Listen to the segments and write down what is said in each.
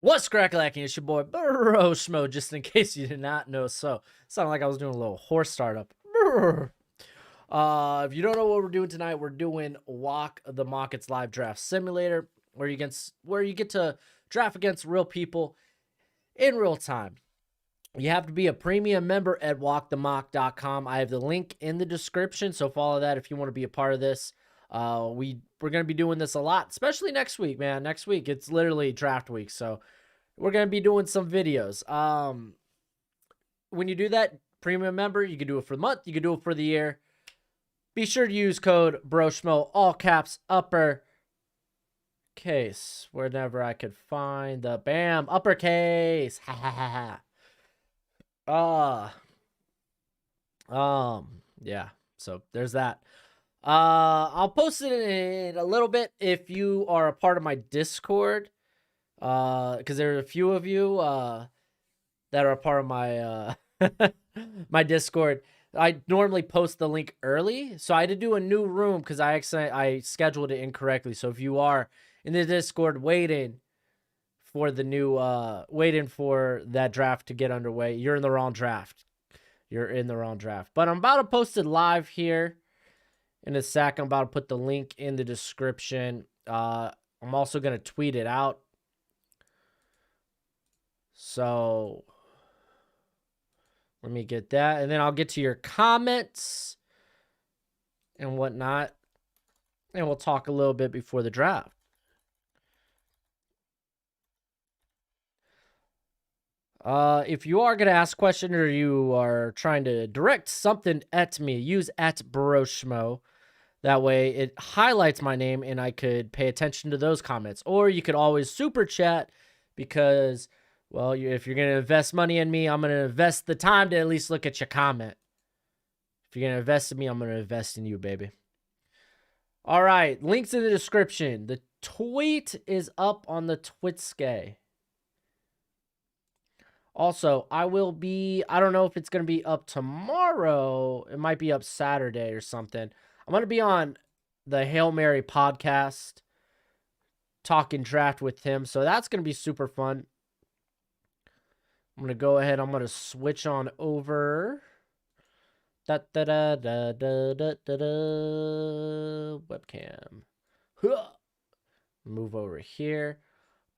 What's crack-lacking? It's your boy Bro Schmo, just in case you did not know. So, sounded like I was doing a little horse startup. If you don't know what we're doing tonight, we're doing Walk the Markets live draft simulator, where you get to draft against real people in real time. You have to be a premium member at walkthemock.com. I have the link in the description, so follow that if you want to be a part of this. We're going to be doing this a lot, especially next week, man. Next week, it's literally draft week, so we're going to be doing some videos. When you do that, premium member, you can do it for the month, you can do it for the year. Be sure to use code BROSHMO, all caps, upper case, whenever I could find the bam, uppercase. Ha ha ha ha. Yeah, so there's that. I'll post it in a little bit if you are a part of my Discord, because there are a few of you that are a part of my my Discord. I normally post the link early, so I had to do a new room because I scheduled it incorrectly. So if you are in the Discord waiting for the new waiting for that draft to get underway, you're in the wrong draft. You're in the wrong draft. But I'm about to post it live here in a sec. I'm about to put the link in the description. I'm also going to tweet it out. So let me get that. And then I'll get to your comments and whatnot. And we'll talk a little bit before the draft. If you are going to ask a question or you are trying to direct something at me, use @BroSchmo. That way it highlights my name and I could pay attention to those comments. Or you could always super chat because, well, if you're going to invest money in me, I'm going to invest the time to at least look at your comment. If you're going to invest in me, I'm going to invest in you, baby. All right, links in the description. The tweet is up on the Twitske. Also, I don't know if it's going to be up tomorrow. It might be up Saturday or something. I'm going to be on the Hail Mary podcast talking draft with him. So that's going to be super fun. I'm going to go ahead. I'm going to switch on over. Webcam. Move over here.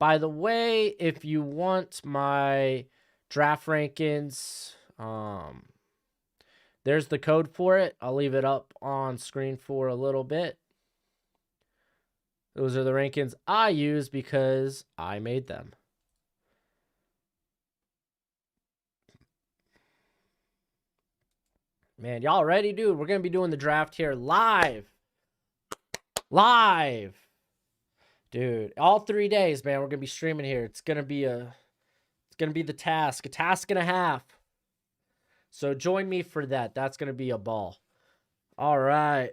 By the way, if you want my draft rankings, there's the code for it. I'll leave it up on screen for a little bit. Those are the rankings I use because I made them. Man, y'all ready, dude? We're going to be doing the draft here live. Live. Dude, all 3 days, man, we're going to be streaming here. It's going to be the task, a task and a half. So join me for that. That's going to be a ball. All right.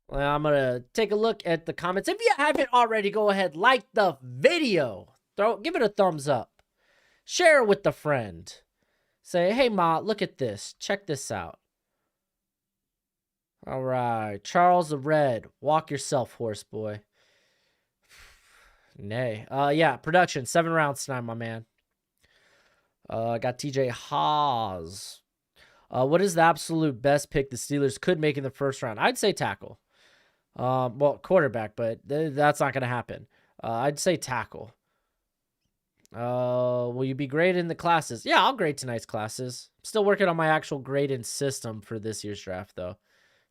Well, I'm going to take a look at the comments. If you haven't already, go ahead, like the video. Give it a thumbs up. Share it with a friend. Say, hey, Ma, look at this. Check this out. All right. Charles the Red. Walk yourself, horse boy. Nay. Yeah, production. 7 rounds tonight, my man. Got TJ Haas. What is the absolute best pick the Steelers could make in the first round? I'd say tackle. Well, quarterback, but that's not going to happen. I'd say tackle. Will you be graded in the classes? Yeah, I'll grade tonight's classes. I'm still working on my actual grading system for this year's draft, though.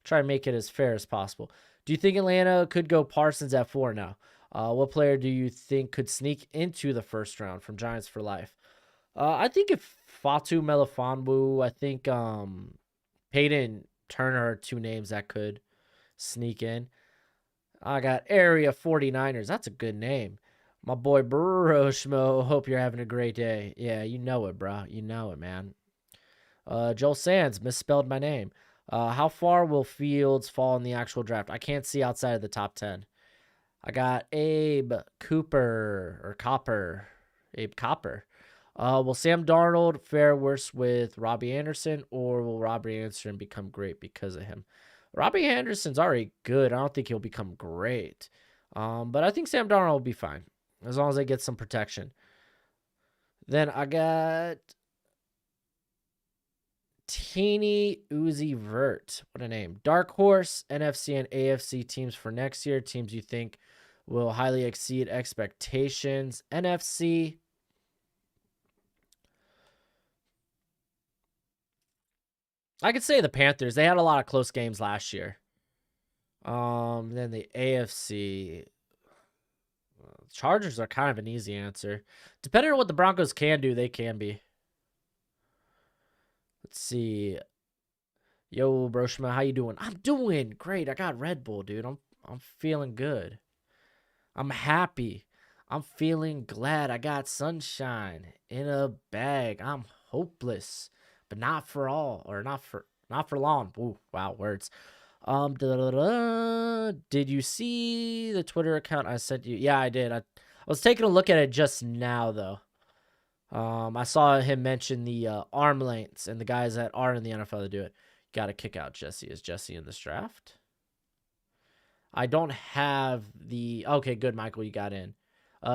Try and make it as fair as possible. Do you think Atlanta could go Parsons at 4 now? What player do you think could sneak into the first round from Giants for Life? I think if Fatu Melifonwu, I think Peyton Turner are 2 names that could sneak in. I got Area 49ers. That's a good name. My boy Bro Schmo, hope you're having a great day. Yeah, you know it, bro. You know it, man. Joel Sands, misspelled my name. How far will Fields fall in the actual draft? I can't see outside of the top 10. I got Abe Copper. Will Sam Darnold fare worse with Robbie Anderson, or will Robbie Anderson become great because of him? Robbie Anderson's already good. I don't think he'll become great. But I think Sam Darnold will be fine. as long as they get some protection. Then I got Teeny Uzi Vert. What a name. Dark Horse, NFC and AFC teams for next year. Teams you think will highly exceed expectations. NFC. I could say the Panthers. They had a lot of close games last year. Then the AFC. Chargers are kind of an easy answer. Depending on what the Broncos can do, they can be. Let's see. Yo, Broshma, how you doing? I'm doing great. I got Red Bull, dude. I'm feeling good. I'm happy. I'm feeling glad. I got sunshine in a bag. I'm hopeless, but not for all, or not for long. Ooh, wow, words. Did you see the Twitter account I sent you? Yeah, I did. I was taking a look at it just now, though. I saw him mention the arm lengths and the guys that are in the NFL to do it. Got to kick out Jesse. Is Jesse in this draft? I don't have the... Okay, good, Michael. You got in.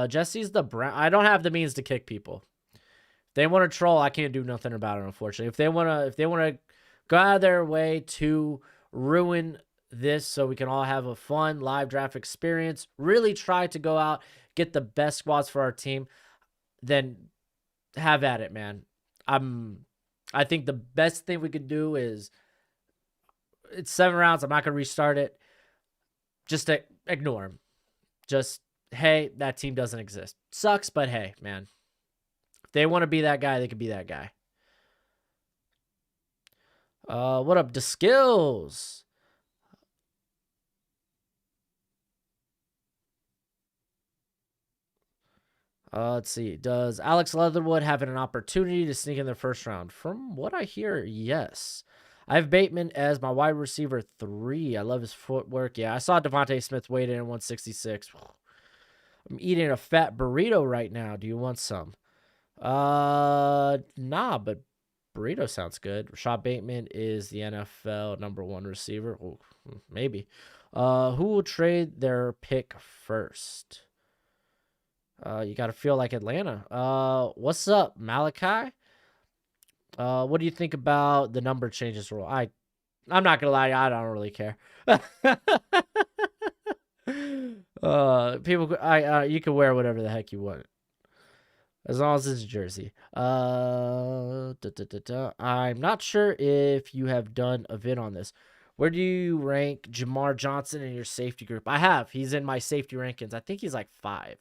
Jesse's the Brown. I don't have the means to kick people. If they want to troll, I can't do nothing about it, unfortunately. If they want to go out of their way to ruin this so we can all have a fun live draft experience, really try to go out, get the best squads for our team, then have at it, man. I think the best thing we could do is, it's 7 rounds. I'm not going to restart it. Just ignore him. Just, hey, that team doesn't exist. Sucks, but hey, man. If they want to be that guy, they can be that guy. What up, the skills? Let's see. Does Alex Leatherwood have an opportunity to sneak in the first round? From what I hear, yes. I have Bateman as my wide receiver 3. I love his footwork. Yeah, I saw Devontae Smith weighed in at 166. I'm eating a fat burrito right now. Do you want some? Nah, but burrito sounds good. Rashad Bateman is the NFL #1 receiver. Ooh, maybe. Who will trade their pick first? You got to feel like Atlanta. What's up, Malachi? What do you think about the number changes rule? I'm not gonna lie, I don't really care. People, you can wear whatever the heck you want, as long as it's a jersey. I'm not sure if you have done a vid on this. Where do you rank Jamar Johnson in your safety group? I have. He's in my safety rankings. I think he's like 5.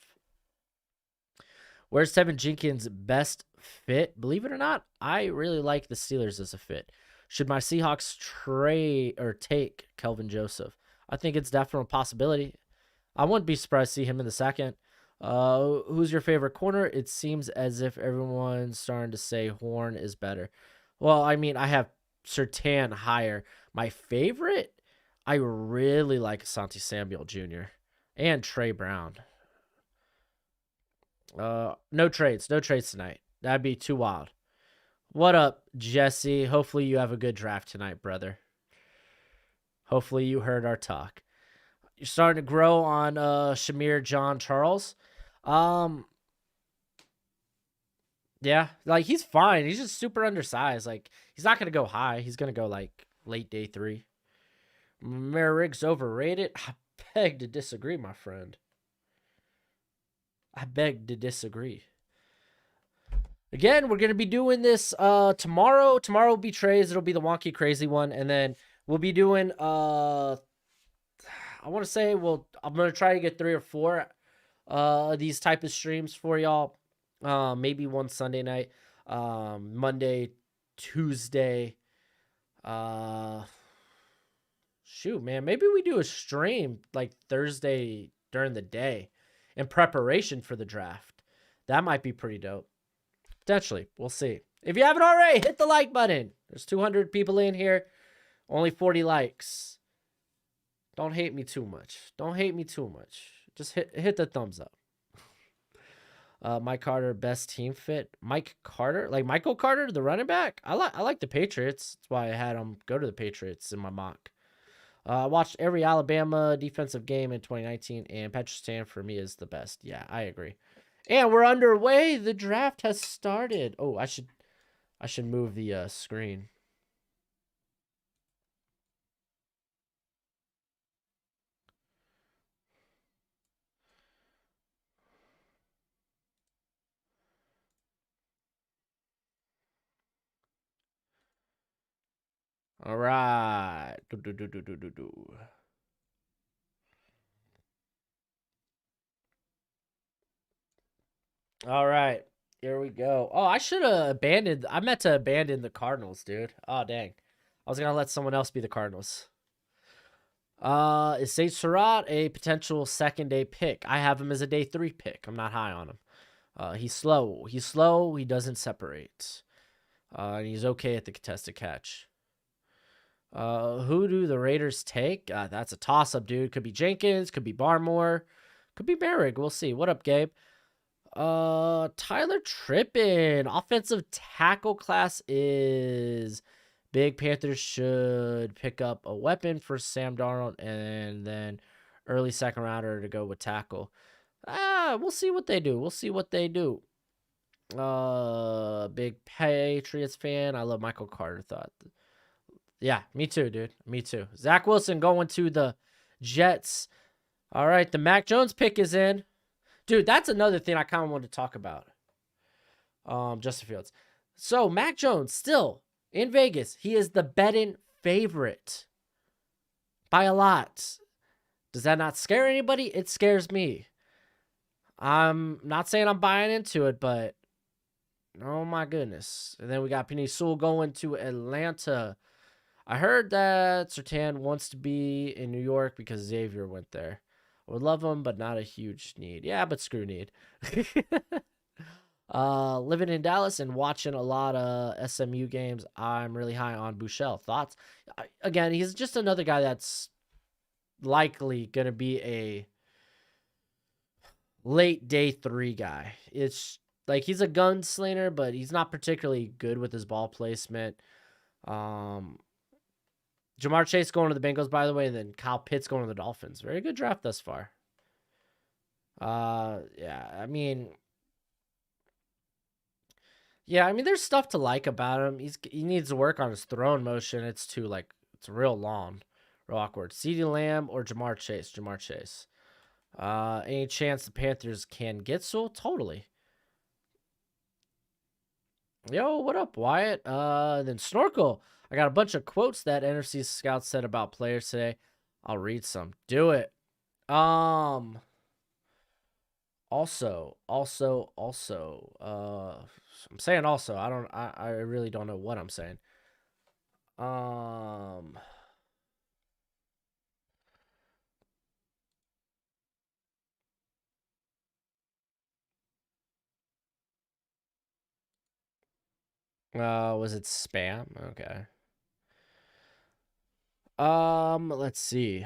Where's Tevin Jenkins' best fit? Believe it or not, I really like the Steelers as a fit. Should my Seahawks trade or take Kelvin Joseph? I think it's definitely a possibility. I wouldn't be surprised to see him in the second. Who's your favorite corner? It seems as if everyone's starting to say Horn is better. Well, I mean, I have Surtain higher. My favorite? I really like Asante Samuel Jr. and Trey Brown. No trades tonight. That'd be too wild. What up, Jesse? Hopefully you have a good draft tonight, brother. Hopefully you heard our talk. You're starting to grow on Shamir John Charles. Yeah, like he's fine. He's just super undersized. Like he's not gonna go high. He's gonna go like late day 3. Merrick's overrated. I beg to disagree, my friend. I beg to disagree. Again, we're going to be doing this tomorrow. Tomorrow will be trays. It'll be the wonky, crazy one. And then we'll be doing, I want to say, I'm going to try to get 3 or 4 these type of streams for y'all. Maybe one Sunday night, Monday, Tuesday. Shoot, man. Maybe we do a stream like Thursday during the day in preparation for the draft. That might be pretty dope. Potentially. We'll see. If you haven't already, hit the like button. There's 200 people in here. Only 40 likes. Don't hate me too much. Don't hate me too much. Just hit the thumbs up. Mike Carter, best team fit. Mike Carter? Like Michael Carter, the running back? I like the Patriots. That's why I had him go to the Patriots in my mock. I watched every Alabama defensive game in 2019, and Patrick Stan for me is the best. Yeah, I agree. And we're underway. The draft has started. Oh, I should move the screen. All right. All right. Here we go. Oh, I should have abandoned. I meant to abandon the Cardinals, dude. Oh, dang. I was going to let someone else be the Cardinals. Is Sage Surratt a potential second day pick? I have him as a day 3 pick. I'm not high on him. He's slow. He's slow. He doesn't separate. And he's okay at the contested catch. Who do the Raiders take? That's a toss-up, dude. Could be Jenkins. Could be Barmore. Could be Merrick. We'll see. What up, Gabe? Tyler Trippin. Offensive tackle class is big. Panthers should pick up a weapon for Sam Darnold and then early second rounder to go with tackle. We'll see what they do. We'll see what they do. Big Patriots fan. I love Michael Carter. Yeah, me too, dude. Me too. Zach Wilson going to the Jets. All right, the Mac Jones pick is in. Dude, that's another thing I kind of wanted to talk about. Justin Fields. So, Mac Jones still in Vegas. He is the betting favorite by a lot. Does that not scare anybody? It scares me. I'm not saying I'm buying into it, but oh my goodness. And then we got Penny Sewell going to Atlanta. I heard that Surtain wants to be in New York because Xavier went there. I would love him, but not a huge need. Yeah, but screw need. Living in Dallas and watching a lot of SMU games, I'm really high on Buechele. Thoughts? Again, he's just another guy that's likely going to be a late day 3 guy. It's like he's a gunslinger, but he's not particularly good with his ball placement. Jamar Chase going to the Bengals, by the way, and then Kyle Pitts going to the Dolphins. Very good draft thus far. Yeah, I mean, there's stuff to like about him. He needs to work on his throwing motion. It's real long, real awkward. CeeDee Lamb or Jamar Chase? Jamar Chase. Any chance the Panthers can get Sewell? Totally. Yo, what up, Wyatt? Then Snorkel. I got a bunch of quotes that NFC scouts said about players today. I'll read some. Do it. Also, I'm saying also. I really don't know what I'm saying. Was it spam? Okay. Let's see.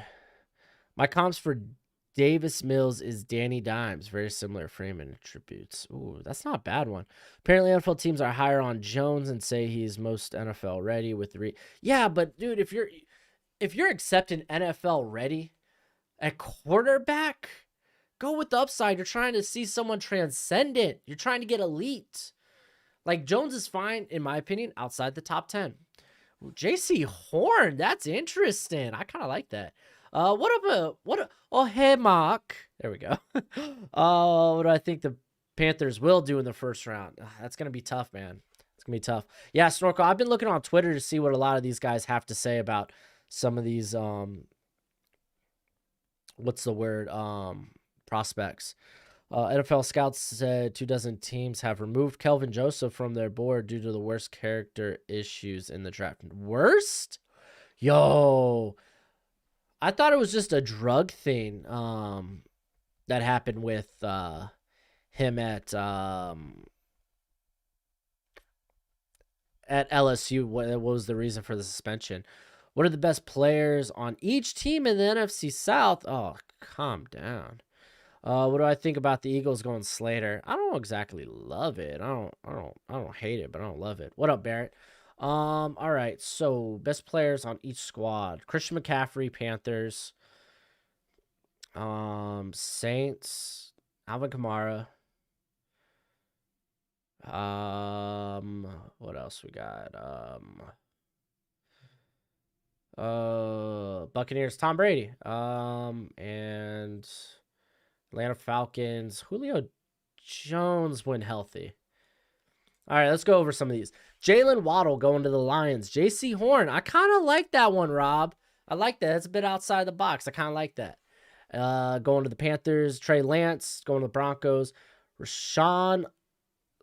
My comps for Davis Mills is Danny Dimes. Very similar frame and attributes. Ooh, that's not a bad one. Apparently, NFL teams are higher on Jones and say he's most NFL ready with yeah, but dude, if you're accepting NFL ready at quarterback, go with the upside. You're trying to see someone transcendent. You're trying to get elite. Like Jones is fine, in my opinion, outside the top 10. JC Horn, that's interesting. I kind of like that. Oh, hey, Mark. There we go. What do I think the Panthers will do in the first round? That's going to be tough, man. It's going to be tough. Yeah, Snorkel, I've been looking on Twitter to see what a lot of these guys have to say about some of these, prospects. NFL scouts said 24 teams have removed Kelvin Joseph from their board due to the worst character issues in the draft. Worst? Yo, I thought it was just a drug thing that happened with him at LSU. What was the reason for the suspension? What are the best players on each team in the NFC South? Oh, calm down. What do I think about the Eagles going Slater? I don't exactly love it. I don't hate it, but I don't love it. What up, Barrett? All right. So best players on each squad: Christian McCaffrey, Panthers. Saints, Alvin Kamara. What else we got? Buccaneers, Tom Brady. And Atlanta Falcons, Julio Jones when healthy. All right, let's go over some of these. Jalen Waddle going to the Lions. J.C. Horn, I kind of like that one, Rob. I like that. It's a bit outside the box. I kind of like that. Going to the Panthers. Trey Lance going to the Broncos. Rashawn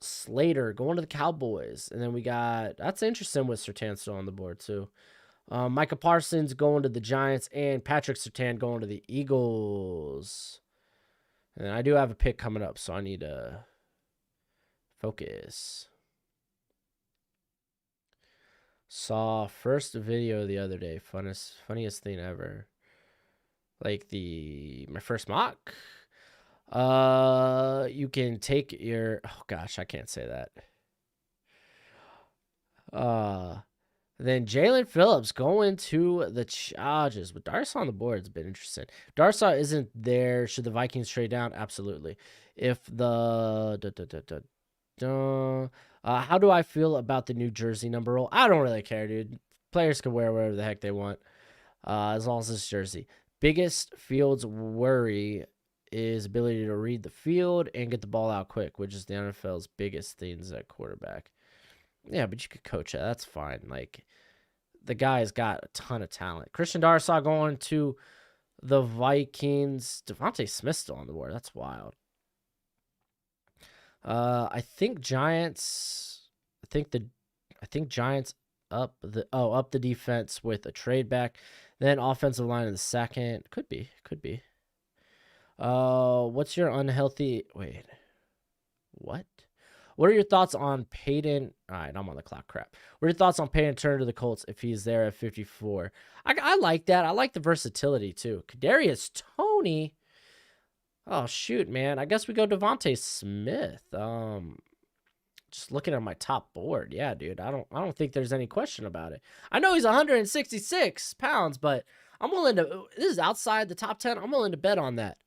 Slater going to the Cowboys. And then we got, that's interesting with Surtain still on the board too. Micah Parsons going to the Giants, and Patrick Surtain going to the Eagles. And I do have a pick coming up, so I need to focus. Saw first video the other day. Funniest thing ever. Like my first mock. You can take your, oh gosh, I can't say that. Then Jalen Phillips going to the Chargers. With Darsaw on the board, it's been interesting. Darsaw isn't there. Should the Vikings trade down? Absolutely. If the how do I feel about the New Jersey number rule? I don't really care, dude. Players can wear whatever the heck they want, as long as it's jersey. Biggest Fields worry is ability to read the field and get the ball out quick, which is the NFL's biggest things at quarterback. Yeah, but you could coach it. That's fine. Like, the guy's got a ton of talent. Christian Darsaw going to the Vikings. Devontae Smith still on the board. That's wild. I think Giants. I think Giants up the defense with a trade back, then offensive line in the second. Could be. What's your unhealthy? Wait, what? What are your thoughts on Peyton? All right, I'm on the clock. Crap. What are your thoughts on Peyton Turner to the Colts if he's there at 54? I like that. I like the versatility too. Kadarius Toney. Oh shoot, man. I guess we go Devontae Smith. Just looking at my top board, yeah, dude. I don't think there's any question about it. I know he's 166 pounds, but I'm willing to. This is outside the top 10. I'm willing to bet on that.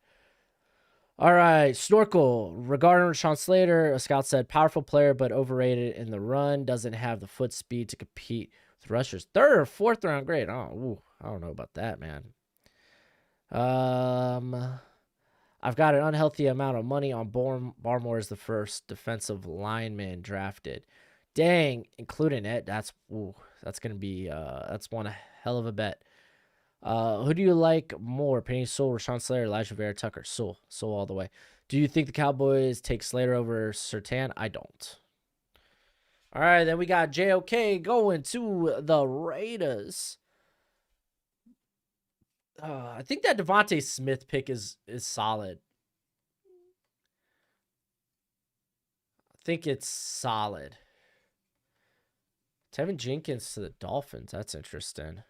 All right, Snorkel. Regarding Rashawn Slater, a scout said powerful player, but overrated in the run. Doesn't have the foot speed to compete with rushers. 3rd or 4th round grade. Oh, I don't know about that, man. I've got an unhealthy amount of money on Barmore as the first defensive lineman drafted. Dang, including it. That's gonna be that's one hell of a bet. Who do you like more, Penny Sewell, Rashawn Slater, Elijah Vera Tucker? Sewell all the way. Do you think the Cowboys take Slater over Surtain? I don't. All right, then we got JOK going to the Raiders. I think that Devontae Smith pick is solid. I think it's solid. Tevin Jenkins to the Dolphins. That's interesting.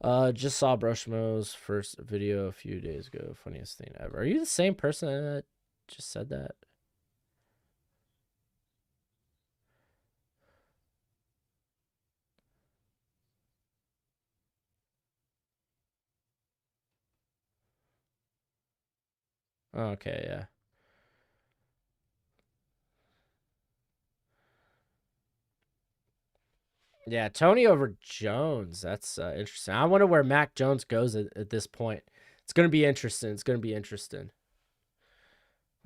Just saw Broshmo's first video a few days ago. Funniest thing ever. Are you the same person that just said that? Okay, yeah. Yeah, Tony over Jones. That's interesting. I wonder where Mac Jones goes at this point. It's going to be interesting. What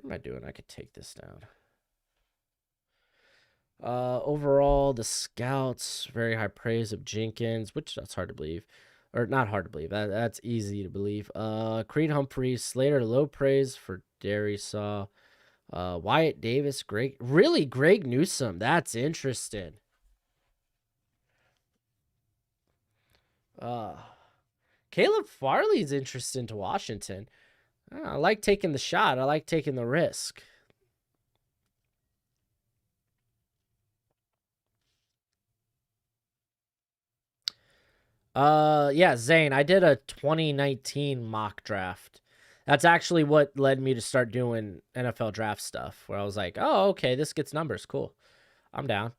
am I doing? I could take this down. Overall, the scouts, very high praise of Jenkins, which that's hard to believe. Or not hard to believe. That's easy to believe. Creed Humphreys, Slater, low praise for Darrisaw. Wyatt Davis, Greg Newsome. That's interesting. Caleb Farley's interesting to Washington. I like taking the shot. I like taking the risk. Yeah, Zane, I did a 2019 mock draft. That's actually what led me to start doing NFL draft stuff, where I was like, oh, okay, this gets numbers. Cool. I'm down.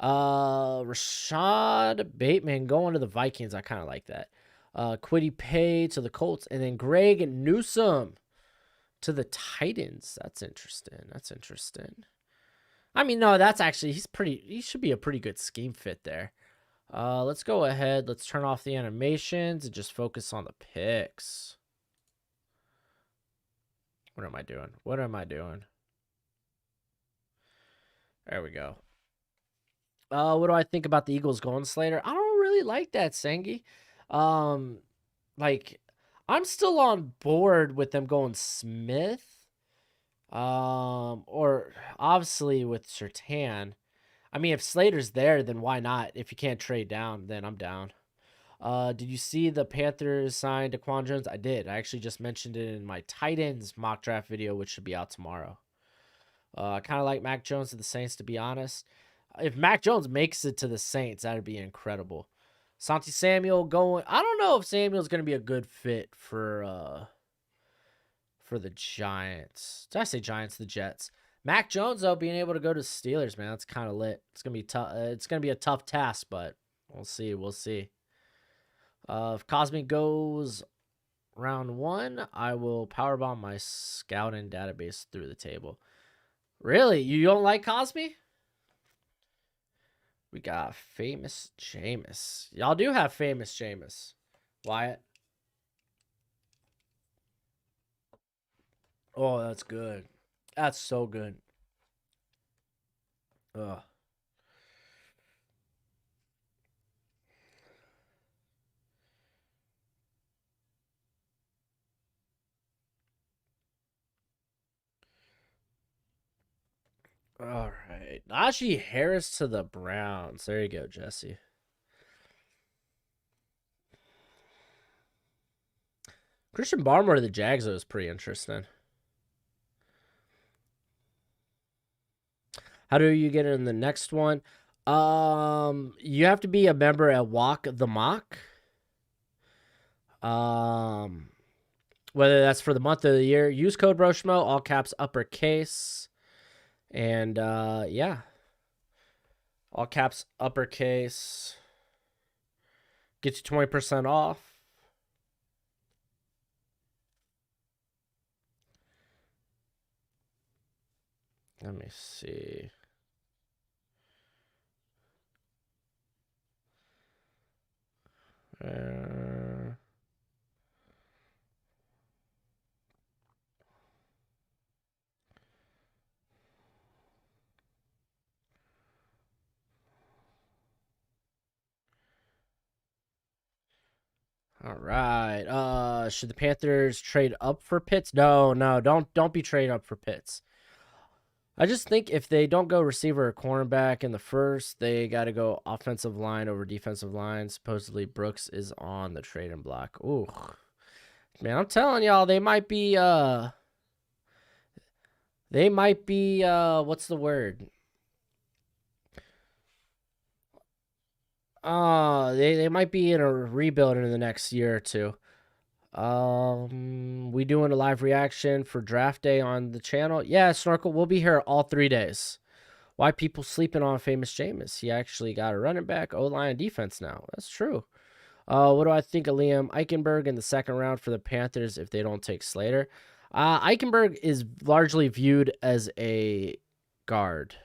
Rashad Bateman going to the Vikings. I kind of like that. Quiddy Pay to the Colts, and then Greg Newsome to the Titans. That's interesting. That's interesting. I mean, no, that's actually he should be a pretty good scheme fit there. Let's go ahead. Let's turn off the animations and just focus on the picks. What am I doing? What am I doing? There we go. What do I think about the Eagles going Slater? I don't really like that, Sengi. Like, I'm still on board with them going Smith. Or obviously with Surtain. I mean, if Slater's there, then why not? If you can't trade down, then I'm down. Did you see the Panthers signed Daquan Jones? I did. I actually just mentioned it in my Titans mock draft video, which should be out tomorrow. I kind of like Mac Jones to the Saints, to be honest. If Mac Jones makes it to the Saints, that'd be incredible. Santi Samuel going. I don't know if Samuel's going to be a good fit for the Giants. Did I say Giants? The Jets. Mac Jones, though, being able to go to Steelers, man, that's kind of lit. It's gonna be tough. It's gonna be a tough task, but we'll see. We'll see. If Cosme goes round 1, I will powerbomb my scouting database through the table. Really? You don't like Cosme? We got famous Jameis. Y'all do have famous Jameis. Wyatt. Oh, that's good. That's so good. Ugh. All right. Najee Harris to the Browns. There you go, Jesse. Christian Barmore to the Jags was pretty interesting. How do you get in the next one? You have to be a member at Walk the Mock. Whether that's for the month or the year, use code Broshmo, all caps uppercase. And yeah. All caps uppercase. Gets you 20% off. Let me see. All right. Should the Panthers trade up for Pitts? No, don't be trading up for Pitts. I just think if they don't go receiver or cornerback in the first, they got to go offensive line over defensive line. Supposedly Brooks is on the trading block. Ooh, man, I'm telling y'all, they might be what's the word? They might be in a rebuild in the next year or two. We doing a live reaction for draft day on the channel? Yeah, Snorkel, we'll be here all 3 days. Why people sleeping on famous Jameis? He actually got a running back, O-line, defense now. That's true. What do I think of Liam Eichenberg in the second round for the Panthers if they don't take Slater? Eichenberg is largely viewed as a guard,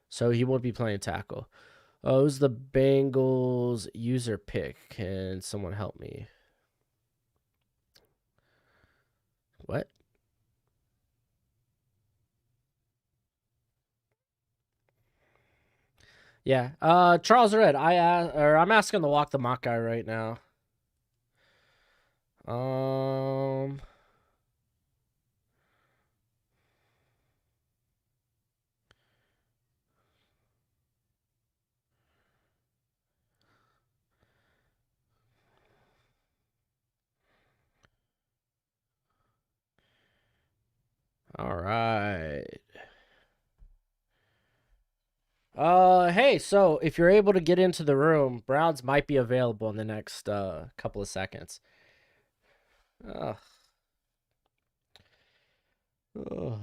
so he won't be playing tackle. Who's the Bengals user pick? Can someone help me? What? Yeah. Charles Red. I'm asking the walk the mock guy right now. All right. Hey, so if you're able to get into the room, Browns might be available in the next couple of seconds. Ugh. Ugh.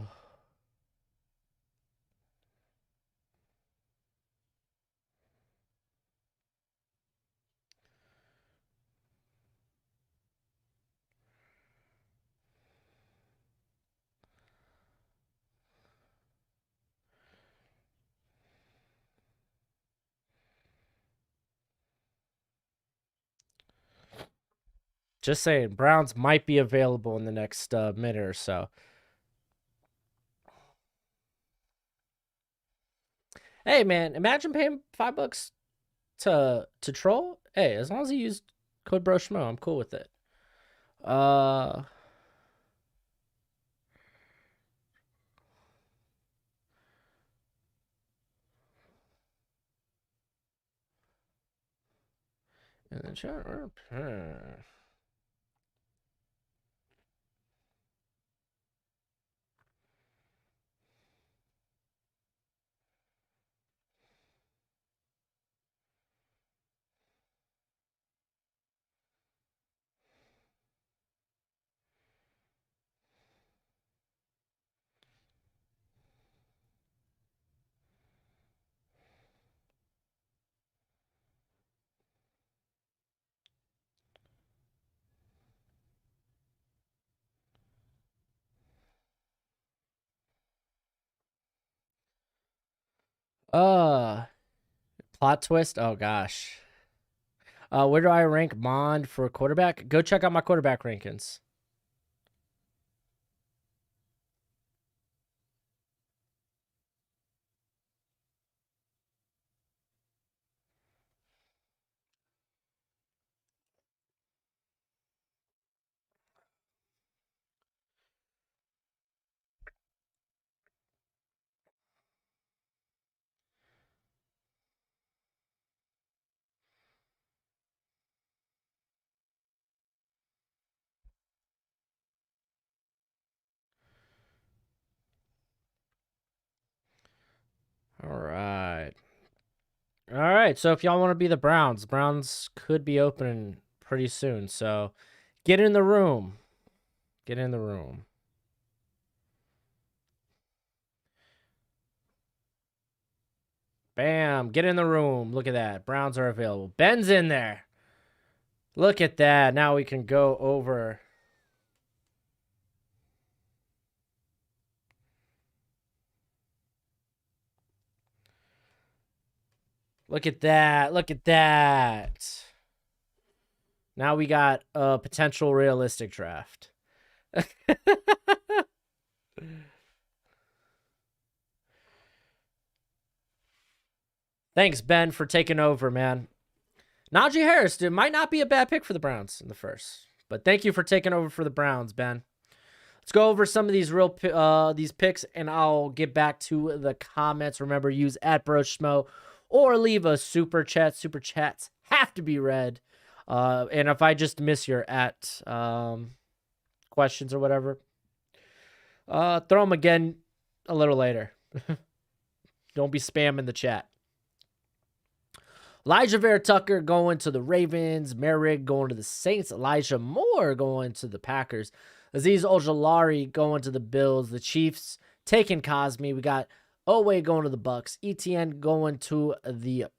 Just saying, Browns might be available in the next minute or so. Hey, man, imagine paying $5 to troll. Hey, as long as you use code BroSchmo, I'm cool with it. In the chat room. Plot twist. Oh gosh. Where do I rank Mond for quarterback? Go check out my quarterback rankings. All right. All right. So if y'all want to be the Browns could be opening pretty soon. So get in the room. Get in the room. Bam. Get in the room. Look at that. Browns are available. Ben's in there. Look at that. Now we can go over. Look at that. Look at that. Now we got a potential realistic draft. Thanks, Ben, for taking over, man. Najee Harris, dude, might not be a bad pick for the Browns in the first. But thank you for taking over for the Browns, Ben. Let's go over some of these these picks, and I'll get back to the comments. Remember, use @BroSchmo or leave a super chat. Super chats have to be read. And if I just miss your questions or whatever, throw them again a little later. Don't be spamming the chat. Elijah Vera Tucker going to the Ravens. Merrick going to the Saints. Elijah Moore going to the Packers. Azeez Ojulari going to the Bills. The Chiefs taking Cosme. We got Owe going to the Bucks. ETN going to the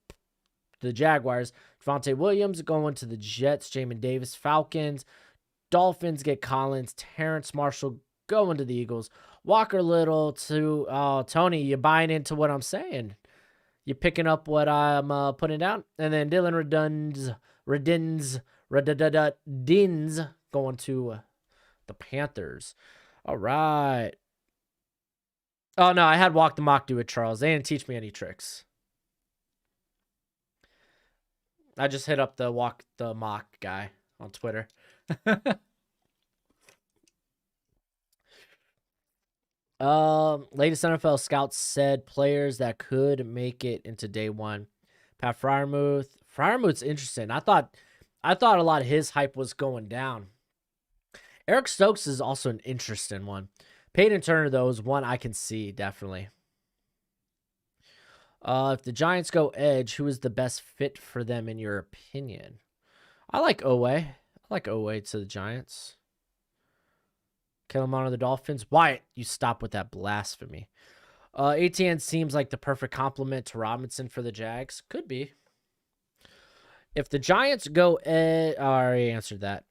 Jaguars. Devontae Williams going to the Jets. Jamin Davis, Falcons. Dolphins get Collins. Terrence Marshall going to the Eagles. Walker Little to Tony. You buying into what I'm saying? You picking up what I'm putting down? And then Dylan Redins going to the Panthers. All right. Oh, no, I had Walk the Mock do it, Charles. They didn't teach me any tricks. I just hit up the Walk the Mock guy on Twitter. Latest NFL scouts said players that could make it into day one. Pat Freiermuth. Freiermuth's interesting. I thought a lot of his hype was going down. Eric Stokes is also an interesting one. Peyton Turner, though, is one I can see, definitely. If the Giants go edge, who is the best fit for them in your opinion? I like Owe. I like Owe to the Giants. Kellerman of the Dolphins. Wyatt, you stop with that blasphemy. ATN seems like the perfect complement to Robinson for the Jags. Could be. If the Giants go I already answered that.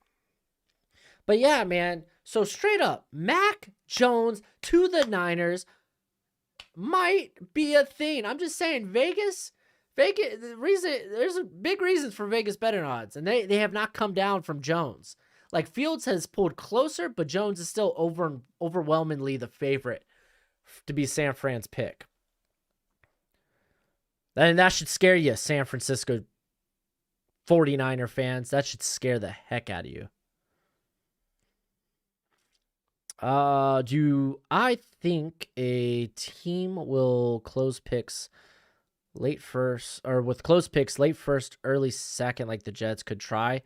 But yeah, man. So straight up, Mac Jones to the Niners might be a thing. I'm just saying, Vegas, there's a big reasons for Vegas betting odds, and they have not come down from Jones. Like Fields has pulled closer, but Jones is still overwhelmingly the favorite to be San Fran's pick. And that should scare you, San Francisco 49er fans. That should scare the heck out of you. I think a team will close picks late first, or with close picks late first, early second, like the Jets could try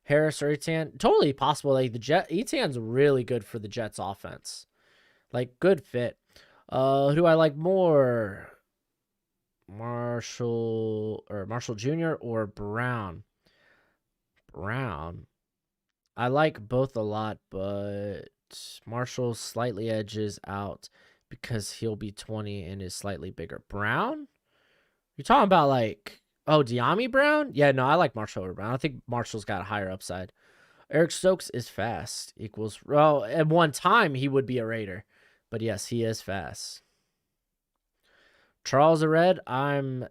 Harris or Etan. Totally possible. Like Etan's really good for the Jets offense. Like good fit. Who do I like more? Marshall Jr. or Brown? Brown. I like both a lot, but Marshall slightly edges out because he'll be 20 and is slightly bigger. Brown? You're talking about like, De'Ami Brown? Yeah, no, I like Marshall over Brown. I think Marshall's got a higher upside. Eric Stokes is fast. Well, at one time he would be a Raider, but yes, he is fast. Charles Red, I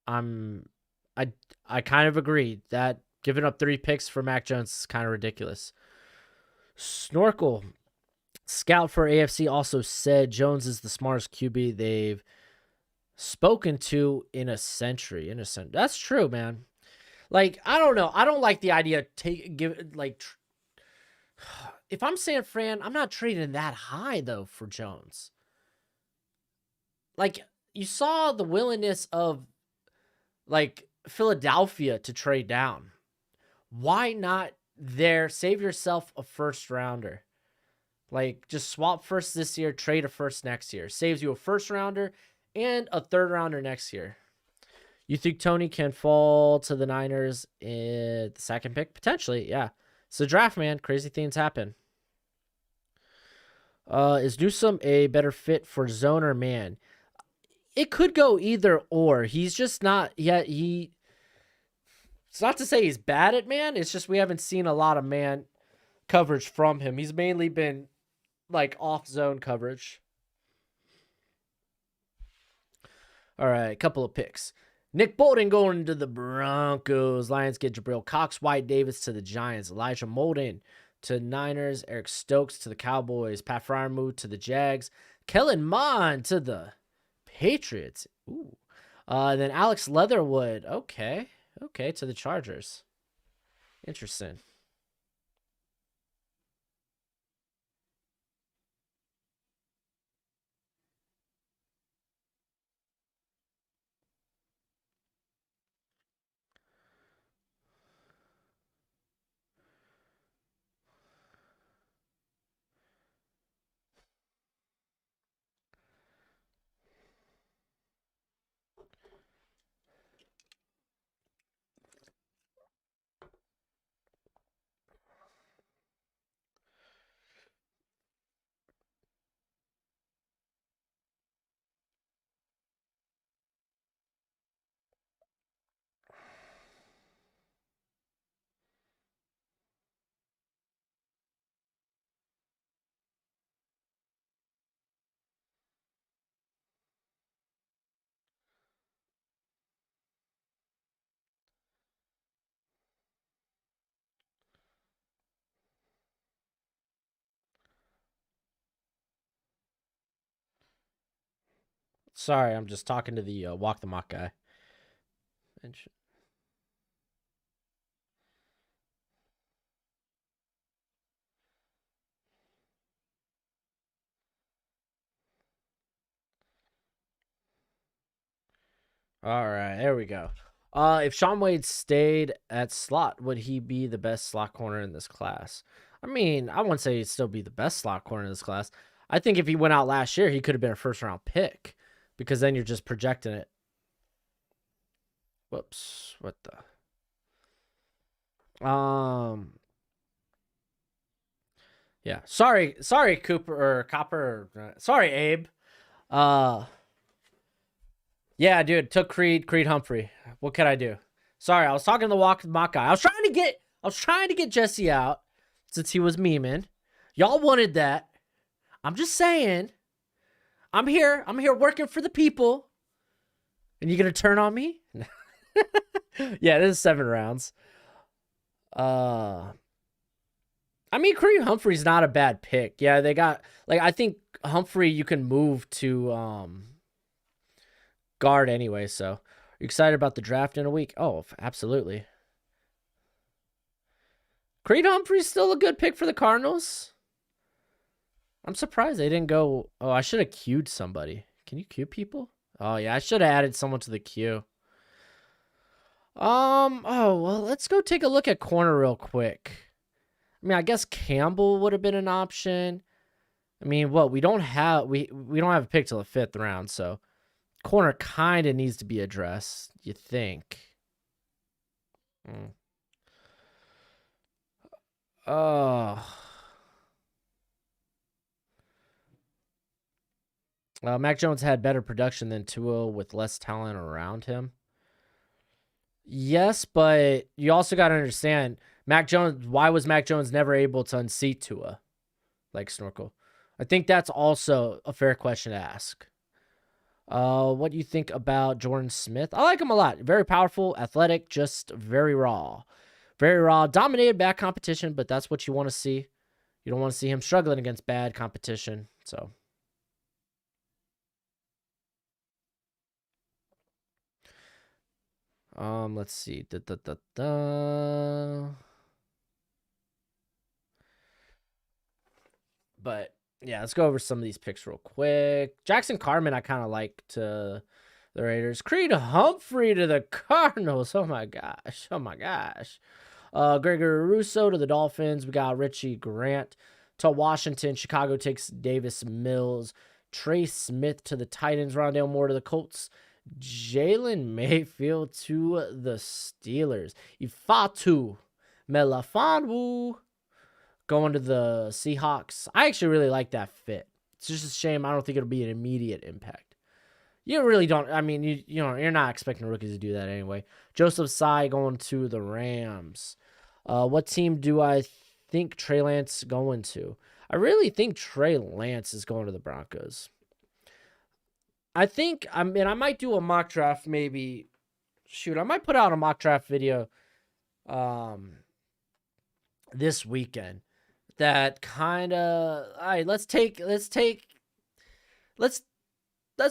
kind of agree that giving up 3 picks for Mac Jones is kind of ridiculous. Snorkel, scout for AFC, also said Jones is the smartest QB they've spoken to in a century. That's true, man. Like, I don't know. I don't like the idea if I'm San Fran, I'm not trading that high though for Jones. Like, you saw the willingness of like Philadelphia to trade down. Why not save yourself a first rounder? Like, just swap first this year, trade a first next year. Saves you a first rounder and a third rounder next year. You think Tony can fall to the Niners in the second pick? Potentially, yeah. It's a draft, man. Crazy things happen. Is Newsome a better fit for zone or man? It could go either or. He's just not yet. It's not to say he's bad at man. It's just we haven't seen a lot of man coverage from him. He's mainly been like off zone coverage. All right, a couple of picks. Nick Bolton going to the Broncos. Lions get Jabril Cox, White Davis to the Giants. Elijah Molden to Niners. Eric Stokes to the Cowboys. Pat Freiermuth to the Jags. Kellen Mond to the Patriots. Ooh. Then Alex Leatherwood. Okay, to the Chargers. Interesting. Sorry, I'm just talking to the Walk the Mock guy. All right, there we go. If Shaun Wade stayed at slot, would he be the best slot corner in this class? I mean, I wouldn't say he'd still be the best slot corner in this class. I think if he went out last year, he could have been a first-round pick because then you're just projecting it. Whoops, what the? Yeah, sorry, Cooper or Copper. Sorry, Abe. Yeah, dude, took Creed Humphrey. What can I do? Sorry, I was talking to the Walk the Mock guy. I was trying to get Jesse out since he was memeing. Y'all wanted that. I'm just saying. I'm here working for the people. And you gonna turn on me? Yeah, this is 7 rounds. I mean, Kareem Humphrey's not a bad pick. Yeah, they got like I think Humphrey you can move to guard anyway. So, you excited about the draft in a week? Oh, absolutely. Creed Humphrey's still a good pick for the Cardinals. I'm surprised they didn't go. Oh, I should have queued somebody. Can you queue people? Oh yeah, I should have added someone to the queue. Oh well, let's go take a look at corner real quick. I mean, I guess Campbell would have been an option. I mean, what we don't have we don't have a pick till the 5th round, so corner kind of needs to be addressed. You think? Hmm. Oh. Mac Jones had better production than Tua with less talent around him. Yes, but you also got to understand Mac Jones. Why was Mac Jones never able to unseat Tua like Snorkel? I think that's also a fair question to ask. What do you think about Jordan Smith? I like him a lot. Very powerful, athletic, just very raw. Very raw. Dominated bad competition, but that's what you want to see. You don't want to see him struggling against bad competition. So. Let's see. But yeah, let's go over some of these picks real quick. Jackson Carman, I kind of like to the Raiders. Creed Humphrey to the Cardinals. Oh my gosh. Oh my gosh. Gregory Russo to the Dolphins. We got Richie Grant to Washington. Chicago takes Davis Mills. Trey Smith to the Titans. Rondale Moore to the Colts. Jalen Mayfield to the Steelers. Ifatu Melafonwu going to the Seahawks. I actually really like that fit. It's just a shame I don't think it'll be an immediate impact. You really don't. I mean, you know, you're not expecting rookies to do that anyway. Joseph Tsai going to the Rams. What team do I think Trey Lance going to? I really think Trey Lance is going to the Broncos. I think, I mean, I might do a mock draft maybe. Shoot, I might put out a mock draft video this weekend that kind of, all right, let's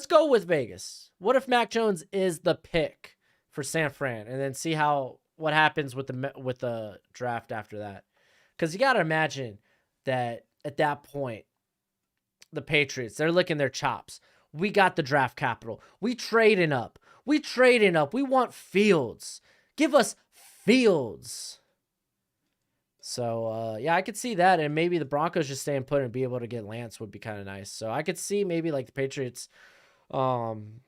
go with Vegas. What if Mac Jones is the pick for San Fran, and then see what happens with the draft after that? Because you got to imagine that at that point, the Patriots, they're licking their chops. We got the draft capital. We trading up. We want Fields. Give us Fields. So, yeah, I could see that. And maybe the Broncos just staying put and be able to get Lance would be kind of nice. So I could see maybe like the Patriots trading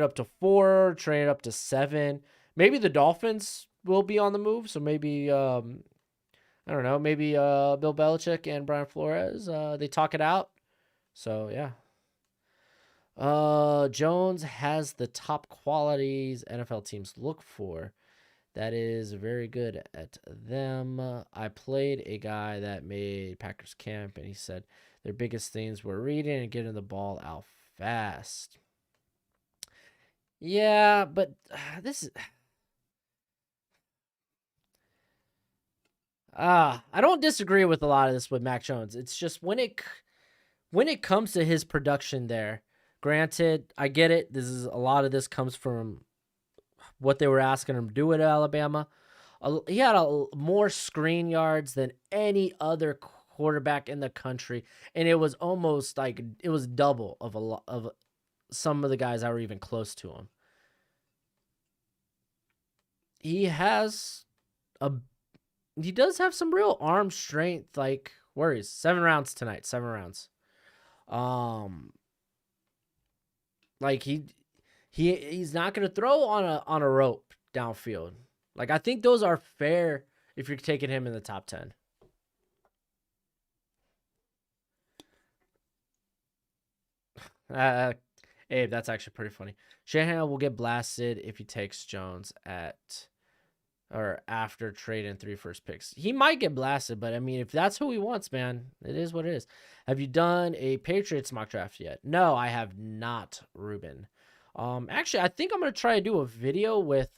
up to 4, trading up to 7. Maybe the Dolphins will be on the move. So maybe, I don't know, maybe Bill Belichick and Brian Flores, they talk it out. So, yeah. Jones has the top qualities NFL teams look for. That is very good at them. I played a guy that made Packers camp, and he said their biggest things were reading and getting the ball out fast. Yeah, but this is... I don't disagree with a lot of this with Mac Jones. It's just when it comes to his production there, granted, I get it. A lot of this comes from what they were asking him to do at Alabama. He had more screen yards than any other quarterback in the country, and it was almost like it was double of some of the guys that were even close to him. He does have some real arm strength. Like, where is 7 rounds tonight? 7 rounds. Like he's not going to throw on a rope downfield. Like, I think those are fair if you're taking him in the top 10. Abe, that's actually pretty funny. Shanahan will get blasted if he takes Jones after trading 3 first picks. He might get blasted, but I mean, if that's who he wants, man, it is what it is. Have you done a Patriots mock draft yet? No, I have not, Ruben. Actually, I think I'm gonna try to do a video with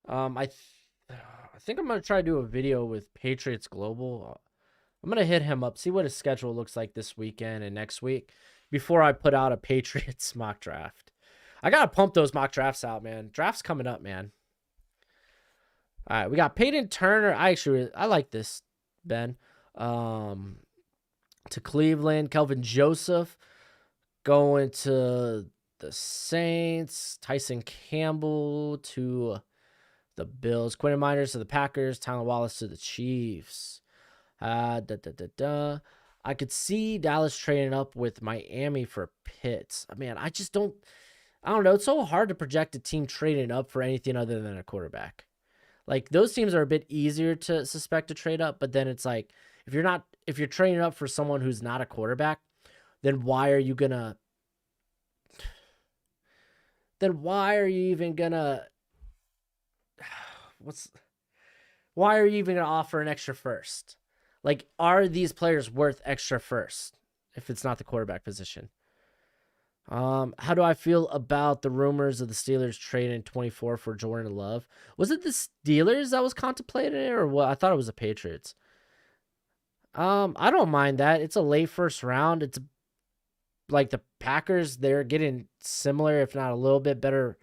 I think I'm gonna try to do a video with Patriots Global. I'm gonna hit him up, see what his schedule looks like this weekend and next week before I put out a Patriots mock draft. I gotta pump those mock drafts out, man. Draft's coming up, man. All right, we got Peyton Turner. I like this, Ben. To Cleveland, Kelvin Joseph going to the Saints. Tyson Campbell to the Bills. Quentin Miners to the Packers. Tylan Wallace to the Chiefs. I could see Dallas trading up with Miami for Pitts. Man, I don't know. It's so hard to project a team trading up for anything other than a quarterback. Like, those teams are a bit easier to suspect to trade up, but then it's like, if you're trading up for someone who's not a quarterback, then why are you even gonna offer an extra first? Like, are these players worth extra first if it's not the quarterback position? How do I feel about the rumors of the Steelers trading 24 for Jordan Love? Was it the Steelers that was contemplating it, or what? I thought it was the Patriots. I don't mind that. It's a late first round. It's like the Packers, they're getting similar, if not a little bit better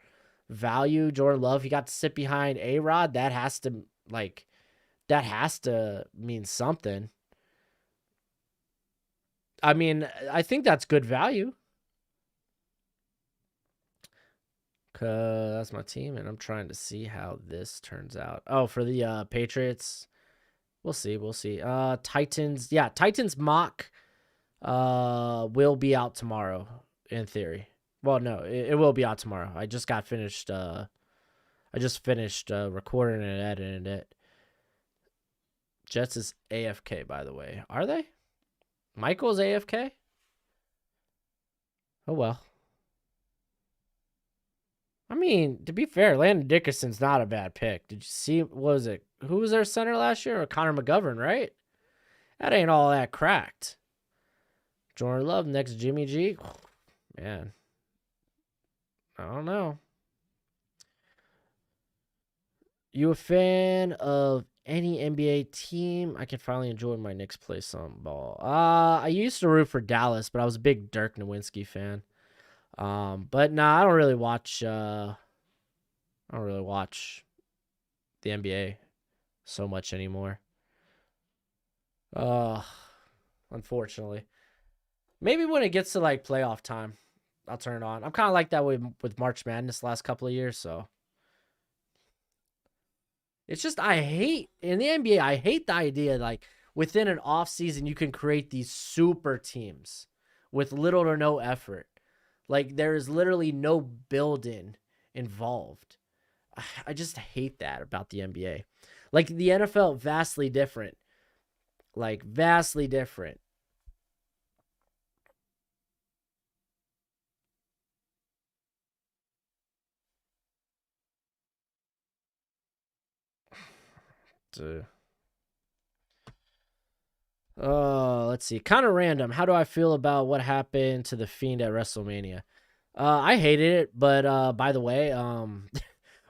value. Jordan Love, he got to sit behind A-Rod. That has to mean something. I mean, I think that's good value. That's my team, and I'm trying to see how this turns out. Oh, for the Patriots, we'll see. Titans, yeah, Titans mock will be out tomorrow in theory. Well, no, it will be out tomorrow. I just finished recording and editing it. Jets is AFK, by the way. Are they? Michael's AFK? Oh, well. I mean, to be fair, Landon Dickerson's not a bad pick. Did you see, what was it? Who was their center last year? Or Connor McGovern, right? That ain't all that cracked. Jordan Love, next Jimmy G. Man. I don't know. You a fan of any NBA team? I can finally enjoy my Knicks play some ball. I used to root for Dallas, but I was a big Dirk Nowitzki fan. But nah, I don't really watch the NBA so much anymore. Unfortunately. Maybe when it gets to like playoff time, I'll turn it on. I'm kind of like that with March Madness the last couple of years, so it's just in the NBA, I hate the idea like within an off season you can create these super teams with little or no effort. Like, there is literally no build-in involved. I just hate that about the NBA. Like, the NFL, vastly different. Like, vastly different. Let's see. Kind of random. How do I feel about what happened to the Fiend at WrestleMania? I hated it, but by the way,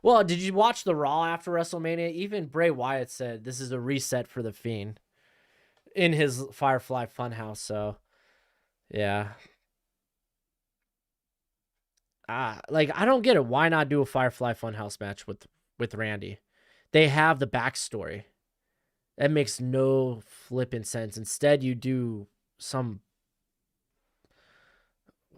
well, did you watch the Raw after WrestleMania? Even Bray Wyatt said this is a reset for the Fiend in his Firefly Funhouse. So, yeah. Like, I don't get it. Why not do a Firefly Funhouse match with Randy? They have the backstory. That makes no flipping sense. Instead, you do some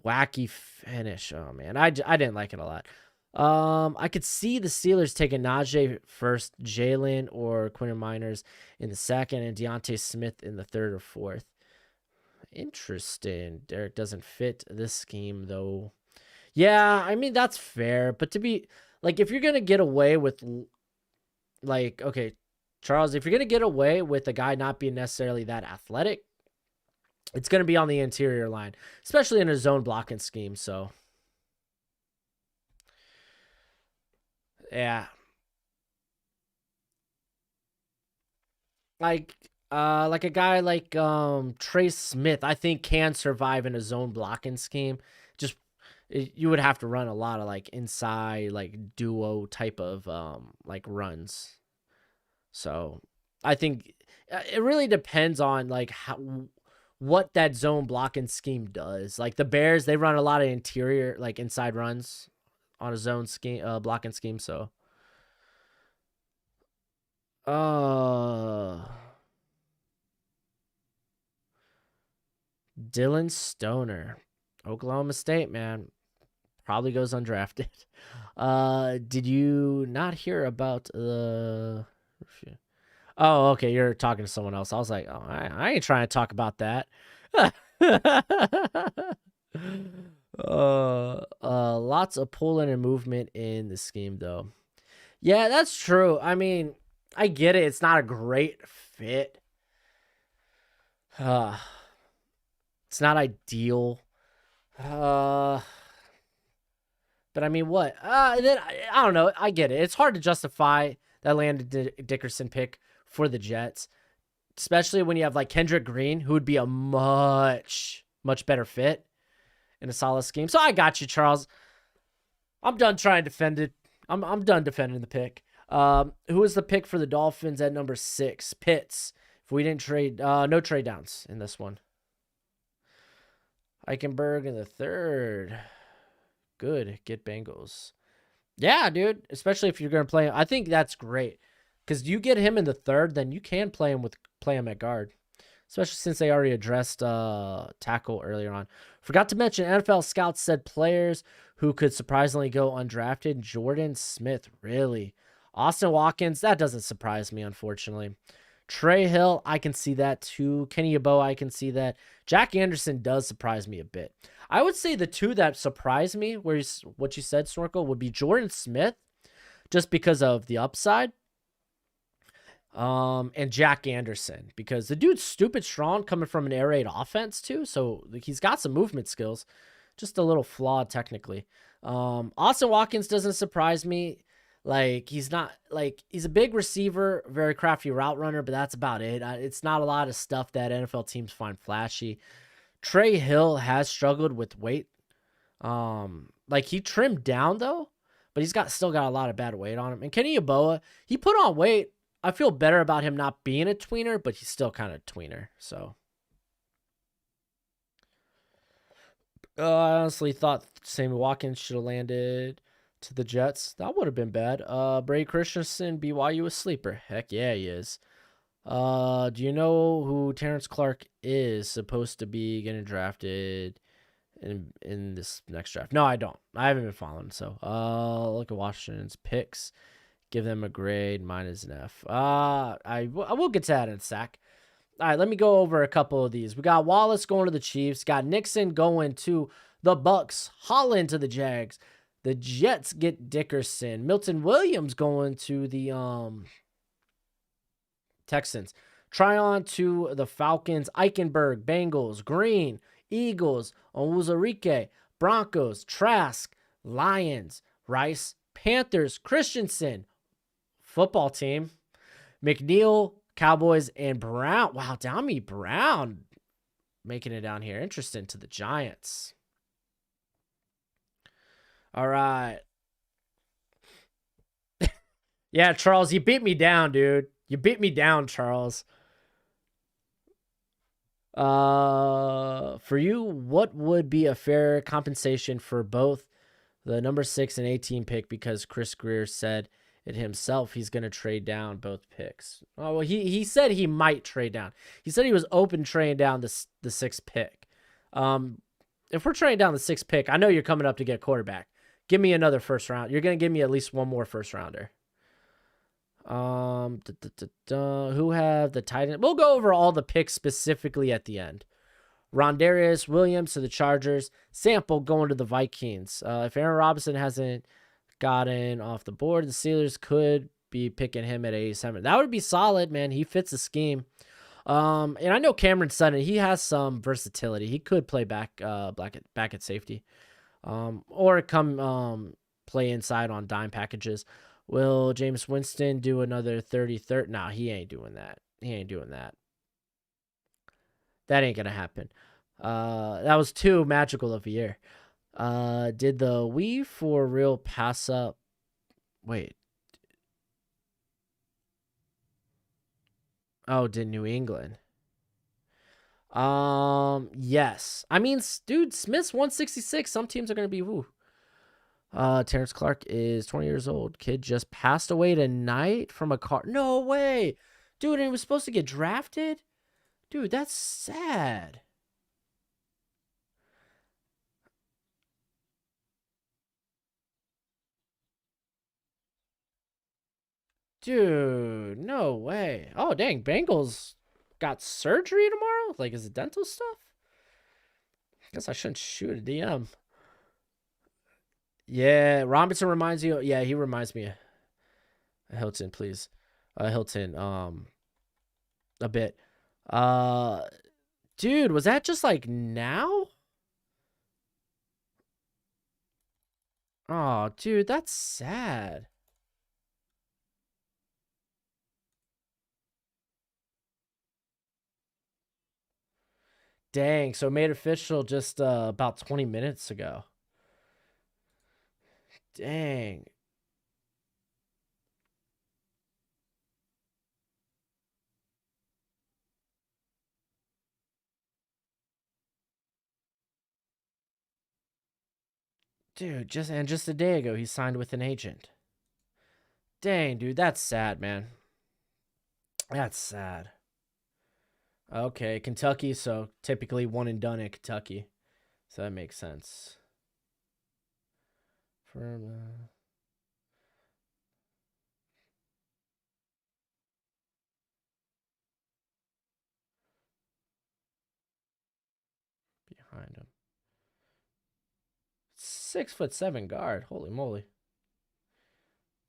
wacky finish. Oh man, I didn't like it a lot. I could see the Steelers taking Najee first, Jalen or Quentin Miners in the second, and Deontay Smith in the third or fourth. Interesting. Derek doesn't fit this scheme though. Yeah, I mean that's fair, but to be like, if you're gonna get away with, like, okay, Charles, if you're gonna get away with a guy not being necessarily that athletic, it's gonna be on the interior line, especially in a zone blocking scheme. So, yeah, like a guy like Trey Smith, I think can survive in a zone blocking scheme. Just you would have to run a lot of like inside, like duo type of like runs. So I think it really depends on like what that zone blocking scheme does. Like the Bears, they run a lot of interior, like inside runs on a zone scheme, blocking scheme. So, Dylan Stoner, Oklahoma State, man, probably goes undrafted. Did you not hear about the? Oh, okay. You're talking to someone else. I was like, oh, I ain't trying to talk about that. Lots of pulling and movement in the scheme, though. Yeah, that's true. I mean, I get it. It's not a great fit. It's not ideal. But I mean, what? Then I don't know. I get it. It's hard to justify that Landon Dickerson pick for the Jets, especially when you have like Kendrick Green, who would be a much better fit in a solid scheme. So I got you, Charles. I'm done trying to defend it. I'm done defending the pick. Who was the pick for the Dolphins at number 6? Pitts. If we didn't trade, no trade downs in this one. Eichenberg in the 3rd. Good. Get Bengals. Yeah, dude. Especially if you're going to play him. I think that's great. Because you get him in the 3rd, then you can play him at guard. Especially since they already addressed tackle earlier on. Forgot to mention, NFL scouts said players who could surprisingly go undrafted. Jordan Smith, really. Austin Watkins, that doesn't surprise me, unfortunately. Trey Hill, I can see that too. Kenny Yeboah, I can see that. Jack Anderson does surprise me a bit. I would say the two that surprise me, what you said, Snorkel, would be Jordan Smith, just because of the upside. And Jack Anderson, because the dude's stupid strong coming from an air raid offense too. So he's got some movement skills, just a little flawed technically. Austin Watkins doesn't surprise me. Like he's a big receiver, very crafty route runner, but that's about it. It's not a lot of stuff that NFL teams find flashy. Trey Hill has struggled with weight. Like he trimmed down though, but he's still got a lot of bad weight on him. And Kenny Yeboah, he put on weight. I feel better about him not being a tweener, but he's still kind of a tweener. So I honestly thought Sammy Watkins should have landed to the Jets. That would have been bad. Brady Christensen, BYU, a sleeper. Heck yeah, he is. Do you know who Terrence Clark is supposed to be getting drafted in this next draft? No, I don't. I haven't been following. So look at Washington's picks. Give them a grade, mine is an F. I will get to that in a sec. All right, let me go over a couple of these. We got Wallace going to the Chiefs. Got Nixon going to the Bucks. Holland to the Jags. The Jets get Dickerson. Milton Williams going to the Texans. Tryon to the Falcons. Eichenberg, Bengals. Green, Eagles. Onwuzurike, Broncos. Trask, Lions. Rice, Panthers. Christensen, football team. McNeil, Cowboys, and Brown. Wow, Dami Brown making it down here. Interesting, to the Giants. All right. Yeah, Charles, you beat me down, dude. You beat me down, Charles. For you, what would be a fair compensation for both the number 6 and 18 pick? Because Chris Greer said it himself, he's going to trade down both picks. Oh, well, he said he might trade down. He said he was open trading down the 6th pick. If we're trading down the 6th pick, I know you're coming up to get a quarterback. Give me another first round. You're going to give me at least one more first rounder. Who have the tight end? We'll go over all the picks specifically at the end. Rondarius Williams to the Chargers. Sample going to the Vikings. If Aaron Robinson hasn't gotten off the board, the Steelers could be picking him at 87. That would be solid, man. He fits the scheme. And I know Cameron Sutton, he has some versatility. He could play back at safety. Or come play inside on dime packages. Will Jameis Winston do another 30-30? No, he ain't doing that. That ain't going to happen. That was too magical of a year. Did the we for real pass up? Wait. Oh, did New England? Yes. I mean, dude, Smith's 166. Some teams are gonna be woo. Terrence Clark is 20 years old. Kid just passed away tonight from a car. No way. Dude, and he was supposed to get drafted? Dude, that's sad. Dude, no way. Oh, dang. Bengals got surgery tomorrow? Like, is it dental stuff? Guess I shouldn't shoot a DM. Yeah, Robinson reminds you. Yeah, he reminds me of Hilton, please. Hilton, a bit. Uh, dude, was that just like now? Oh, dude, that's sad. Dang, so it made official just about 20 minutes ago. Dang. Dude, just a day ago he signed with an agent. Dang, dude, that's sad, man. That's sad. Okay, Kentucky, so typically one and done at Kentucky. So that makes sense. From behind him. 6'7" guard. Holy moly.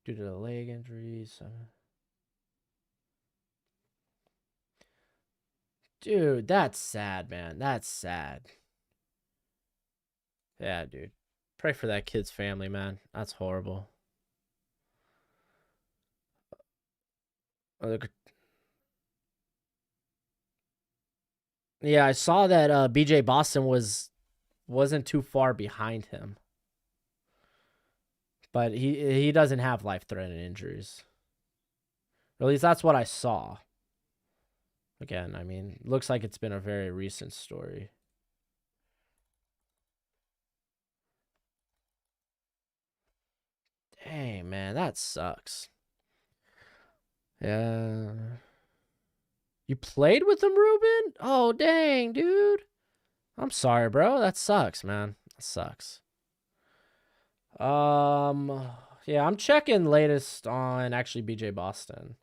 Due to the leg injuries. Dude, that's sad, man. That's sad. Yeah, dude. Pray for that kid's family, man. That's horrible. Yeah, I saw that BJ Boston wasn't too far behind him. But he doesn't have life-threatening injuries. Or at least that's what I saw. Again, I mean, looks like it's been a very recent story. Dang, man, that sucks. Yeah. You played with him, Ruben? Oh, dang, dude. I'm sorry, bro. That sucks, man. That sucks. Yeah, I'm checking latest on actually BJ Boston.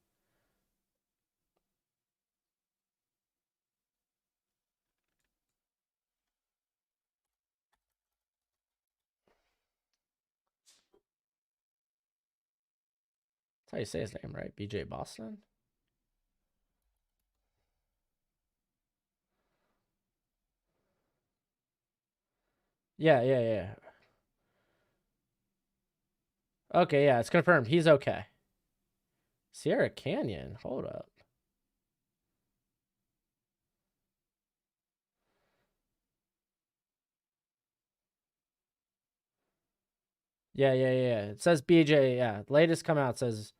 That's how you say his name, right? BJ Boston? Yeah, yeah, yeah. Okay, yeah, it's confirmed. He's okay. Sierra Canyon. Hold up. Yeah, yeah, yeah. It says BJ. Yeah, latest come out says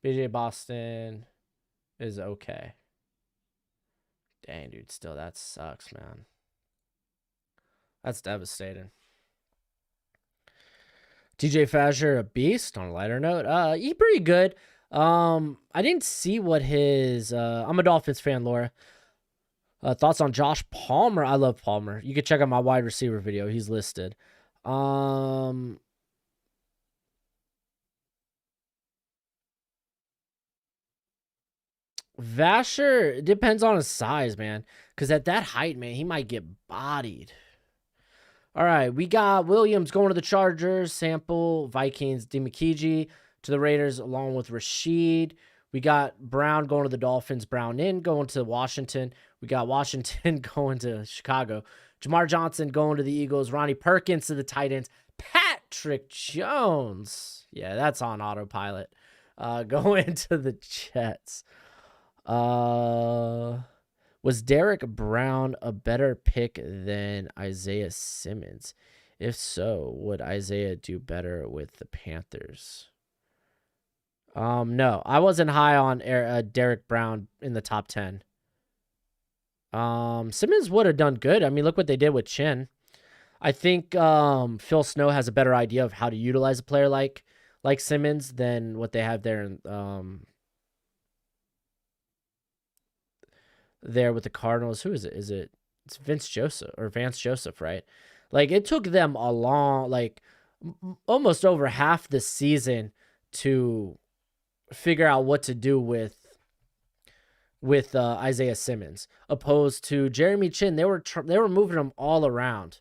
BJ Boston is okay. Dang, dude. Still, that sucks, man. That's devastating. TJ Fasher, a beast. On a lighter note, he pretty good. I didn't see what his. I'm a Dolphins fan, Laura. Thoughts on Josh Palmer? I love Palmer. You can check out my wide receiver video. He's listed. Vasher, it depends on his size, man. Because at that height, man, he might get bodied. All right, we got Williams going to the Chargers, Sample, Vikings, Dimakiji to the Raiders, along with Rashid. We got Brown going to the Dolphins, Brown in going to Washington. We got Washington going to Chicago. Jamar Johnson going to the Eagles, Ronnie Perkins to the Titans, Patrick Jones. Yeah, that's on autopilot. Going to the Jets. Was Derek Brown a better pick than Isaiah Simmons? If so, would Isaiah do better with the Panthers? No, I wasn't high on Derek Brown in the top 10. Simmons would have done good. I mean, look what they did with Chin. I think Phil Snow has a better idea of how to utilize a player like Simmons than what they have there there with the Cardinals. Who is it? It's Vance Joseph, right? Like, it took them a long, like almost over half the season to figure out what to do with Isaiah Simmons, opposed to Jeremy Chin. They were moving him all around.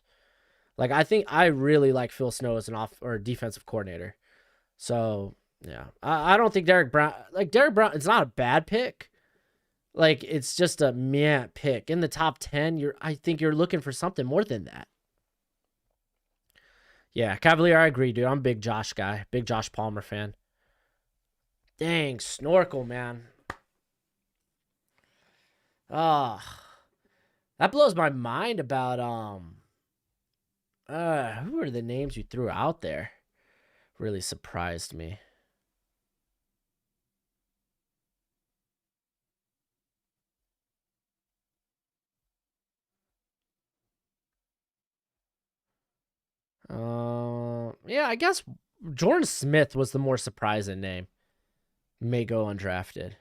Like, I really like Phil Snow as an defensive coordinator. So yeah, I don't think Derek Brown. It's not a bad pick. Like, it's just a meh pick in the top 10. I think you're looking for something more than that. Yeah, Cavalier, I agree, dude. I'm a big Josh guy, big Josh Palmer fan. Dang, Snorkel, man. That blows my mind about who are the names you threw out there? Really surprised me. Yeah, I guess Jordan Smith was the more surprising name. May go undrafted.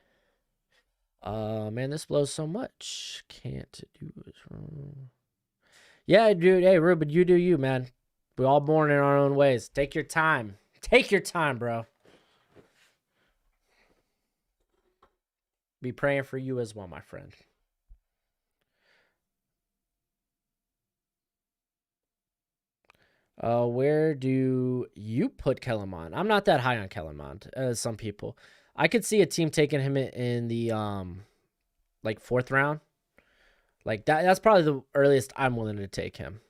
Man, this blows so much. Can't do it wrong. Yeah, dude. Hey, Ruben, you do you, man. We're all born in our own ways. Take your time. Take your time, bro. Be praying for you as well, my friend. Where do you put Kellen Mond? I'm not that high on Kellen Mond as some people. I could see a team taking him in the like 4th round. Like that's probably the earliest I'm willing to take him.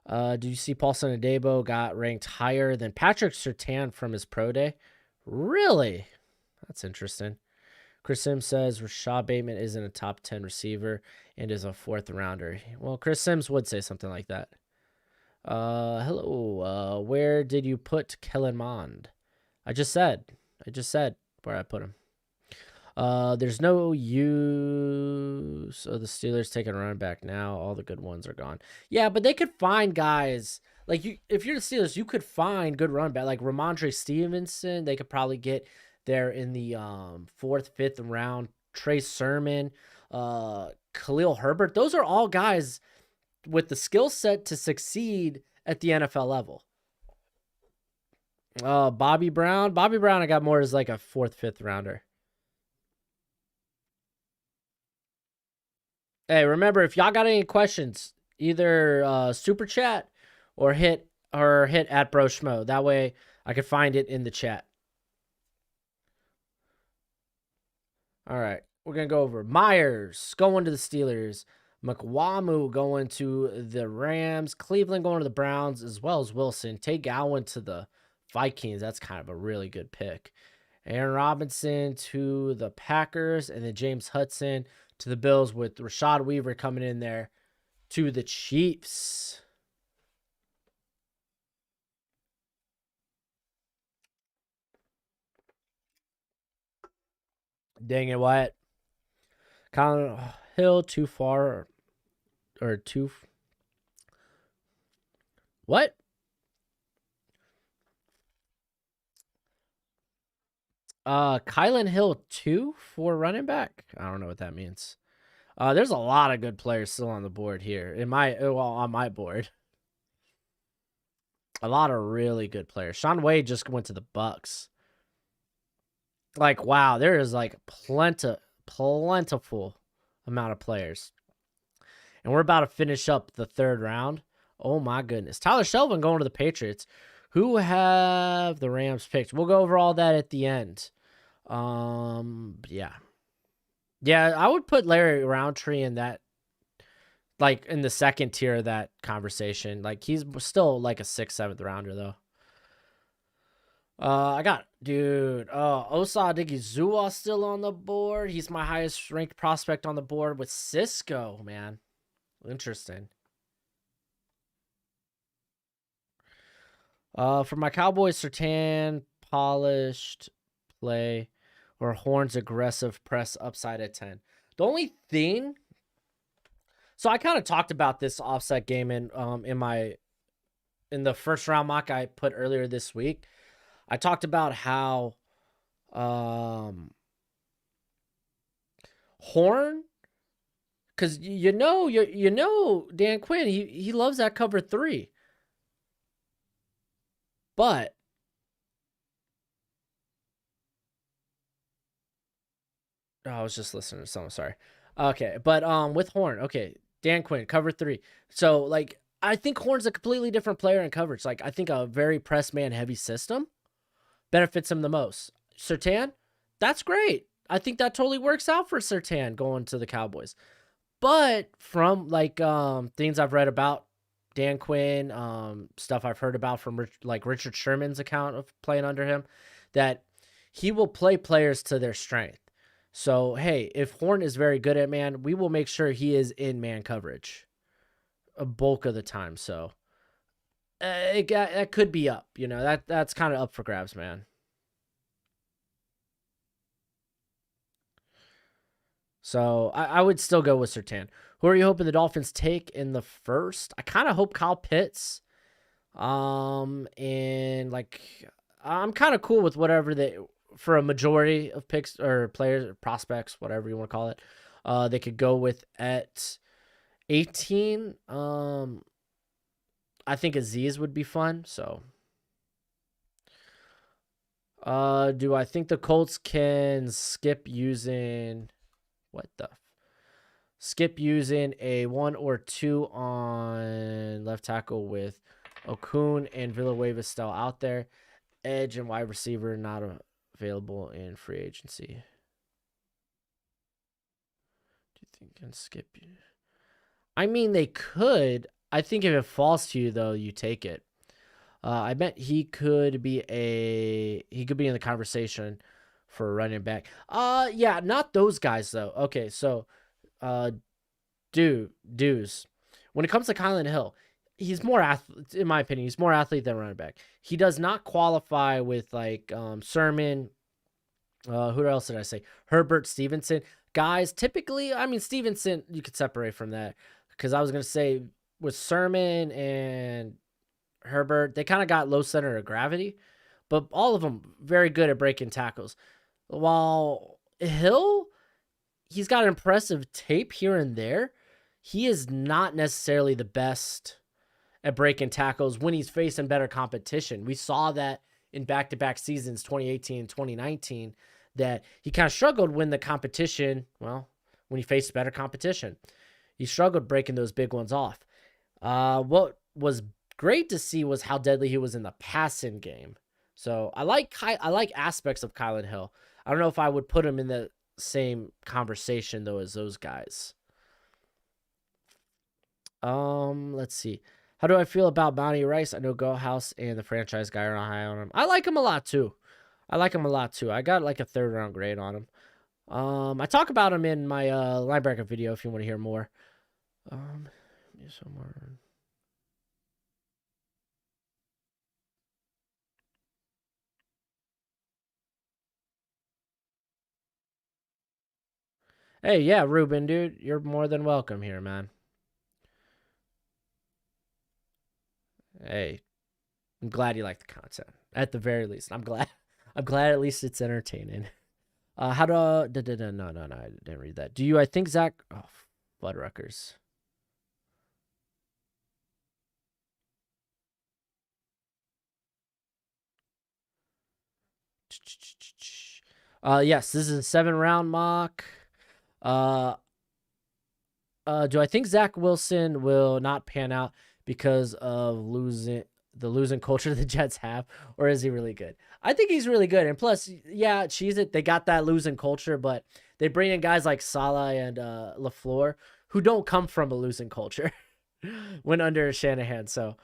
Do you see Paulson Adebo got ranked higher than Patrick Surtain from his pro day? Really? That's interesting. Chris Sims says Rashad Bateman isn't a top 10 receiver and is a 4th rounder. Well, Chris Sims would say something like that. Hello. Where did you put Kellen Mond? I just said where I put him. There's no use of the Steelers taking a running back now. All the good ones are gone. Yeah, but they could find guys like you. If you're the Steelers, you could find good running back like Ramondre Stevenson. They could probably get there in the 4th, 5th round. Trey Sermon, Khalil Herbert. Those are all guys with the skill set to succeed at the NFL level. Bobby Brown. I got more as like a 4th, 5th rounder. Hey, remember, if y'all got any questions, either super chat or hit at Bro Schmo. That way I can find it in the chat. All right, we're gonna go over Myers going to the Steelers, McWamu going to the Rams, Cleveland going to the Browns, as well as Wilson. Tay Gowan to the Vikings. That's kind of a really good pick. Aaron Robinson to the Packers, and then James Hudson to the Bills, with Rashad Weaver coming in there to the Chiefs. Dang it, Wyatt. Colin Hill too far or too. What? Kylan Hill 2 for running back. I don't know what that means. There's a lot of good players still on the board here. On my board. A lot of really good players. Shaun Wade just went to the Bucks. Like, wow, there is like plentiful amount of players. And we're about to finish up the 3rd round. Oh my goodness. Tyler Shelvin going to the Patriots. Who have the Rams picked? We'll go over all that at the end. Yeah. Yeah, I would put Larry Roundtree in that, like, in the 2nd tier of that conversation. Like, he's still like a 6th, 7th rounder, though. I got, dude, Osa Odigizua still on the board. He's my highest ranked prospect on the board with Cisco, man. Interesting. For my Cowboys, Sertan, polished play, or Horns aggressive press upside at 10. The only thing, so I kind of talked about this offset game in the first round mock I put earlier this week. I talked about how Horn, because you know Dan Quinn, he loves that cover 3. But I was just listening to someone, sorry. Okay, but with Horn, okay, Dan Quinn, cover 3. So like I think Horn's a completely different player in coverage. Like I think a very press man heavy system benefits him the most. Sertan, that's great. I think that totally works out for Sertan going to the Cowboys. But from like things I've read about Dan Quinn, stuff I've heard about from like Richard Sherman's account of playing under him, that he will play players to their strength. So, hey, if Horn is very good at man, we will make sure he is in man coverage a bulk of the time. So, that could be up. You know, that's kind of up for grabs, man. So, I would still go with Sertan. Who are you hoping the Dolphins take in the first? I kind of hope Kyle Pitts. And like, I'm kind of cool with whatever they, for a majority of picks or players or prospects, whatever you want to call it, they could go with at 18. I think Aziz would be fun. So, do I think the Colts can skip using what the skip using a 1 or 2 on left tackle with Okun and Villanueva still out there, edge and wide receiver not available in free agency? Do you think can skip you? I mean, they could. I think if it falls to you though, you take it. I bet he could be in the conversation for a running back. Yeah, not those guys though. Okay, so dudes. When it comes to Kylan Hill, he's more athlete, in my opinion. He's more athlete than running back. He does not qualify with like Sermon. Who else did I say? Herbert, Stevenson. Guys, typically, I mean Stevenson, you could separate from that because I was gonna say with Sermon and Herbert, they kind of got low center of gravity, but all of them very good at breaking tackles. While Hill, he's got impressive tape here and there. He is not necessarily the best at breaking tackles when he's facing better competition. We saw that in back-to-back seasons, 2018 and 2019, that he kind of struggled when the competition, well, when he faced better competition. He struggled breaking those big ones off. What was great to see was how deadly he was in the passing game. So I like aspects of Kylan Hill. I don't know if I would put him in the same conversation though as those guys. Let's see. How do I feel about Monty Rice? I know Go House and the franchise guy are high on him. I like him a lot too. I got like a 3rd round grade on him. I talk about him in my linebacker video if you want to hear more. Somewhere. Hey, yeah, Ruben, dude, you're more than welcome here, man. Hey, I'm glad you like the content. At the very least, I'm glad. I'm glad at least it's entertaining. How do no, I didn't read that. Do you? I think Zach. Oh, Fuddruckers. Yes, this is a 7-round mock. Do I think Zach Wilson will not pan out because of losing culture the Jets have, or is he really good? I think he's really good, and plus, yeah, cheese it. They got that losing culture, but they bring in guys like Salah and LaFleur who don't come from a losing culture when under Shanahan. So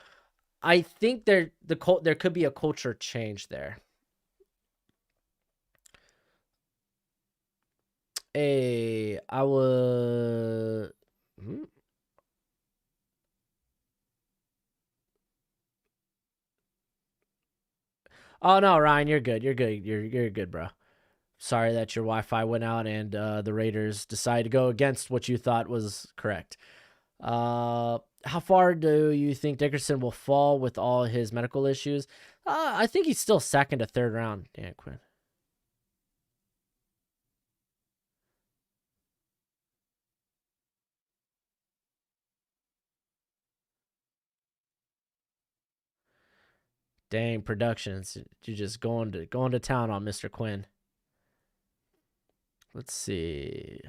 I think there could be a culture change there. I would. Oh no, Ryan, you're good. You're good. You're good, bro. Sorry that your Wi-Fi went out and the Raiders decided to go against what you thought was correct. How far do you think Dickerson will fall with all his medical issues? I think he's still second to third round, Dan Quinn. Dang, Productions, you're just going to town on Mr. Quinn. Let's see.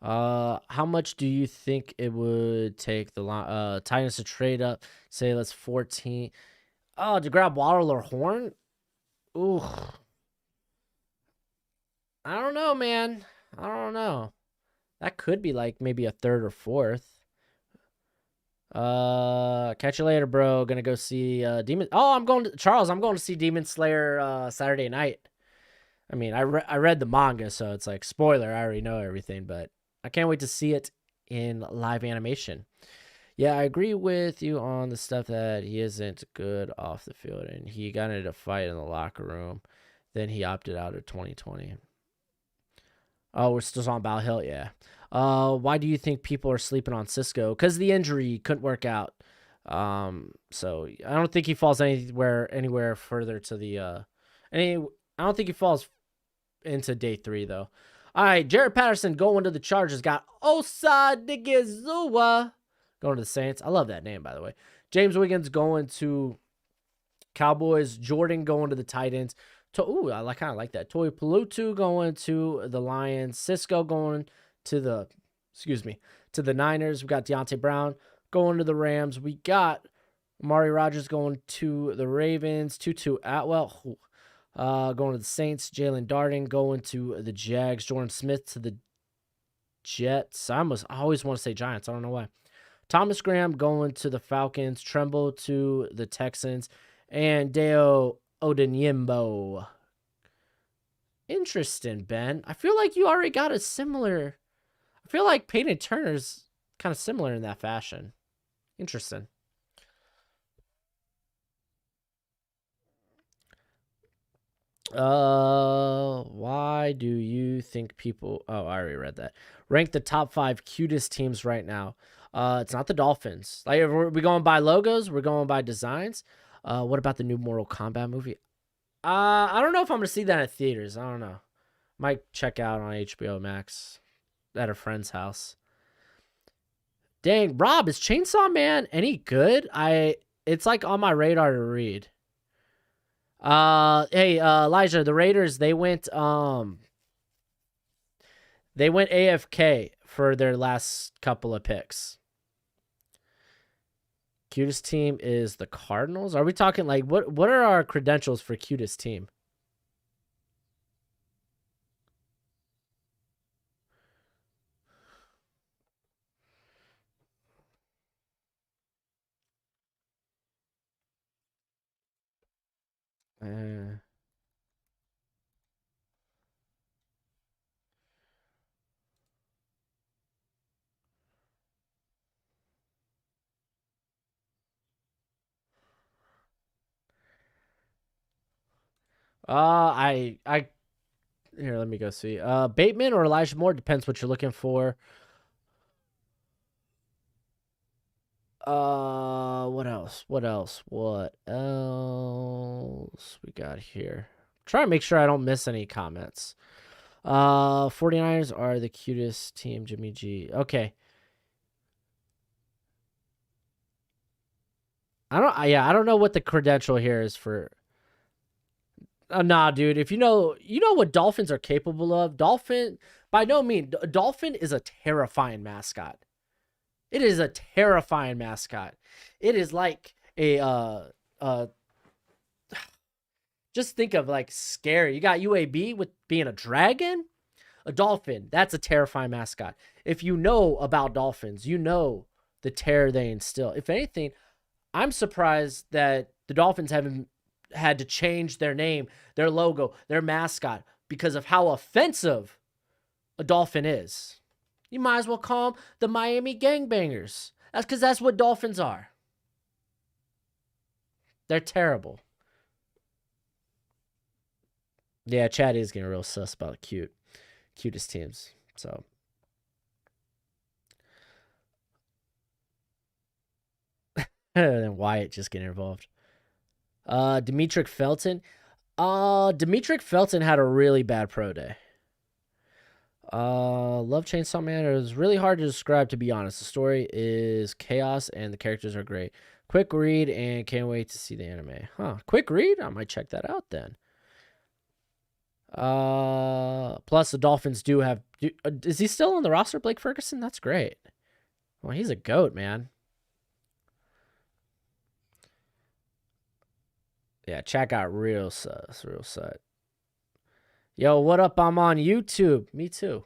How much do you think it would take the Titans to trade up? Say let's 14. Oh, to grab Waddle or Horn? Ooh, I don't know, man. I don't know. That could be like maybe a third or fourth. Catch you later, bro. Gonna go see Demon. Oh, I'm going to see Demon Slayer Saturday night. I mean, I read the manga, so it's like spoiler. I already know everything, but I can't wait to see it in live animation. Yeah, I agree with you on the stuff that he isn't good off the field, and he got into a fight in the locker room. Then he opted out of 2020. Oh, we're still on Bal Hill, yeah. Why do you think people are sleeping on Cisco? Because the injury couldn't work out. So I don't think he falls anywhere further to the I don't think he falls into day 3 though. All right, Jared Patterson going to the Chargers. Got Osa Digizua going to the Saints. I love that name, by the way. James Wiggins going to Cowboys. Jordan going to the Titans. I kind of like that. Toi Pelutu going to the Lions. Cisco going to the Niners. We got Deontay Brown going to the Rams. We got Amari Rodgers going to the Ravens. Tutu Atwell going to the Saints. Jalen Darden going to the Jags. Jordan Smith to the Jets. I always want to say Giants. I don't know why. Thomas Graham going to the Falcons. Tremble to the Texans. And Deo Odenyembo. Interesting, Ben. I feel like you already got a similar. I feel like Peyton Turner's kind of similar in that fashion. Interesting. Why do you think people? Oh, I already read that. Rank the top 5 cutest teams right now. It's not the Dolphins. Like, are we going by logos? We're going by designs. What about the new Mortal Kombat movie? I don't know if I'm gonna see that at theaters. I don't know. Might check out on HBO Max at a friend's house. Dang, Rob, is Chainsaw Man any good? It's like on my radar to read. Hey, Elijah, the Raiders, they went AFK for their last couple of picks. Cutest team is the Cardinals. Are we talking like what are our credentials for cutest team? I here, let me go see. Bateman or Elijah Moore, depends what you're looking for. What else? What else we got here? Try to make sure I don't miss any comments. 49ers are the cutest team, Jimmy G. Okay. I don't know what the credential here is for. Nah, dude. If you know what dolphins are capable of. By no means, a dolphin is a terrifying mascot. It is a terrifying mascot. It is like just think of like scary. You got UAB with being a dragon, a dolphin. That's a terrifying mascot. If you know about dolphins, you know the terror they instill. If anything, I'm surprised that the Dolphins haven't had to change their name, their logo, their mascot because of how offensive a Dolphin is. You might as well call them the Miami Gangbangers. That's because that's what Dolphins are. They're terrible. Yeah, Chad is getting real sus about cutest teams. So. And Wyatt just getting involved. Demetric Felton. Demetric Felton had a really bad pro day. Love Chainsaw Man. It was really hard to describe, to be honest. The story is chaos and the characters are great. Quick read and can't wait to see the anime. Huh? Quick read? I might check that out then. Plus the Dolphins do have. Is he still on the roster, Blake Ferguson? That's great. Well, he's a goat, man. Yeah, chat got real sus, real sus. Yo, what up? I'm on YouTube. Me too.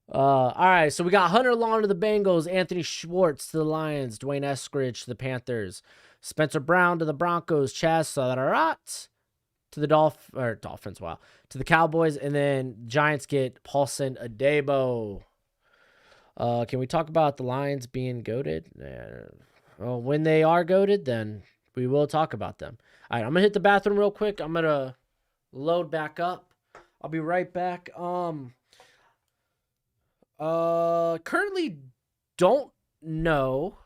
All right, so we got Hunter Long to the Bengals, Anthony Schwartz to the Lions, Dwayne Eskridge to the Panthers, Spencer Brown to the Broncos, Chaz Sadarat to the Dolphins, wow, to the Cowboys, and then Giants get Paulson Adebo. Can we talk about the Lions being goated? Well, when they are goated, then we will talk about them. All right, I'm gonna hit the bathroom real quick. I'm gonna load back up. I'll be right back. Currently don't know.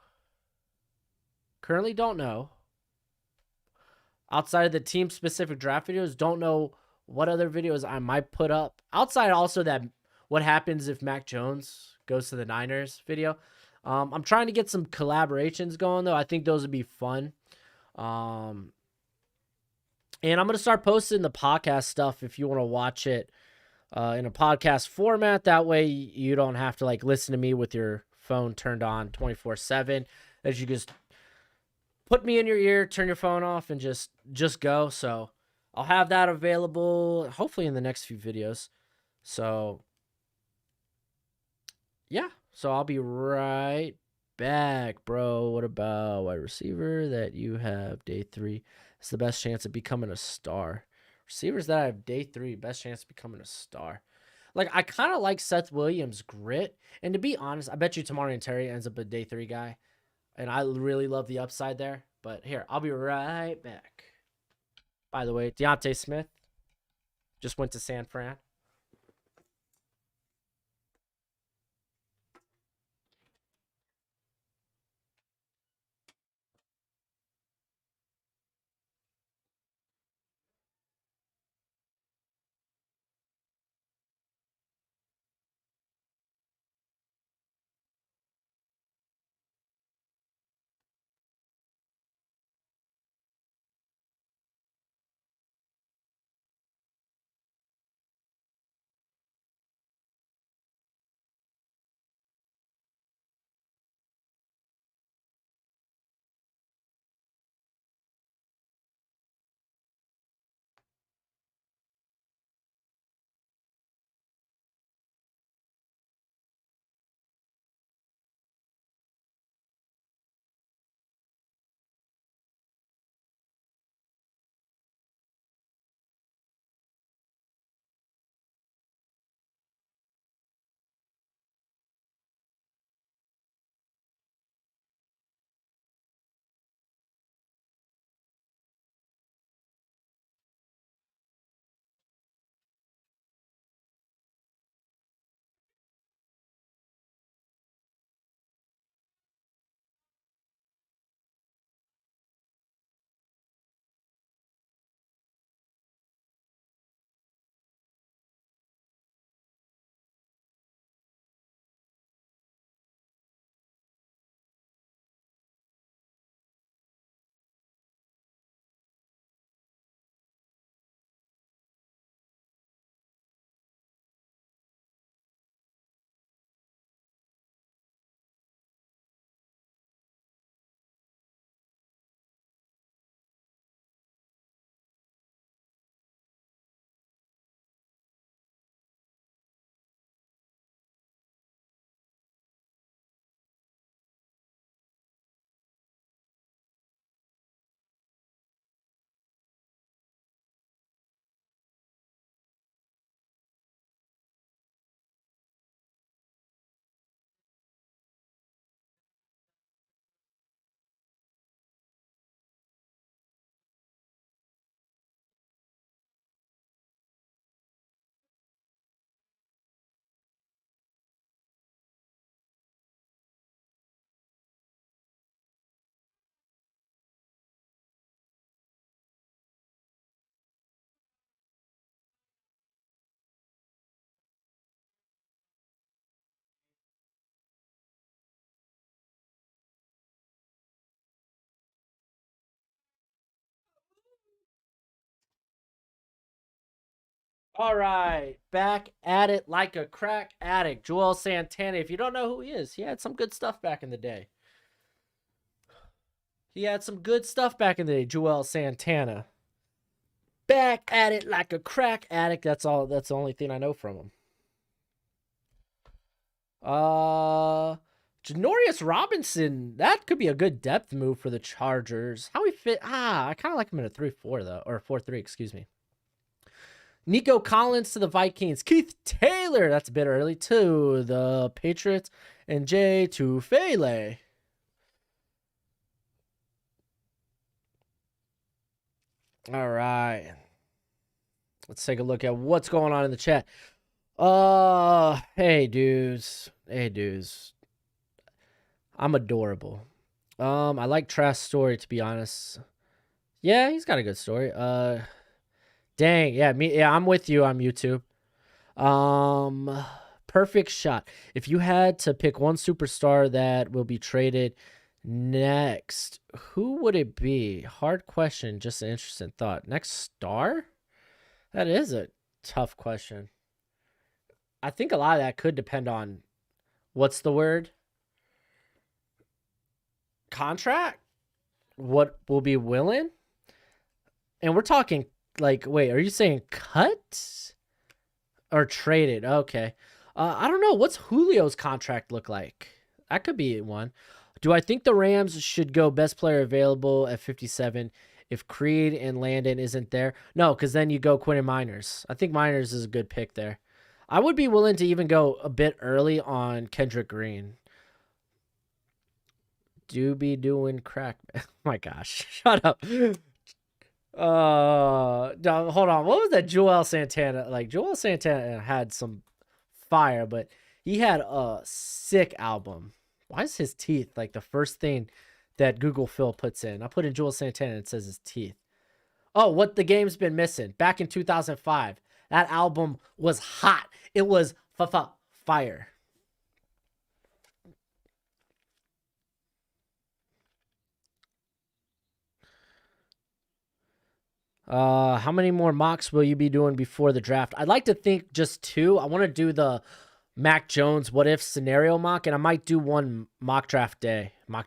Outside of the team specific draft videos, don't know what other videos I might put up. Outside also that what happens if Mac Jones goes to the Niners video. I'm trying to get some collaborations going though. I think those would be fun. And I'm going to start posting the podcast stuff if you want to watch it in a podcast format. That way you don't have to like listen to me with your phone turned on 24/7. As you just put me in your ear, turn your phone off, and just go. So I'll have that available hopefully in the next few videos. So yeah, so I'll be right back, bro. What about wide receiver that you have day 3? It's the best chance of becoming a star. Receivers that I have day 3, best chance of becoming a star. Like, I kind of like Seth Williams' grit. And to be honest, I bet you Tamarian Terry ends up a day 3 guy. And I really love the upside there. But here, I'll be right back. By the way, Deontay Smith just went to San Fran. All right, back at it like a crack addict. Joel Santana. If you don't know who he is, he had some good stuff back in the day. Joel Santana. Back at it like a crack addict. That's the only thing I know from him. Janorius Robinson. That could be a good depth move for the Chargers. How he fit? I kind of like him in a 3-4 though, or 4-3. Excuse me. Nico Collins to the Vikings. Keith Taylor. That's a bit early to the Patriots. And Jay to Fele. All right. Let's take a look at what's going on in the chat. Hey dudes. I'm adorable. I like Trash Story, to be honest. Yeah, he's got a good story. Dang, yeah, I'm with you on YouTube. Perfect shot. If you had to pick one superstar that will be traded next, who would it be? Hard question, just an interesting thought. Next star? That is a tough question. I think a lot of that could depend on, what's the word? Contract? What will be willing? And we're talking, like, wait, are you saying cut? Or traded? Okay. I don't know. What's Julio's contract look like? That could be one. Do I think the Rams should go best player available at 57 if Creed and Landon isn't there? No, because then you go Quentin Miners. I think Miners is a good pick there. I would be willing to even go a bit early on Kendrick Green. Do be doing crack. Oh my gosh. Shut up. No, hold on. What was that Joel Santana? Like, Joel Santana had some fire, but he had a sick album. Why is his teeth like the first thing that Google Phil puts in? I put in Joel Santana and it says his teeth. Oh, what the game's been missing. Back in 2005, that album was hot. It was fire. How many more mocks will you be doing before the draft? I'd like to think just 2. I want to do the Mac Jones what if scenario mock, and I might do one draft day. I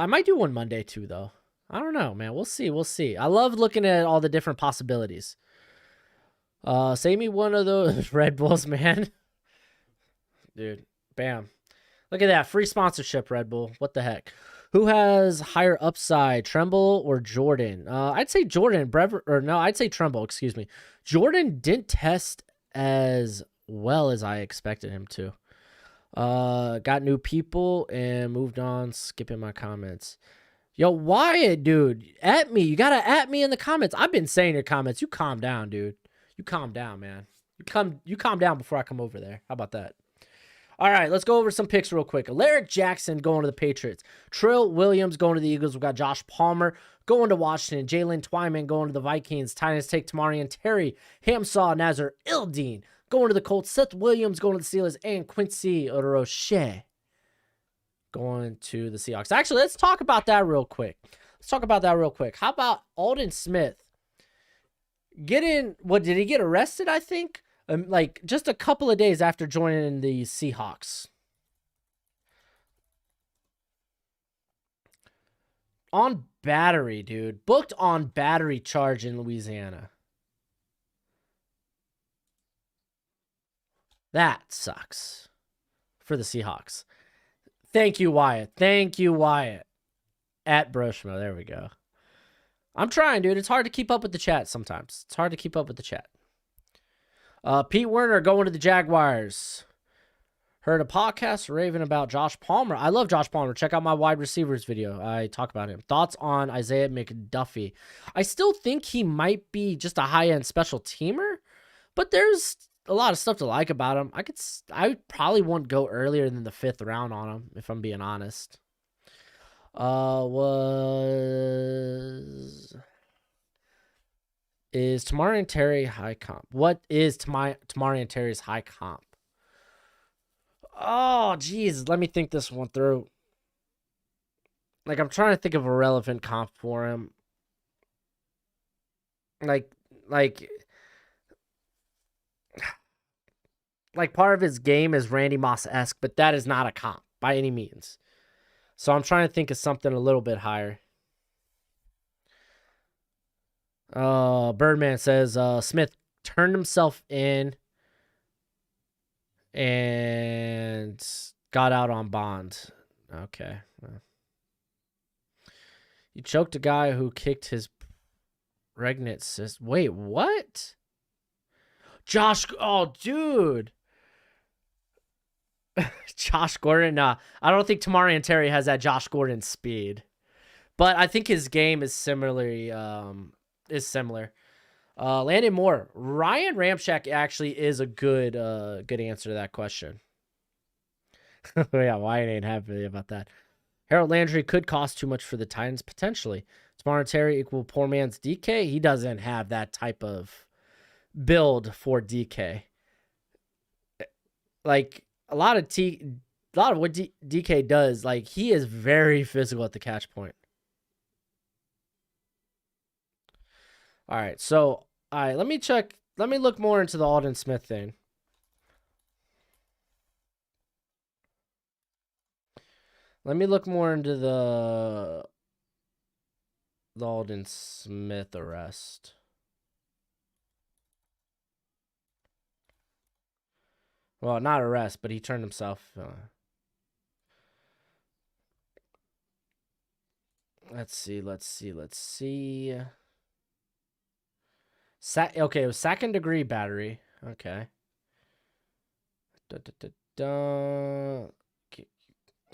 might do one Monday too, though. I don't know, man. We'll see. I love looking at all the different possibilities. Save me one of those Red Bulls, man. Dude, bam. Look at that. Free sponsorship, Red Bull. What the heck? Who has higher upside, Tremble or Jordan? I'd say Jordan. I'd say Tremble, excuse me. Jordan didn't test as well as I expected him to. Got new people and moved on, skipping my comments. Yo, Wyatt, dude, at me. You gotta at me in the comments. I've been saying your comments. You calm down, dude. You calm down, man. You calm down before I come over there. How about that? All right, let's go over some picks real quick. Alaric Jackson going to the Patriots. Trill Williams going to the Eagles. We've got Josh Palmer going to Washington. Jalen Twyman going to the Vikings. Titans take Tamarian Terry. Hamsaw Nazar Ildeen going to the Colts. Seth Williams going to the Steelers. And Quincy Roche going to the Seahawks. Actually, let's talk about that real quick. How about Alden Smith? What did he get arrested, I think? Like just a couple of days after joining the Seahawks. On battery, dude. Booked on battery charge in Louisiana. That sucks for the Seahawks. Thank you, Wyatt. At Broshmo. There we go. I'm trying, dude. It's hard to keep up with the chat sometimes. Pete Werner going to the Jaguars. Heard a podcast raving about Josh Palmer. I love Josh Palmer. Check out my wide receivers video. I talk about him. Thoughts on Isaiah McDuffie? I still think he might be just a high-end special teamer, but there's a lot of stuff to like about him. I probably wouldn't go earlier than the 5th round on him, if I'm being honest. Is Tamarian Terry high comp? What is Tamarian Terry's high comp? Oh, geez. Let me think this one through. Like, I'm trying to think of a relevant comp for him. Like, like part of his game is Randy Moss-esque, but that is not a comp by any means. So I'm trying to think of something a little bit higher. Birdman says Smith turned himself in and got out on bond. Okay. You choked a guy who kicked his pregnant sister. Wait, what? Josh, oh, dude. Josh Gordon, I don't think Tamarian Terry has that Josh Gordon speed. But I think his game is similar. Landon Moore. Ryan Ramczyk actually is a good answer to that question. Yeah, Wyatt ain't happy about that. Harold Landry could cost too much for the Titans, potentially. Tamarian Terry equal poor man's DK? He doesn't have that type of build for DK. Like, a lot of what DK does, like, he is very physical at the catch point. All right, so, let me check. Let me look more into the Aldon Smith thing. Let me look more into the Aldon Smith arrest. Well, not arrest, but he turned himself. Let's see. Okay, it was second degree battery. Okay.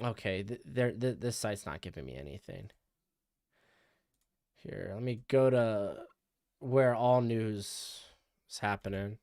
Okay, this site's not giving me anything. Here, let me go to where all news is happening.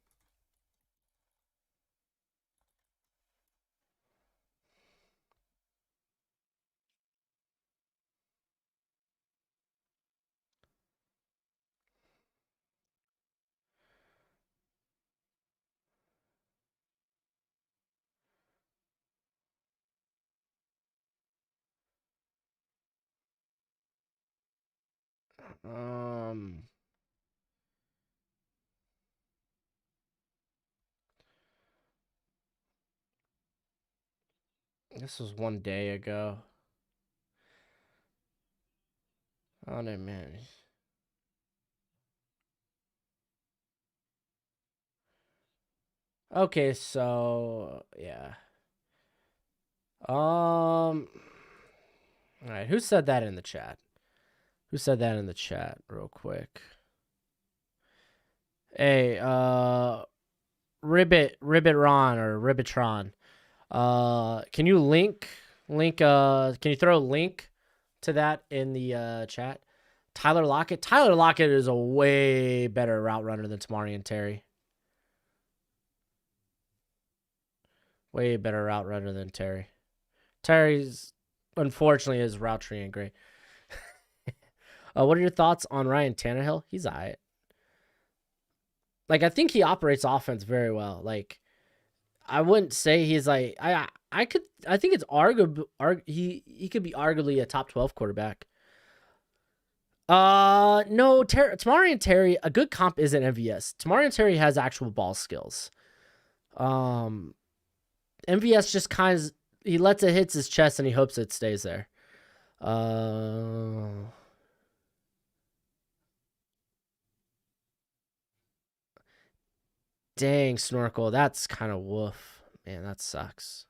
This was 1 day ago. Oh no, man. Okay, so yeah. All right, who said that in the chat? Who said that in the chat real quick? Hey, Ribbit Ron or Ribbitron. Can you can you throw a link to that in the chat? Tyler Lockett. Tyler Lockett is a way better route runner than Tamarian Terry. Way better route runner than Terry. Terry's, unfortunately, his route tree ain't great. What are your thoughts on Ryan Tannehill? He's all right. Like, I think he operates offense very well. Like, I wouldn't say he's like I think it's arguable. He could be arguably a top 12 quarterback. No, Tamarian Terry, a good comp isn't MVS. Tamarian Terry has actual ball skills. MVS just kind of, he lets it hit his chest and he hopes it stays there. Dang, Snorkel, that's kind of woof. Man, that sucks.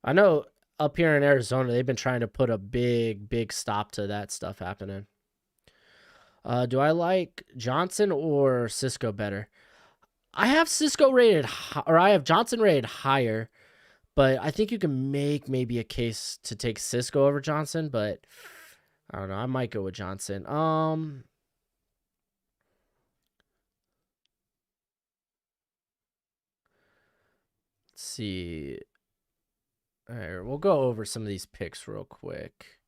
I know up here in Arizona, they've been trying to put a big stop to that stuff happening. Do I like Johnson or Cisco better? I have Cisco rated, or I have Johnson rated higher, but I think you can make maybe a case to take Cisco over Johnson, but I don't know. I might go with Johnson. Let's see. All right, we'll go over some of these picks real quick.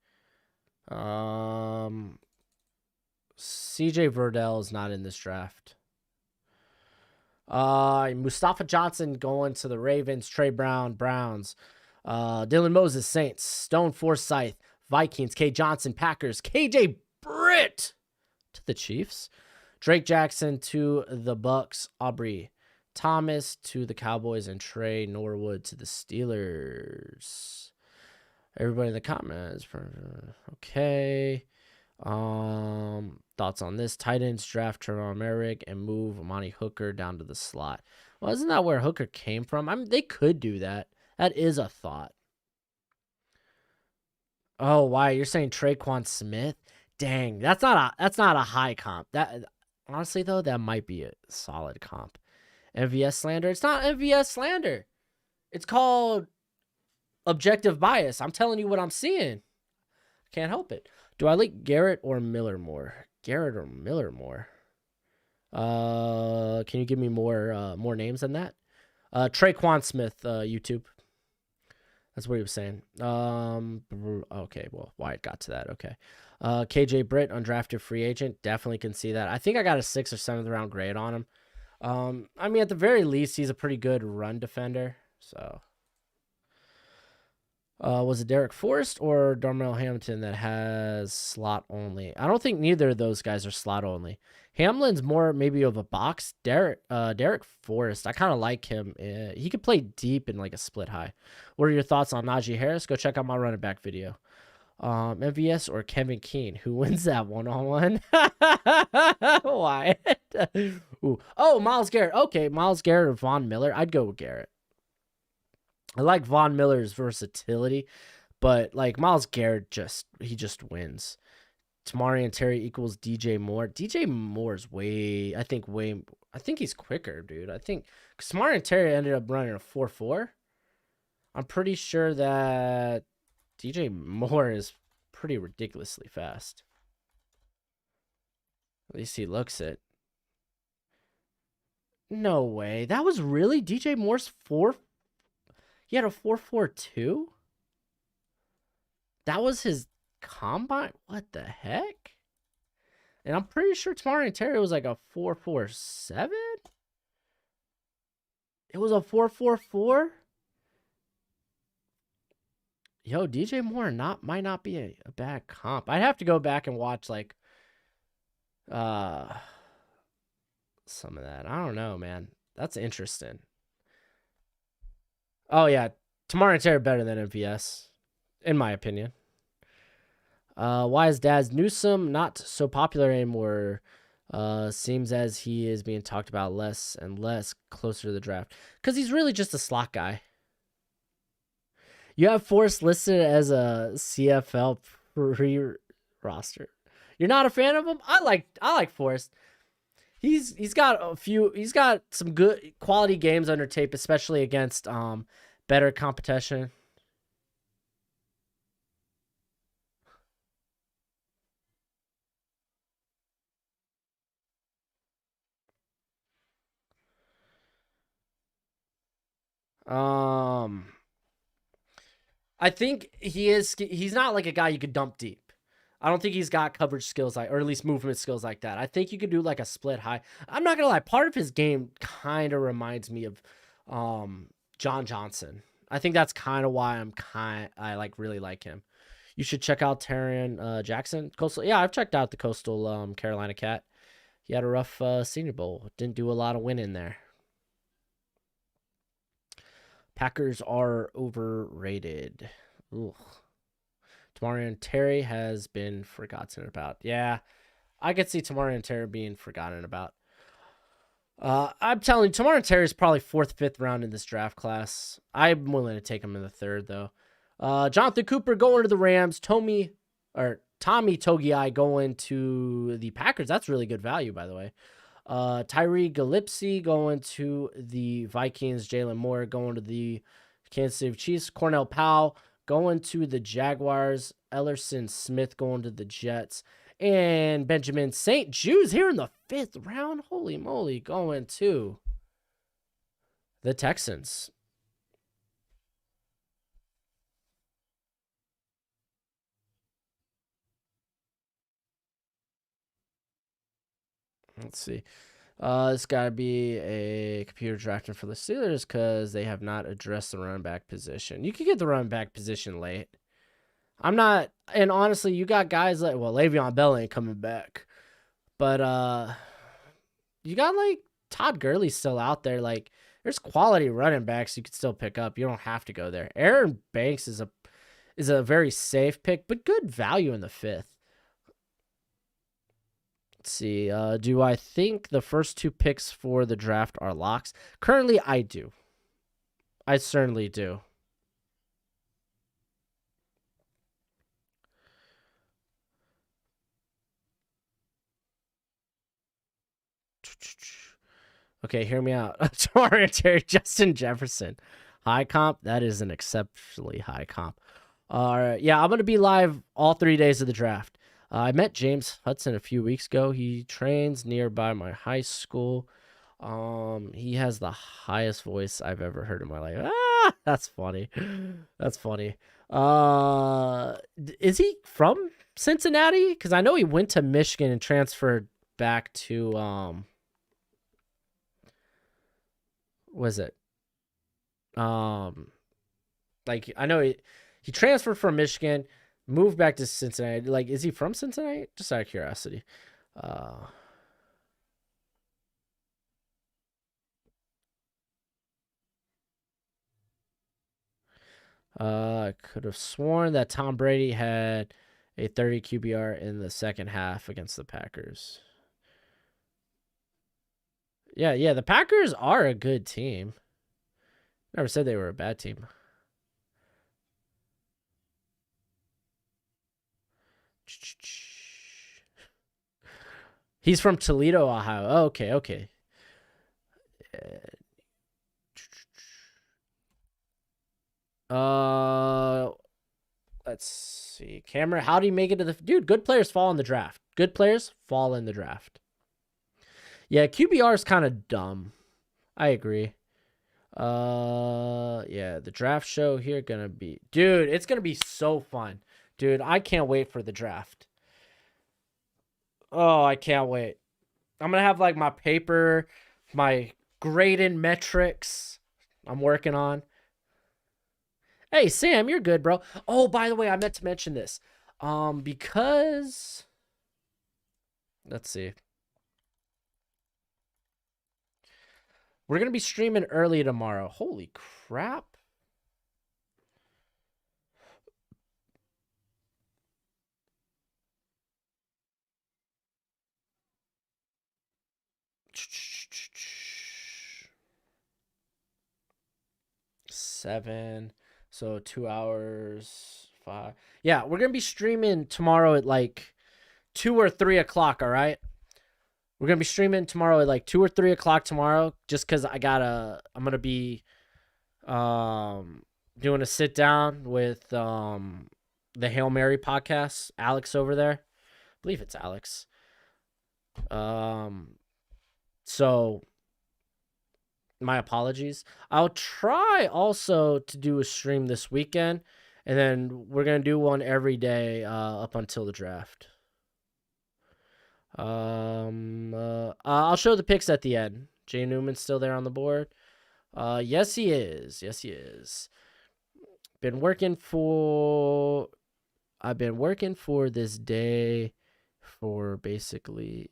CJ Verdell is not in this draft. Mustafa Johnson going to the Ravens. Trey Brown, Browns. Dylan Moses, Saints. Stone Forsythe, Vikings. K. Johnson, Packers. KJ Britt to the Chiefs. Drake Jackson to the Bucks. Aubrey Thomas to the Cowboys and Trey Norwood to the Steelers. Everybody in the comments. Okay. Thoughts on this? Titans draft Trevon Merrick and move Amani Hooker down to the slot. Well, isn't that where Hooker came from? I mean, they could do that. That is a thought. Oh, why? You're saying Traquan Smith? Dang, that's not a high comp. That honestly though, that might be a solid comp. MVS slander? It's not MVS slander. It's called objective bias. I'm telling you what I'm seeing. Can't help it. Do I like Garrett or Miller more? Garrett or Miller more? Can you give me more names than that? Traquan Smith, YouTube. That's what he was saying. Okay, well, Wyatt got to that. Okay. KJ Britt, undrafted free agent. Definitely can see that. I think I got a 6th or 7th round grade on him. I mean, at the very least, he's a pretty good run defender. So, was it Derek Forrest or Darnell Hamilton that has slot only? I don't think neither of those guys are slot only. Hamlin's more maybe of a box. Derek Forrest, I kind of like him. He could play deep in like a split high. What are your thoughts on Najee Harris? Go check out my running back video. MVS or Kevin Keene? Who wins that one-on-one? Why? Ooh. Oh, Myles Garrett. Okay, Myles Garrett or Von Miller. I'd go with Garrett. I like Von Miller's versatility, but like Myles Garrett just wins. Tamari and Terry equals DJ Moore. DJ Moore's I think he's quicker, dude. I think Tamari and Terry ended up running a 4.4. I'm pretty sure that DJ Moore is pretty ridiculously fast. At least he looks it. No way. That was really DJ Moore's 4. He had a 4.42? That was his combine? What the heck? And I'm pretty sure Tamari and Terry was like a 4.47? It was a 4.44? Yo, DJ Moore might not be a bad comp. I'd have to go back and watch like some of that. I don't know, man. That's interesting. Oh yeah, Tamari and Terry better than MVS, in my opinion. Why is Daz Newsome not so popular anymore? Seems as he is being talked about less and less closer to the draft. Because he's really just a slot guy. You have Forrest listed as a CFL pre-roster. You're not a fan of him? I like Forrest. He's got some good quality games under tape, especially against better competition. I think he's not like a guy you could dump deep. I don't think he's got coverage skills or at least movement skills like that. I think you could do like a split high. I'm not gonna lie, part of his game kind of reminds me of John Johnson. I think that's kind of why I really like him. You should check out Taryn Jackson. Coastal. Yeah, I've checked out the Coastal Carolina Cat. He had a rough Senior Bowl. Didn't do a lot of winning there. Packers are overrated. Ugh. Tamari and Terry has been forgotten about. Yeah, I could see Tamari and Terry being forgotten about. I'm telling you, Tamari and Terry is probably 4th, 5th round in this draft class. I'm willing to take him in the 3rd, though. Jonathan Cooper going to the Rams. Tommy Togiai going to the Packers. That's really good value, by the way. Tyree Gillespie going to the Vikings. Jalen Moore going to the Kansas City Chiefs. Cornell Powell going to the Jaguars. Ellerson Smith going to the Jets. And Benjamin St. Jude's here in the 5th round. Holy moly, going to the Texans. Let's see. This got to be a computer drafting for the Steelers because they have not addressed the running back position. You could get the running back position late. I'm not, and honestly, you got guys like, well, Le'Veon Bell ain't coming back. But you got like Todd Gurley's still out there. Like, there's quality running backs you could still pick up. You don't have to go there. Aaron Banks is a very safe pick, but good value in the 5th. Let's see. Do I think the first 2 picks for the draft are locks? Currently, I do. I certainly do. Okay, hear me out. Justin Jefferson. High comp? That is an exceptionally high comp. All right. Yeah, I'm going to be live all 3 days of the draft. I met James Hudson a few weeks ago. He trains nearby my high school. He has the highest voice I've ever heard in my life. That's funny. That's funny. Is he from Cincinnati? Because I know he went to Michigan and transferred back to was it? Like I know he transferred from Michigan, moved back to Cincinnati. Like, is he from Cincinnati? Just out of curiosity. I could have sworn that Tom Brady had a 30 QBR in the second half against the Packers. Yeah, the Packers are a good team. Never said they were a bad team. He's from Toledo, Ohio. Oh, okay. Let's see. Cameron, how do you make it to the dude? Good players fall in the draft. Good players fall in the draft. Yeah, QBR is kind of dumb. I agree. Yeah, the draft show here gonna be, dude, it's gonna be so fun. Dude, I can't wait for the draft. Oh, I can't wait. I'm gonna have like my paper, my grading metrics I'm working on. Hey, Sam, you're good, bro. Oh, by the way, I meant to mention this. Because let's see. We're going to be streaming early tomorrow. Holy crap. Seven. So 2 hours. 5. Yeah, we're going to be streaming tomorrow at like 2 or 3 o'clock, all right? We're going to be streaming tomorrow at like 2 or 3 o'clock tomorrow just because I'm going to be doing a sit down with the Hail Mary podcast, Alex over there. I believe it's Alex. So my apologies. I'll try also to do a stream this weekend, and then we're going to do one every day up until the draft. I'll show the picks at the end. Jay Newman's still there on the board. Yes, he is. Yes, he is. I've been working for this day for basically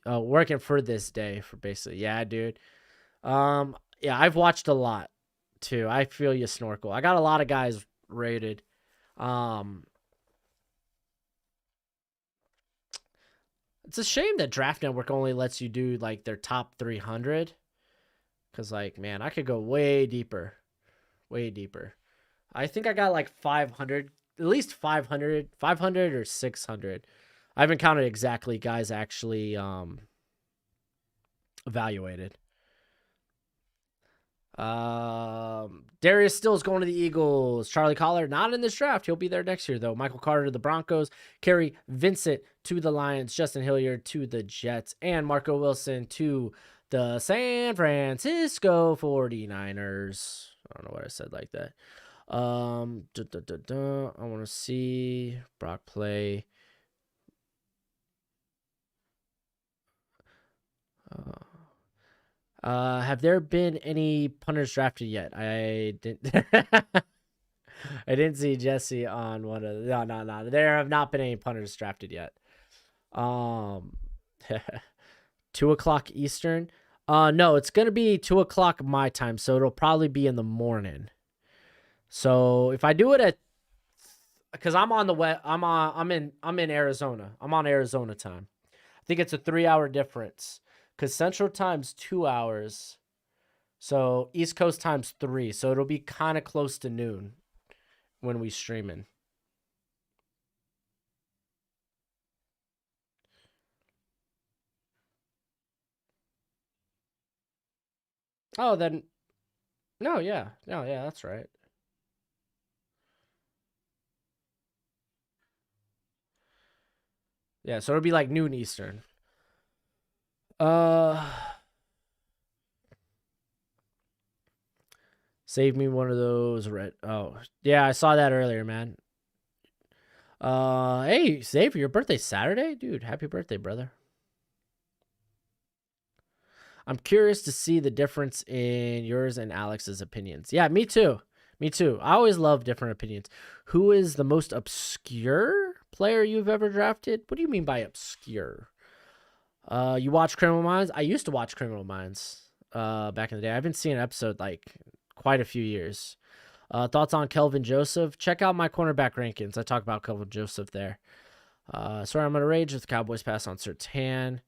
yeah, dude. Yeah, I've watched a lot too. I feel you, Snorkel. I got a lot of guys rated. It's a shame that Draft Network only lets you do like their top 300. Cause like, man, I could go way deeper. Way deeper. I think I got like 500, at least 500 or 600. I haven't counted exactly guys actually evaluated. Darius Stills going to the Eagles. Charlie Collar not in this draft. He'll be there next year though. Michael Carter to the Broncos. Kerry Vincent to the Lions. Justin Hilliard to the Jets. And Marco Wilson to the San Francisco 49ers. I don't know what I said like that. I want to see Brock play. Have there been any punters drafted yet? I didn't. I didn't see Jesse on one of. No. There have not been any punters drafted yet. 2 o'clock Eastern. No, it's gonna be 2 o'clock my time, so it'll probably be in the morning. So if I do it at, because I'm on the west, I'm in Arizona. I'm on Arizona time. I think it's a 3 hour difference because Central Time's 2 hours. So East Coast time's 3. So it'll be kind of close to noon when we streaming. Oh, then no, yeah. No, yeah, that's right. Yeah, so it'll be like noon Eastern. Uh Save me one of those red. Oh, yeah, I saw that earlier, man. Hey, Xavier, your birthday's Saturday? Dude, happy birthday, brother. I'm curious to see the difference in yours and Alex's opinions. Yeah, me too. Me too. I always love different opinions. Who is the most obscure player you've ever drafted? What do you mean by obscure? You watch Criminal Minds? I used to watch Criminal Minds back in the day. I haven't seen an episode like quite a few years. Thoughts on Kelvin Joseph? Check out my cornerback rankings. I talk about Kelvin Joseph there. Sorry, I'm going to rage if the Cowboys pass on Surtain.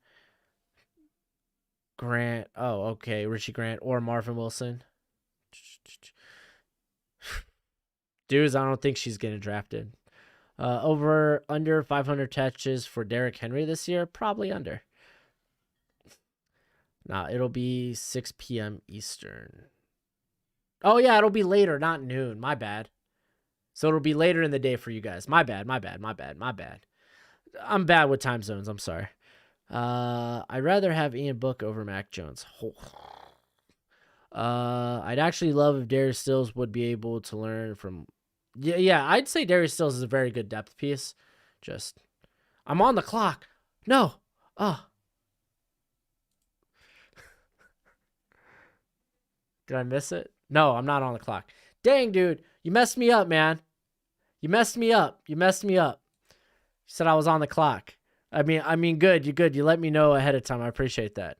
Grant. Oh, okay. Richie Grant or Marvin Wilson. Dudes, I don't think she's getting drafted. Over, under 500 touches for Derrick Henry this year? Probably under. Nah, it'll be 6 p.m. Eastern. Oh, yeah, it'll be later, not noon. My bad. So it'll be later in the day for you guys. My bad. I'm bad with time zones. I'm sorry. I'd rather have Ian Book over Mac Jones. I'd actually love if Darius Stills would be able to learn from. Yeah, I'd say Darius Stills is a very good depth piece. Just, I'm on the clock. No. Oh. Did I miss it? No, I'm not on the clock. Dang, dude. You messed me up, man. You messed me up. You said I was on the clock. I mean, good. You good. You let me know ahead of time. I appreciate that.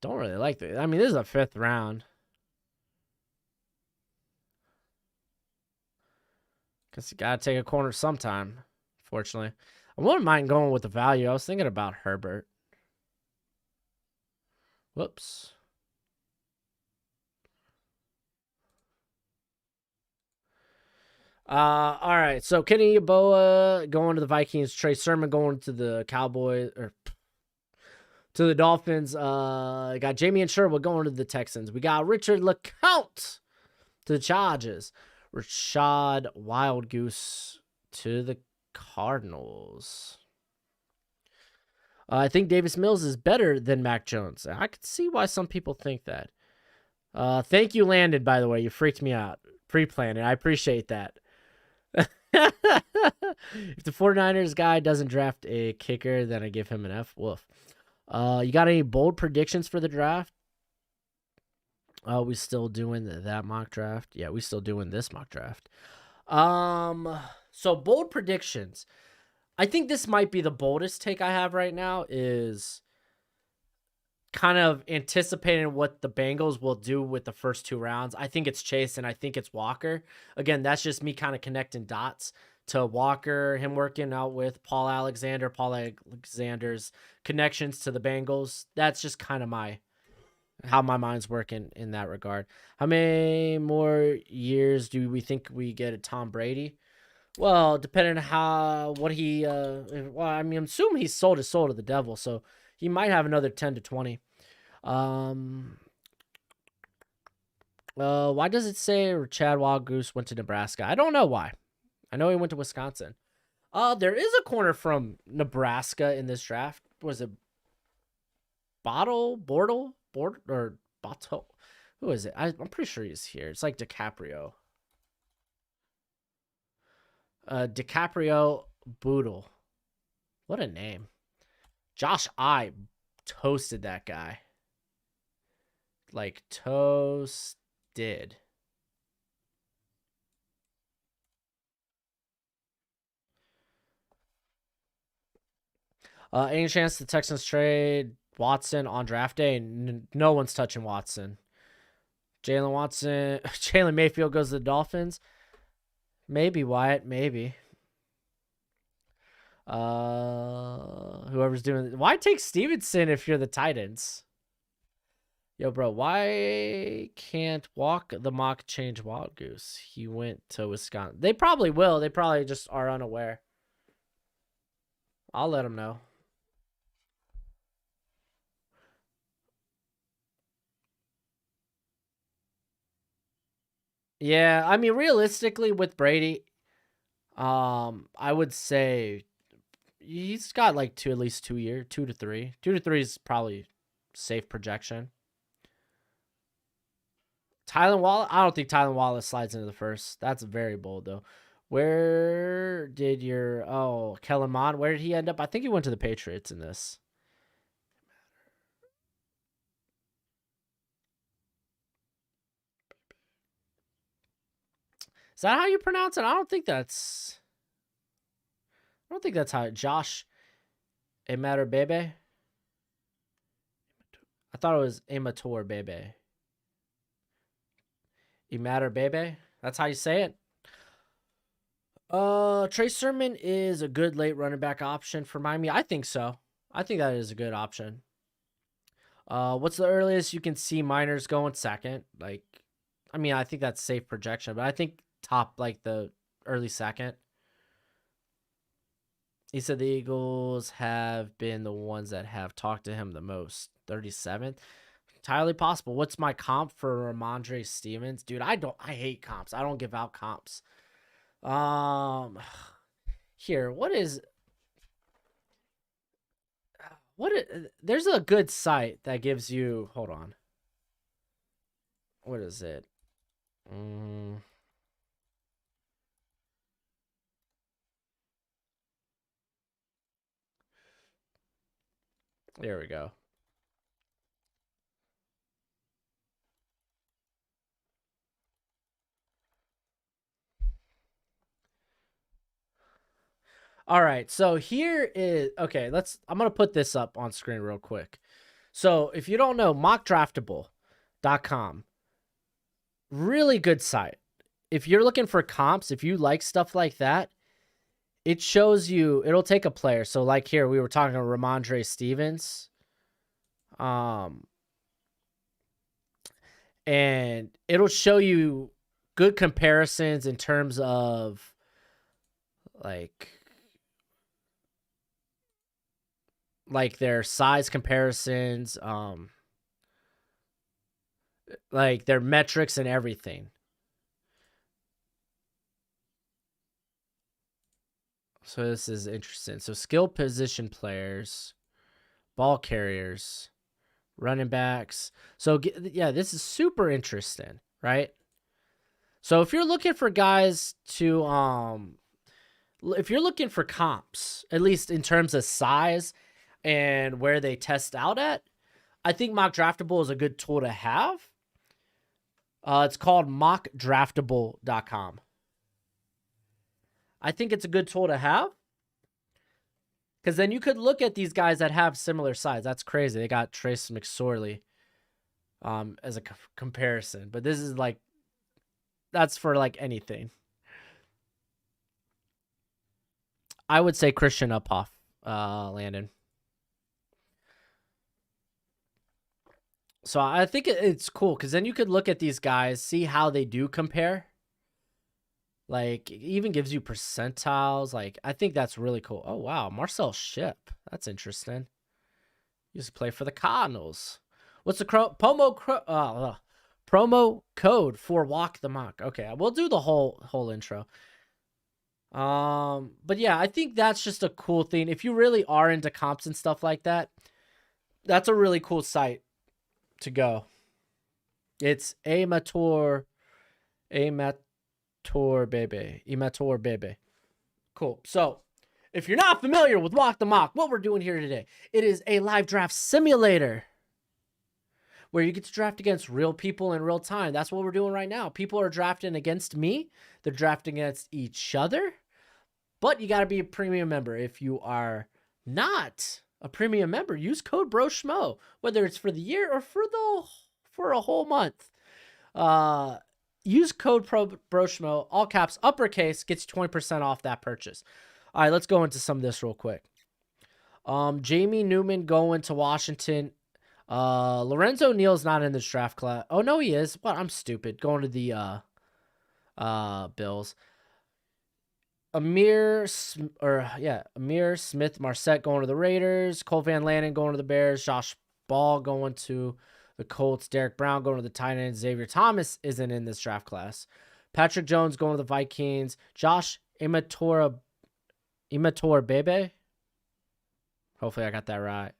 Don't really like this. I mean, this is a 5th round. Because you got to take a corner sometime, fortunately. I wouldn't mind going with the value. I was thinking about Herbert. Whoops. All right. So Kenny Yeboah going to the Vikings. Trey Sermon going to the Cowboys or to the Dolphins. Got Jamie and Sherwood going to the Texans. We got Richard LeCounte to the Chargers. Rashad Wild Goose to the Cardinals. I think Davis Mills is better than Mac Jones. I could see why some people think that. Thank you, Landon, by the way. You freaked me out. Pre-planned it. I appreciate that. If the 49ers guy doesn't draft a kicker, then I give him an F. Woof. You got any bold predictions for the draft? We still doing that mock draft? Yeah, we still doing this mock draft. So bold predictions. I think this might be the boldest take I have right now is kind of anticipating what the Bengals will do with the first 2 rounds. I think it's Chase and I think it's Walker. Again, that's just me kind of connecting dots to Walker, him working out with Paul Alexander's connections to the Bengals. That's just kind of how my mind's working in that regard. How many more years do we think we get a Tom Brady? Well, depending on what he, I'm assuming he's sold his soul to the devil, so he might have another 10 to 20. Why does it say Chad Wild Goose went to Nebraska? I don't know why. I know he went to Wisconsin. There is a corner from Nebraska in this draft. Was it Bortle? Who is it? I'm pretty sure he's here. It's like DiCaprio. DiCaprio Boodle. What a name. Josh I toasted that guy. like toasted. Any chance the Texans trade Watson on draft day? No one's touching Watson. Jalen Watson, Jalen Mayfield goes to the Dolphins. Maybe Wyatt, maybe. Whoever's doing it. Why take Stevenson if you're the Titans? Yo, bro, why can't Walk the Mock change Wild Goose? He went to Wisconsin. They probably will. They probably just are unaware. I'll let them know. Yeah, I mean, realistically, with Brady, I would say he's got like at least 2 years, 2 to 3. 2 to 3 is probably safe projection. Tylan Wallace, I don't think Tylan Wallace slides into the first. That's very bold though. Where did Kellen Mond, where did he end up? I think he went to the Patriots in this. Is that how you pronounce it? I don't think that's how Josh Bebe. I thought it was Amateur Bebe. Bebe. That's how you say it. Trey Sermon is a good late running back option for Miami. I think so. I think that is a good option. What's the earliest you can see Miners going second? Like, I mean, I think that's safe projection, but I think top like the early second. He said the Eagles have been the ones that have talked to him the most. 37th. Entirely possible. What's my comp for Ramondre Stevens? Dude, I hate comps. I don't give out comps. Here, there's a good site that gives you, hold on. What is it? There we go. All right, so here is, okay, I'm going to put this up on screen real quick. So if you don't know, mockdraftable.com, really good site. If you're looking for comps, if you like stuff like that, it shows you, it'll take a player. So like here, we were talking about Ramondre Stevens. And it'll show you good comparisons in terms of like their size comparisons, like their metrics and everything. So this is interesting. So skill position players, ball carriers, running backs. So yeah, this is super interesting, right? So if you're looking for guys to if you're looking for comps, at least in terms of size and where they test out at, I think Mock Draftable is a good tool to have. It's called mockdraftable.com. I think it's a good tool to have because then you could look at these guys that have similar size. That's crazy. They got Trace McSorley as a comparison, but this is like, that's for like anything. I would say Christian Uphoff, Landon. So I think it's cool because then you could look at these guys, see how they do compare. Like, it even gives you percentiles. Like, I think that's really cool. Oh, wow. Marcel Ship. That's interesting. He used to play for the Cardinals. What's the promo code for Walk the Mock? Okay, we'll do the whole intro. But yeah, I think that's just a cool thing. If you really are into comps and stuff like that, that's a really cool site to go. It's Amateur Bebe. Cool. So, if you're not familiar with Walk the Mock, what we're doing here today, it is a live draft simulator where you get to draft against real people in real time. That's what we're doing right now. People are drafting against me. They're drafting against each other. But you got to be a premium member. If you are not a premium member, use code BROSCHMO, whether it's for the year or for a whole month. Use code BROSCHMO, all caps, uppercase, gets you 20% off that purchase. All right, let's go into some of this real quick. Jamie Newman going to Washington. Lorenzo Neal's not in this draft class. Oh, no, he is. What? I'm stupid. Going to the Bills. Amir Smith Marset going to the Raiders. Cole Van Lannon going to the Bears. Josh Ball going to the Colts. Derek Brown going to the tight end. Xavier Thomas isn't in this draft class. Patrick Jones going to the Vikings. Josh Imatora Bebe. Hopefully I got that right.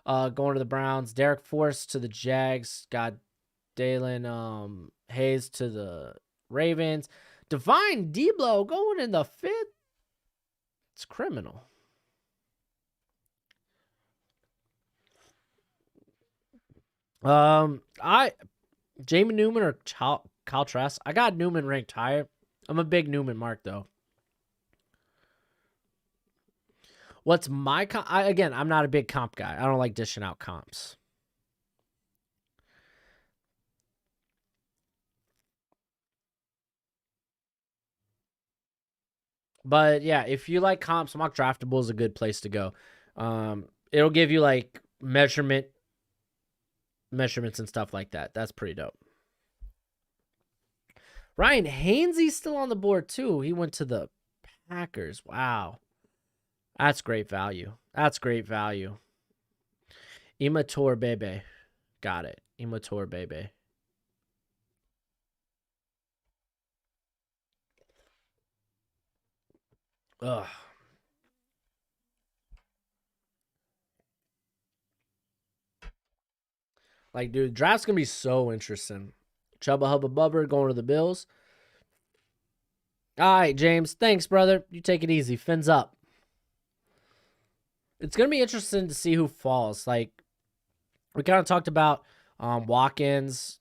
Going to the Browns. Derek Force to the Jags. Got Dalen Hayes to the Ravens. Divine Deablo going in the 5th. It's criminal. Jamie Newman or Kyle Trask. I got Newman ranked higher. I'm a big Newman mark though. What's my comp? Again, I'm not a big comp guy. I don't like dishing out comps. But yeah, if you like comps, Mock Draftable is a good place to go. It'll give you like measurements and stuff like that. That's pretty dope. Ryan Hainsey's still on the board too. He went to the Packers. Wow. That's great value. That's great value. Imator Bebe. Got it. Imator Bebe. Ugh. Like, dude, draft's going to be so interesting. Chubba Hubba Bubber going to the Bills. All right, James. Thanks, brother. You take it easy. Fins up. It's going to be interesting to see who falls. Like, we kind of talked about Watkins.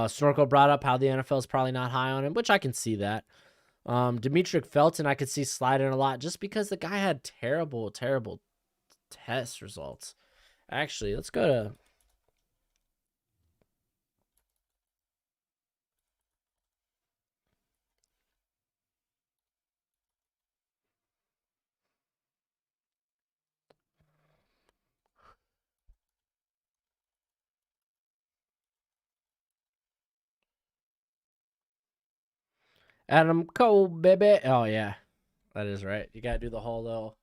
Snorkel brought up how the NFL is probably not high on him, which I can see that. Demetric Felton, I could see sliding a lot just because the guy had terrible test results. Actually, let's go to... Adam Cole, baby. Oh, yeah. That is right. You got to do the whole little...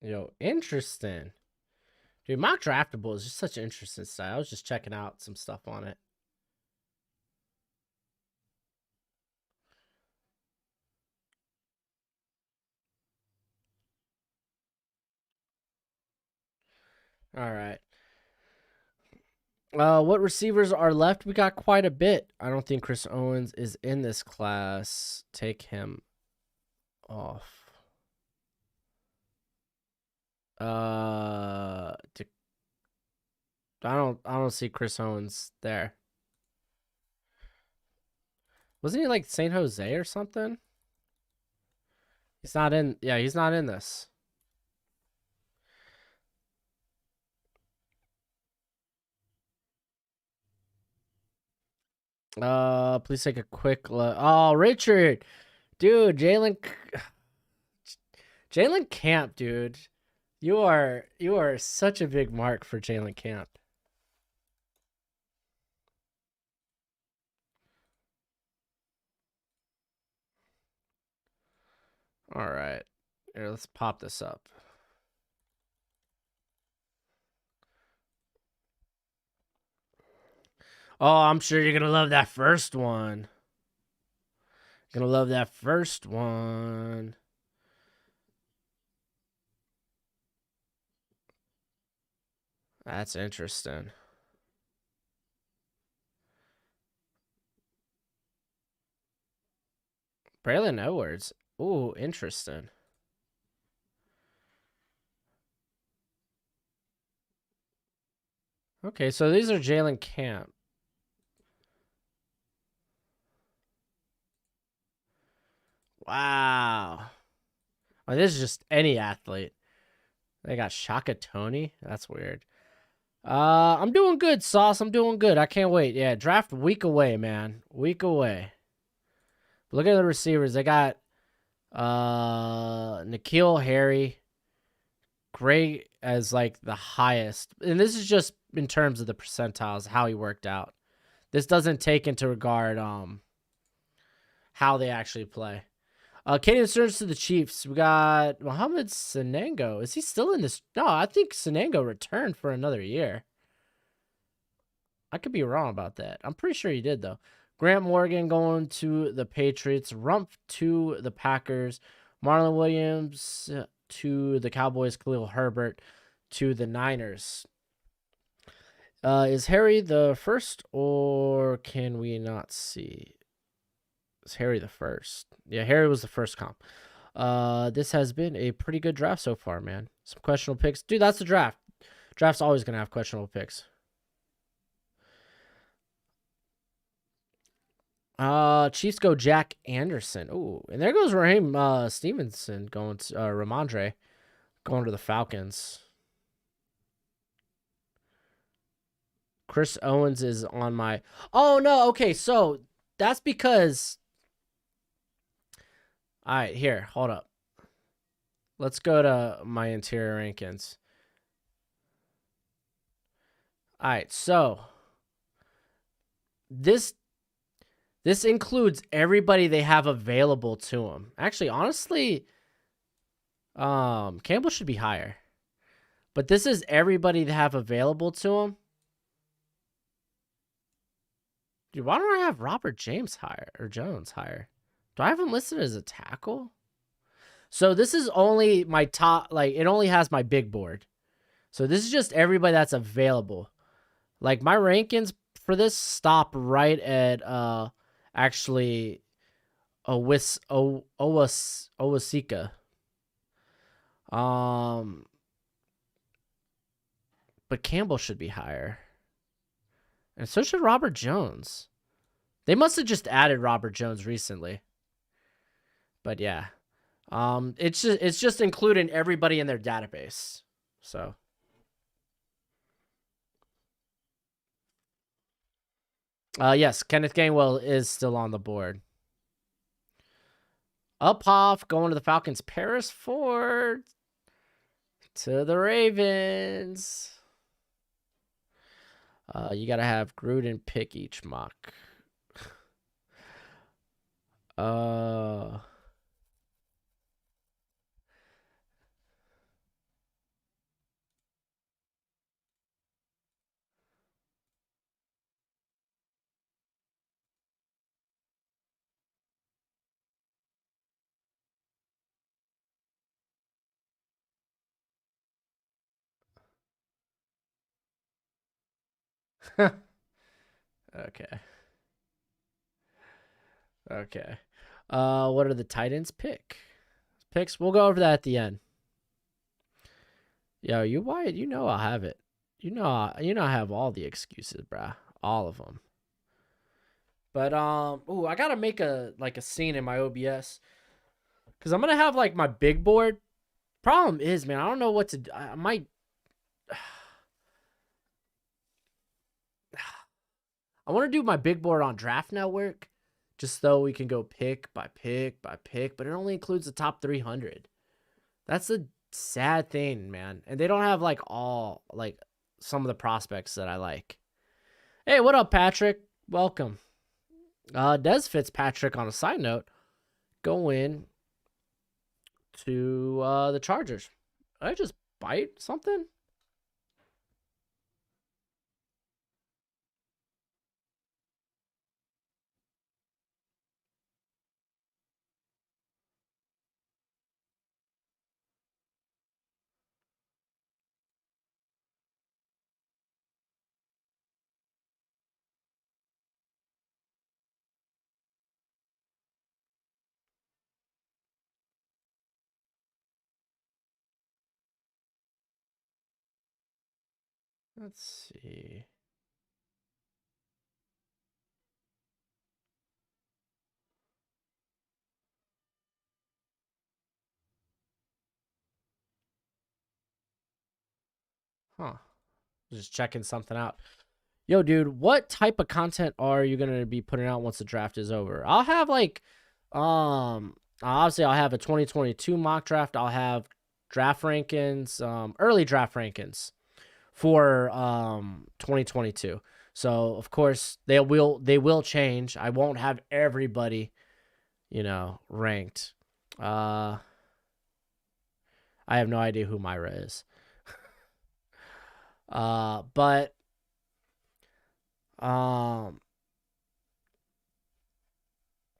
Yo, interesting. Dude, Mock Draftable is just such an interesting style. I was just checking out some stuff on it. All right. What receivers are left? We got quite a bit. I don't think Chris Owens is in this class. Take him off. I don't see Chris Owens there. Wasn't he like San Jose or something? He's not in. Yeah, he's not in this. Please take a quick look. Oh, Richard, dude, Jalen Camp, dude. You are such a big mark for Jalen Camp. All right. Here, let's pop this up. Oh, I'm sure you're going to love that first one. Going to love that first one. That's interesting. Braylon Edwards. Ooh, interesting. Okay, so these are Jalen Camp. Wow. Oh, this is just any athlete. They got Shaka Tony. That's weird. I'm doing good, Sauce. I'm doing good. I can't wait. Yeah, draft week away, man. Week away. Look at the receivers. They got N'Keal Harry. Great as like the highest. And this is just in terms of the percentiles, how he worked out. This doesn't take into regard how they actually play. Kane turns to the Chiefs. We got Mohamed Sanango. Is he still in this? No, I think Sanango returned for another year. I could be wrong about that. I'm pretty sure he did, though. Grant Morgan going to the Patriots. Rumpf to the Packers. Marlon Williams to the Cowboys. Khalil Herbert to the Niners. Is Harry the first, or can we not see? Is Harry the first? Yeah, Harry was the first comp. This has been a pretty good draft so far, man. Some questionable picks. Dude, that's the draft. Draft's always going to have questionable picks. Chiefs go Jack Anderson. Ooh, and there goes Raheem Stevenson going to Ramondre going to the Falcons. Chris Owens is on my... Oh, no. Okay, so that's because... All right, here, hold up. Let's go to my interior rankings. All right, so this includes everybody they have available to them. Actually, honestly, Campbell should be higher. But this is everybody they have available to them. Dude, why don't I have Robert James higher or Jones higher? Do I have him listed as a tackle? So this is only my top, like, it only has my big board. So this is just everybody that's available. Like, my rankings for this stop right at, actually, Owasika. But Campbell should be higher. And so should Robert Jones. They must have just added Robert Jones recently. But yeah. It's just including everybody in their database. So yes, Kenneth Gainwell is still on the board. Uphoff going to the Falcons. Paris Ford to the Ravens. You gotta have Gruden pick each mock. Okay. Okay. What are the Titans picks? We'll go over that at the end. Yo, you Wyatt, you know I'll have it. You know I have all the excuses, bruh. All of them. But ooh, I gotta make a scene in my OBS. Cause I'm gonna have like my big board. Problem is, man, I don't know what to do. I might I want to do my big board on Draft Network, just so we can go pick by pick by pick, but it only includes the top 300. That's the sad thing, man. And they don't have like some of the prospects that I like. Hey, what up, Patrick? Welcome. Des Fitzpatrick, on a side note, going to the Chargers. Did I just bite something? Let's see. Huh. Just checking something out. Yo, dude, what type of content are you gonna be putting out once the draft is over? I'll have obviously I'll have a 2022 mock draft. I'll have draft rankings, early draft rankings for 2022. So of course they will change. I won't have everybody, ranked. I have no idea who Myra is. But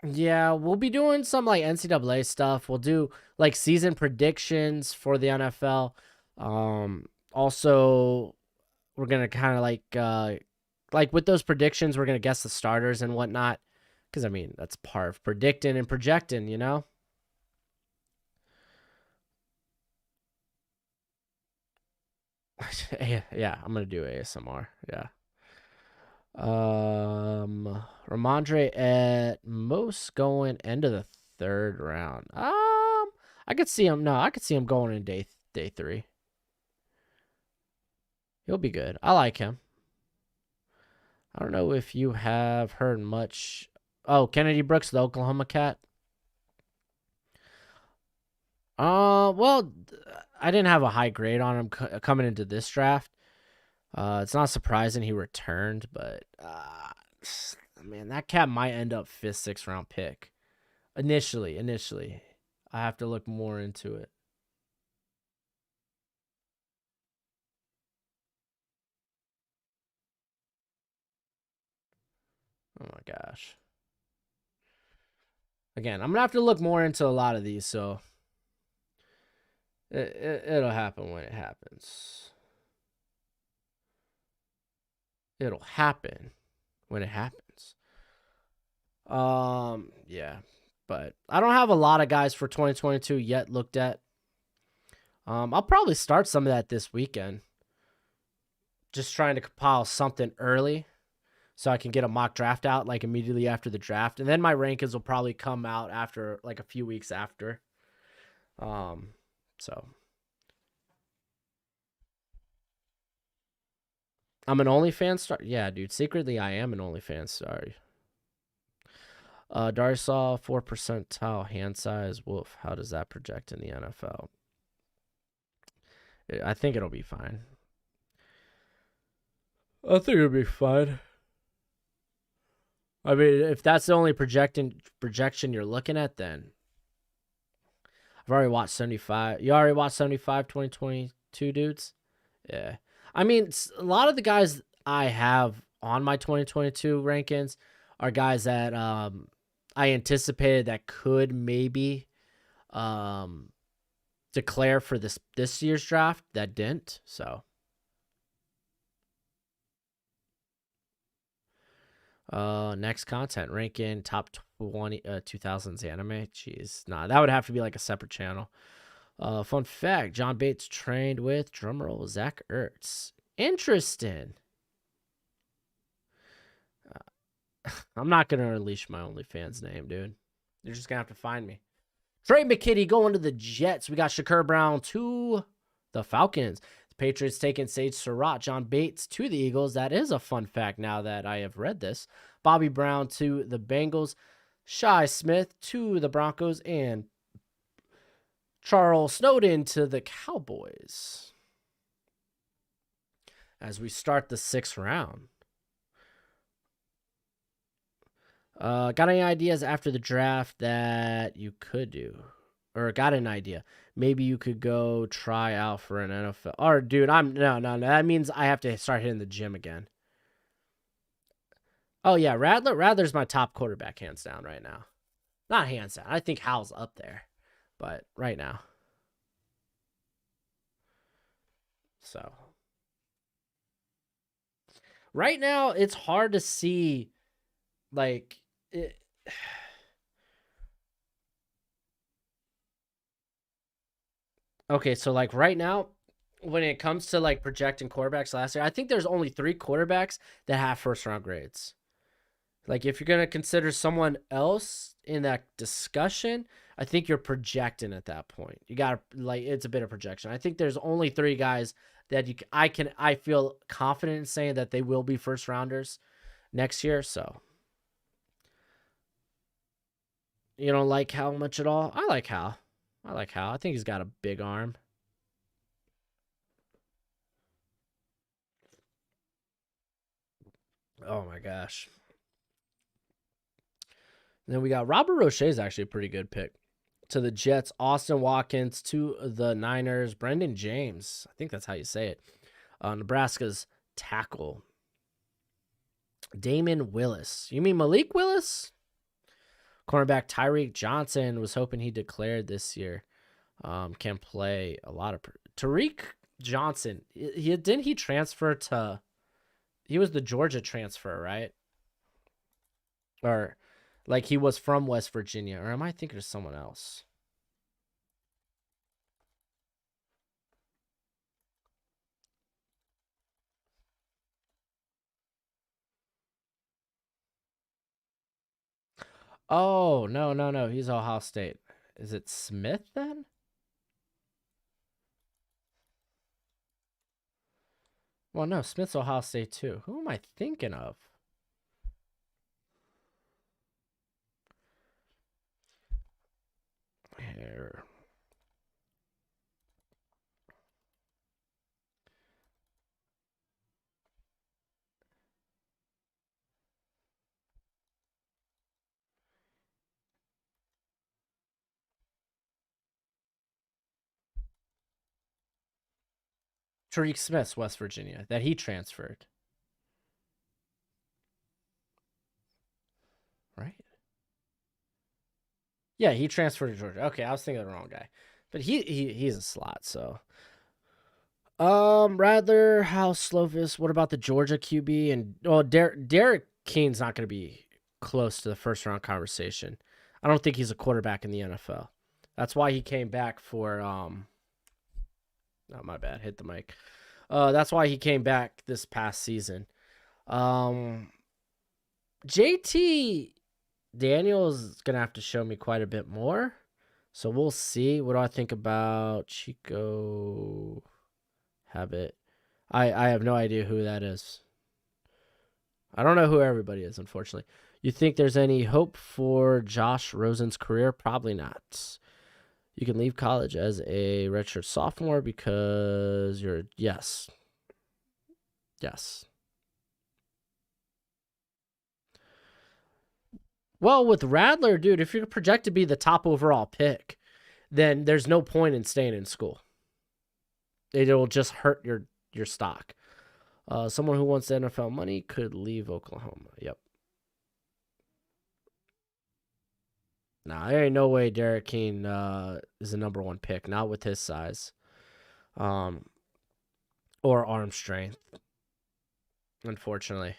yeah, we'll be doing some like NCAA stuff. We'll do like season predictions for the NFL. Also, we're gonna kind of like with those predictions, we're gonna guess the starters and whatnot. Because I mean, that's part of predicting and projecting, Yeah, I'm gonna do ASMR. Yeah. Ramondre at most going end of the third round. I could see him. No, I could see him going in day 3. He'll be good. I like him. I don't know if you have heard much. Oh, Kennedy Brooks, the Oklahoma cat. Well, I didn't have a high grade on him coming into this draft. It's not surprising he returned, but man, that cat might end up 5th, 6th round pick. Initially, I have to look more into it. Oh my gosh. Again, I'm gonna have to look more into a lot of these, so it'll happen when it happens. It'll happen when it happens. Yeah, but I don't have a lot of guys for 2022 yet looked at. I'll probably start some of that this weekend. Just trying to compile something early so I can get a mock draft out like immediately after the draft. And then my rankings will probably come out after like a few weeks after. So I'm an OnlyFans star. Yeah, dude. Secretly, I am an OnlyFans star. Darsaw 4 percentile hand size. Woof. How does that project in the NFL? I think it'll be fine. I think it'll be fine. I mean, if that's the only projection you're looking at, then I've already watched 75. You already watched 75 2022 dudes? Yeah. I mean, a lot of the guys I have on my 2022 rankings are guys that I anticipated that could maybe declare for this year's draft that didn't. So next content ranking top 2000s anime. Jeez, nah, that would have to be like a separate channel. Fun fact: John Bates trained with drumroll Zach Ertz. Interesting. I'm not gonna unleash my OnlyFans name, dude. You're just gonna have to find me. Trey McKitty going to the Jets. We got Shakur Brown to the Falcons. The Patriots taking Sage Surratt, John Bates to the Eagles. That is a fun fact now that I have read this. Bobby Brown to the Bengals. Shi Smith to the Broncos. And Charles Snowden to the Cowboys as we start the 6th round. Got any ideas after the draft that you could do? Or got an idea? Maybe you could go try out for an NFL. Or, dude, no. That means I have to start hitting the gym again. Oh, yeah, Rattler's my top quarterback, hands down, right now. Not hands down. I think Hal's up there. But right now. So. Right now, it's hard to see, like, okay, so, like, right now, when it comes to, like, projecting quarterbacks last year, I think there's only 3 quarterbacks that have first-round grades. Like, if you're going to consider someone else in that discussion, I think you're projecting at that point. You got to, like, it's a bit of projection. I think there's only 3 guys that I feel confident in saying that they will be first rounders next year. So, you don't like Hal much at all? I like Hal. I think he's got a big arm. Oh my gosh. And then we got Robert Roche is actually a pretty good pick. To the Jets, Austin Watkins. To the Niners, Brendan James. I think that's how you say it. Nebraska's tackle. Damon Willis. You mean Malik Willis? Cornerback Tyreek Johnson. Was hoping he declared this year. Can play a lot of... Tariq Johnson. Didn't he transfer to... He was the Georgia transfer, right? Or... Like, he was from West Virginia. Or am I thinking of someone else? Oh, no. He's Ohio State. Is it Smith, then? Well, no. Smith's Ohio State, too. Who am I thinking of? Here. Tariq Smith's West Virginia, that he transferred. Right? Yeah, he transferred to Georgia. Okay, I was thinking of the wrong guy. But he's a slot, so. Radler, House, Slovis. What about the Georgia QB? And Derek Kane's not going to be close to the first round conversation. I don't think he's a quarterback in the NFL. That's why he came back for Oh, my bad. Hit the mic. That's why he came back this past season. JT Daniels is gonna have to show me quite a bit more. So we'll see. What do I think about Chico Habit? I have no idea who that is. I don't know who everybody is, unfortunately. You think there's any hope for Josh Rosen's career? Probably not. You can leave college as a redshirt sophomore because you're... Yes. Well, with Radler, dude, if you're projected to be the top overall pick, then there's no point in staying in school. It'll just hurt your stock. Someone who wants the NFL money could leave Oklahoma. Yep. Nah, there ain't no way Derek Kane is a number 1 pick. Not with his size. Or arm strength. Unfortunately.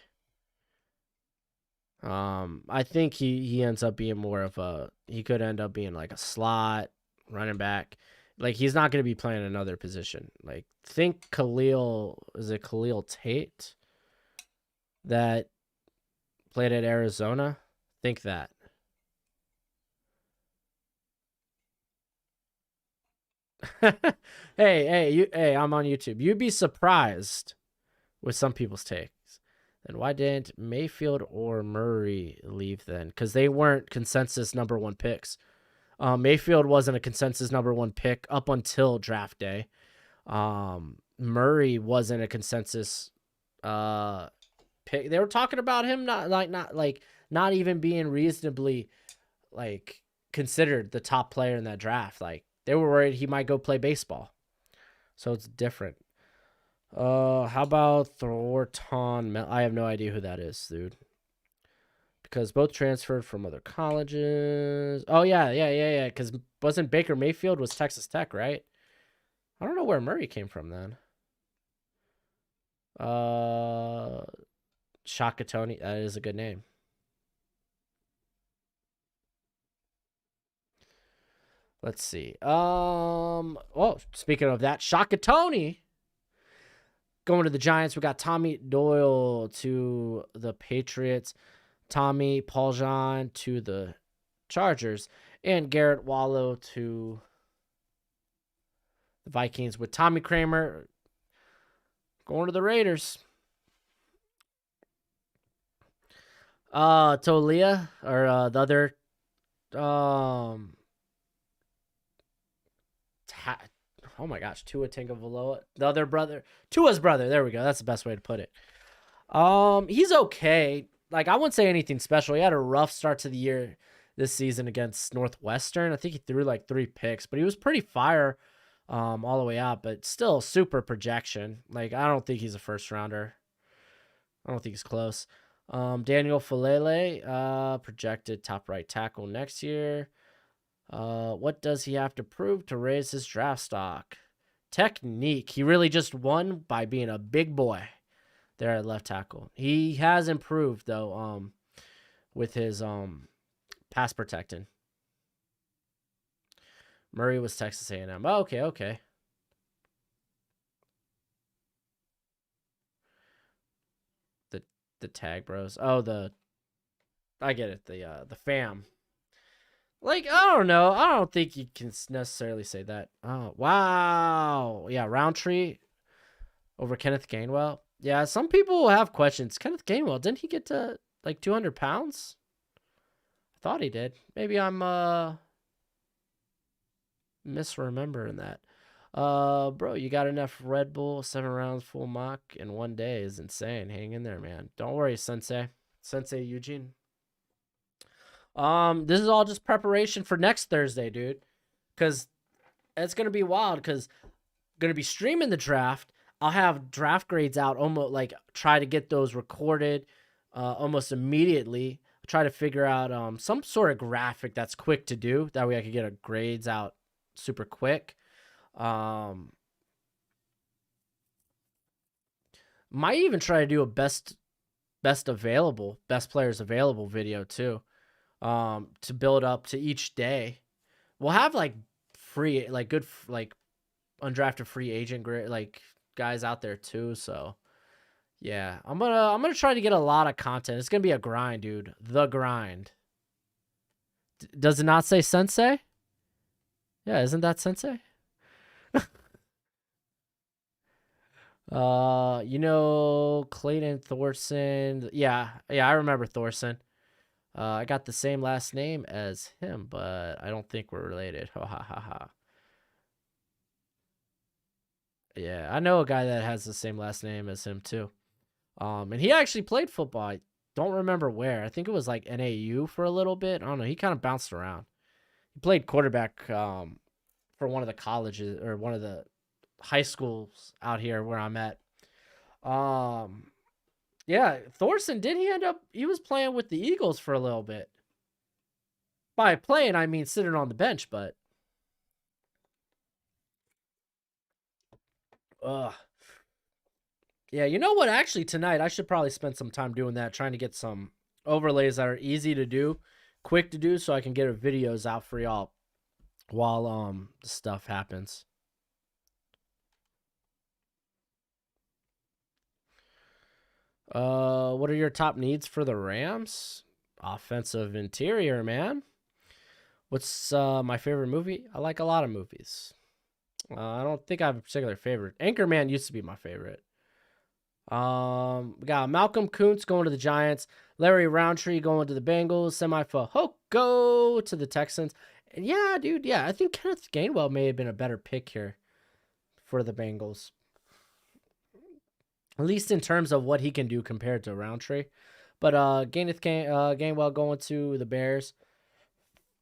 I think he ends up being more of a... He could end up being like a slot, running back. Like, he's not going to be playing another position. Like, think Khalil... Is it Khalil Tate? That played at Arizona? Think that. Hey, I'm on YouTube. You'd be surprised with some people's takes. And why didn't Mayfield or Murray leave then? Because they weren't consensus number 1 picks. Mayfield wasn't a consensus #1 pick up until draft day. Murray wasn't a consensus pick. They were talking about him not even being reasonably like considered the top player in that draft. Like they were worried he might go play baseball. So it's different. How about Thornton? I have no idea who that is, dude. Because both transferred from other colleges. Oh yeah. Because wasn't Baker Mayfield was Texas Tech, right? I don't know where Murray came from then. Shakatoni. That is a good name. Let's see. Oh, speaking of that, Shakatoni going to the Giants. We got Tommy Doyle to the Patriots, Tommy Pauljean to the Chargers, and Garrett Wallow to the Vikings, with Tommy Kramer going to the Raiders. Tolia, or the other oh my gosh, Tua Tagovailoa, the other brother, Tua's brother. There we go. That's the best way to put it. He's okay. Like, I wouldn't say anything special. He had a rough start to the year this season against Northwestern. I think he threw like 3 picks, but he was pretty fire all the way out, but still super projection. Like, I don't think he's a first rounder. I don't think he's close. Daniel Falele, projected top right tackle next year. What does he have to prove to raise his draft stock? Technique. He really just won by being a big boy there at left tackle. He has improved though, with his pass protecting. Murray was Texas A&M. Oh, okay. The tag bros. Oh, I get it. The fam. Like, I don't know. I don't think you can necessarily say that. Oh, wow. Yeah, Roundtree over Kenneth Gainwell. Yeah, some people have questions. Kenneth Gainwell, didn't he get to like 200 pounds? I thought he did. Maybe I'm misremembering that. Bro, you got enough Red Bull, 7 rounds full mock in 1 day is insane. Hang in there, man. Don't worry, Sensei Eugene. This is all just preparation for next Thursday, dude, because it's gonna be wild. Because I'm gonna be streaming the draft. I'll have draft grades out, almost like try to get those recorded almost immediately. Try to figure out some sort of graphic that's quick to do. That way I could get a grades out super quick. Might even try to do a best players available video too, to build up to each day. We'll have like free, like good, like undrafted free agent like guys out there too. So yeah, I'm gonna try to get a lot of content. It's gonna be a grind, dude. The grind. Does it not say Sensei? Yeah, isn't that Sensei? Clayton Thorson. Yeah, I remember Thorson. I got the same last name as him, but I don't think we're related. Ha ha ha ha. Yeah, I know a guy that has the same last name as him too. And he actually played football. I don't remember where. I think it was like NAU for a little bit. I don't know. He kind of bounced around. He played quarterback for one of the colleges or one of the high schools out here where I'm at. Yeah, Thorson, he was playing with the Eagles for a little bit. By playing, I mean sitting on the bench, but yeah, you know what? Actually, tonight I should probably spend some time doing that, trying to get some overlays that are easy to do, quick to do, so I can get videos out for y'all while stuff happens. What are your top needs for the Rams? Offensive interior, man. What's my favorite movie? I like a lot of movies. I don't think I have a particular favorite. Anchorman used to be my favorite. We got Malcolm Kuntz going to the Giants, Larry Roundtree going to the Bengals, Semi Fehoko to the Texans, Yeah, dude. Yeah, I think Kenneth Gainwell may have been a better pick here for the Bengals. At least in terms of what he can do compared to Roundtree. But Gainwell going to the Bears.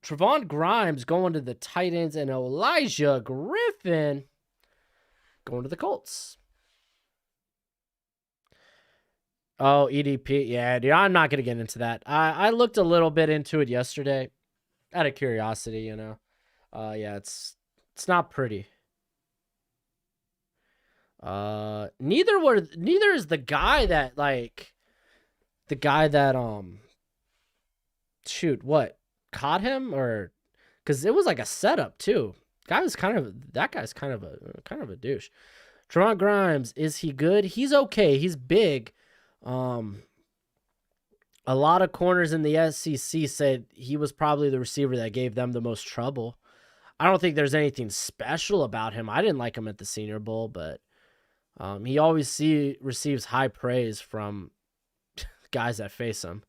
Trevon Grimes going to the Titans. And Elijah Griffin going to the Colts. Oh, EDP. Yeah, dude, I'm not going to get into that. I looked a little bit into it yesterday out of curiosity, you know. Yeah, it's not pretty. Neither is the guy that shoot, what? Caught him, or cuz it was like a setup too. That guy's kind of a douche. Trevon Grimes, is he good? He's okay. He's big. A lot of corners in the SEC said he was probably the receiver that gave them the most trouble. I don't think there's anything special about him. I didn't like him at the Senior Bowl, but he always receives high praise from guys that face him.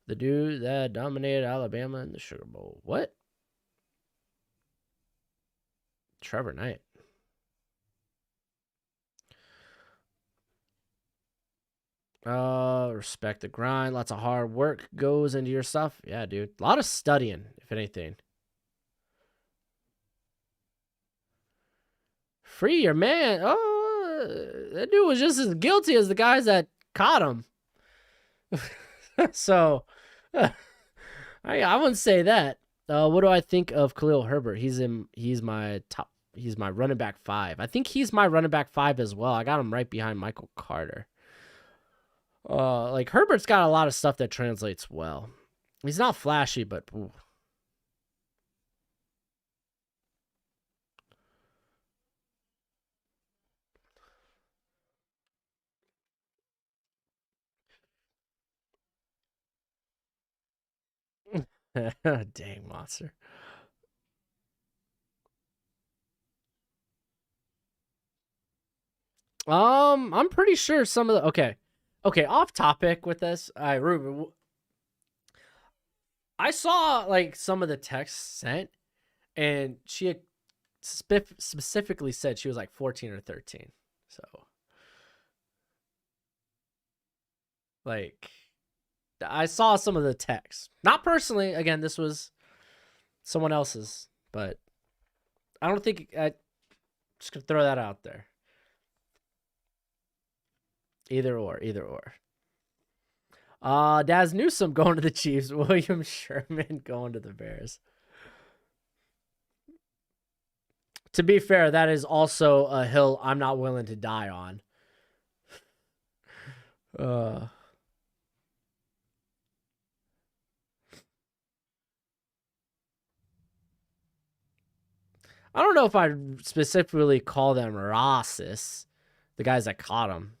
The dude that dominated Alabama in the Sugar Bowl. What? Trevor Knight. Respect the grind. Lots of hard work goes into your stuff. Yeah, dude. A lot of studying, if anything. Free your man. Oh, that dude was just as guilty as the guys that caught him. So, I wouldn't say that. What do I think of Khalil Herbert? He's my running back 5. I think he's my running back 5 as well. I got him right behind Michael Carter. Like Herbert's got a lot of stuff that translates well. He's not flashy, but ooh. Dang monster. I'm pretty sure some of the okay, off topic with this. Ruben, I saw like some of the texts sent, and she had specifically said she was like 14 or 13. So, like, I saw some of the texts. Not personally. Again, this was someone else's, but I don't think I just gonna throw that out there. Either or. Daz Newsome going to the Chiefs. William Sherman going to the Bears. To be fair, that is also a hill I'm not willing to die on. I don't know if I specifically call them racists, the guys that caught him.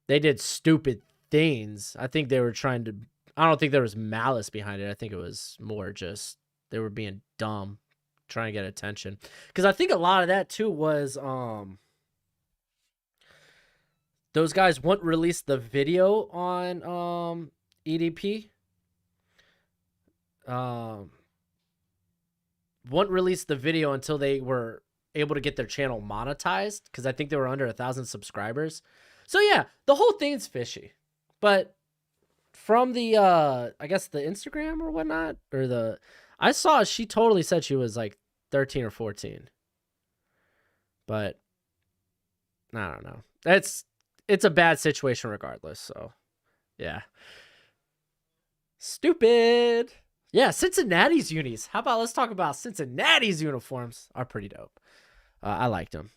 They did stupid things. I think they were trying to. I don't think there was malice behind it. I think it was more just they were being dumb, trying to get attention. Because I think a lot of that too was those guys wouldn't release the video on EDP. Wouldn't release the video until they were able to get their channel monetized, because I think they were under 1,000 subscribers. So yeah, the whole thing's fishy. But from the I guess the Instagram or whatnot, or I saw she totally said she was like 13 or 14. But I don't know. It's a bad situation regardless, so yeah. Stupid. Yeah, Cincinnati's unis. How about let's talk about Cincinnati's uniforms? Are pretty dope. I liked them.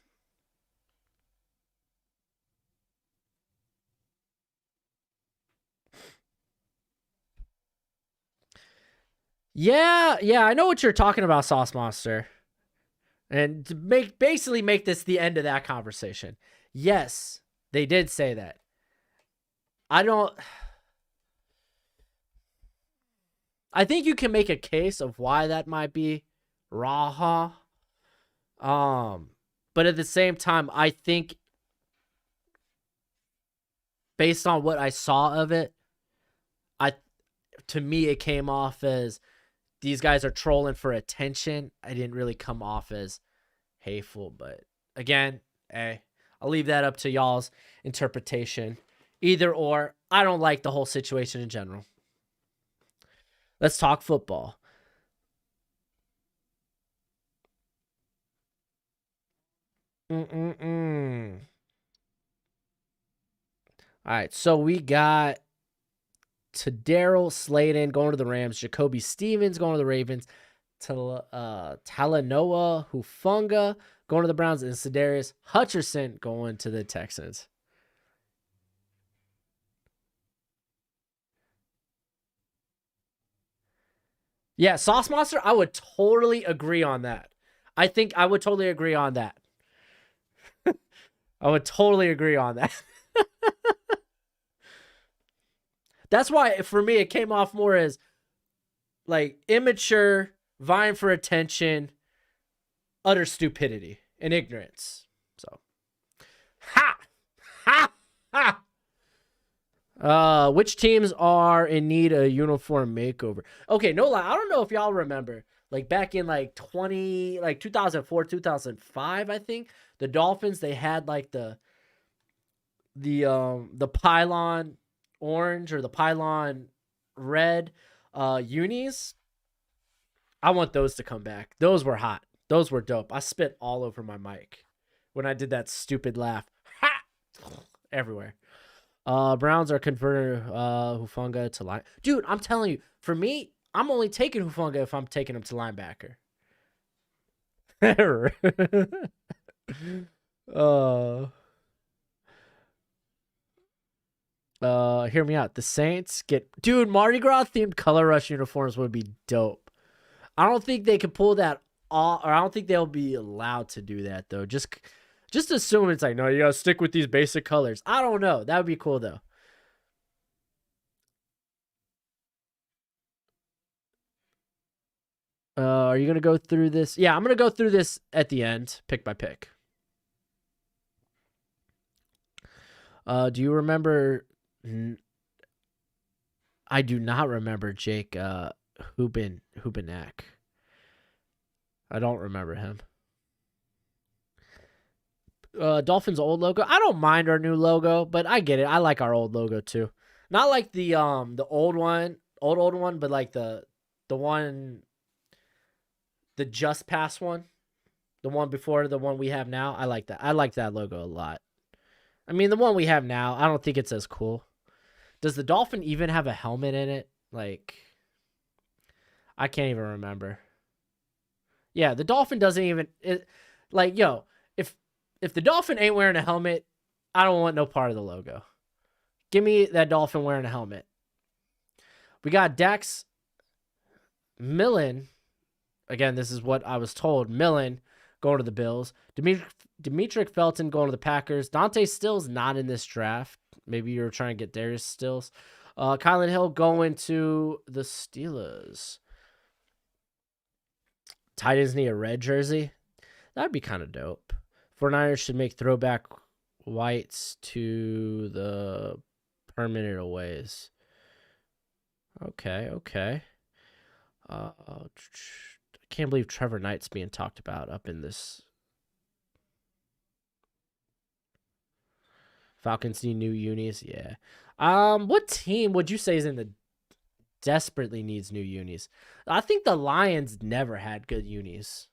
Yeah, I know what you're talking about, Sauce Monster. And to basically make this the end of that conversation. Yes, they did say that. I think you can make a case of why that might be Raha. But at the same time, I think based on what I saw of it, to me it came off as these guys are trolling for attention. I didn't really come off as hateful, but again, hey, I'll leave that up to y'all's interpretation. Either or, I don't like the whole situation in general. Let's talk football. All right, so we got Daryl Slayton going to the Rams, Jacoby Stevens going to the Ravens, Talanoa Hufanga going to the Browns, and Sedarius Hutcherson going to the Texans. Yeah, Sauce Monster, I would totally agree on that. I think I would totally agree on that. I would totally agree on that. That's why, for me, it came off more as like immature, vying for attention, utter stupidity and ignorance. So, which teams are in need of a uniform makeover? Okay, no lie. I don't know if y'all remember, like back in like 2004, 2005, I think the Dolphins, they had like the pylon orange or the pylon red unis. I want those to come back. Those were hot. Those were dope. I spit all over my mic when I did that stupid laugh. Ha! Everywhere. Browns are converting Hufanga to line. Dude, I'm telling you, for me, I'm only taking Hufanga if I'm taking him to linebacker. Hear me out. The Saints get, dude, Mardi Gras themed color rush uniforms would be dope. I don't think they could pull that off, or I don't think they'll be allowed to do that though. Just assume it's like, no, you gotta stick with these basic colors. I don't know. That would be cool though. Are you gonna go through this? Yeah, I'm gonna go through this at the end, pick by pick. Do you remember? I do not remember Jake Hubenak. I don't remember him. Dolphins old logo. I don't mind our new logo, but I get it. I like our old logo too. Not like the old one, but like the one, the Just Pass one, the one before the one we have now. I like that. I like that logo a lot. I mean, the one we have now, I don't think it's as cool. Does the Dolphin even have a helmet in it? Like, I can't even remember. Yeah, the Dolphin doesn't even like, yo, if the Dolphin ain't wearing a helmet, I don't want no part of the logo. Give me that Dolphin wearing a helmet. We got Dax Millen. Again, this is what I was told. Millen going to the Bills. Demetric Felton going to the Packers. Dante Stills not in this draft. Maybe you were trying to get Darius Stills. Kylan Hill going to the Steelers. Titans need a red jersey. That'd be kind of dope. 49ers should make throwback whites to the permanent aways. Okay. I can't believe Trevor Knight's being talked about up in this. Falcons need new unis. Yeah. What team would you say is in the desperately needs new unis? I think the Lions never had good unis.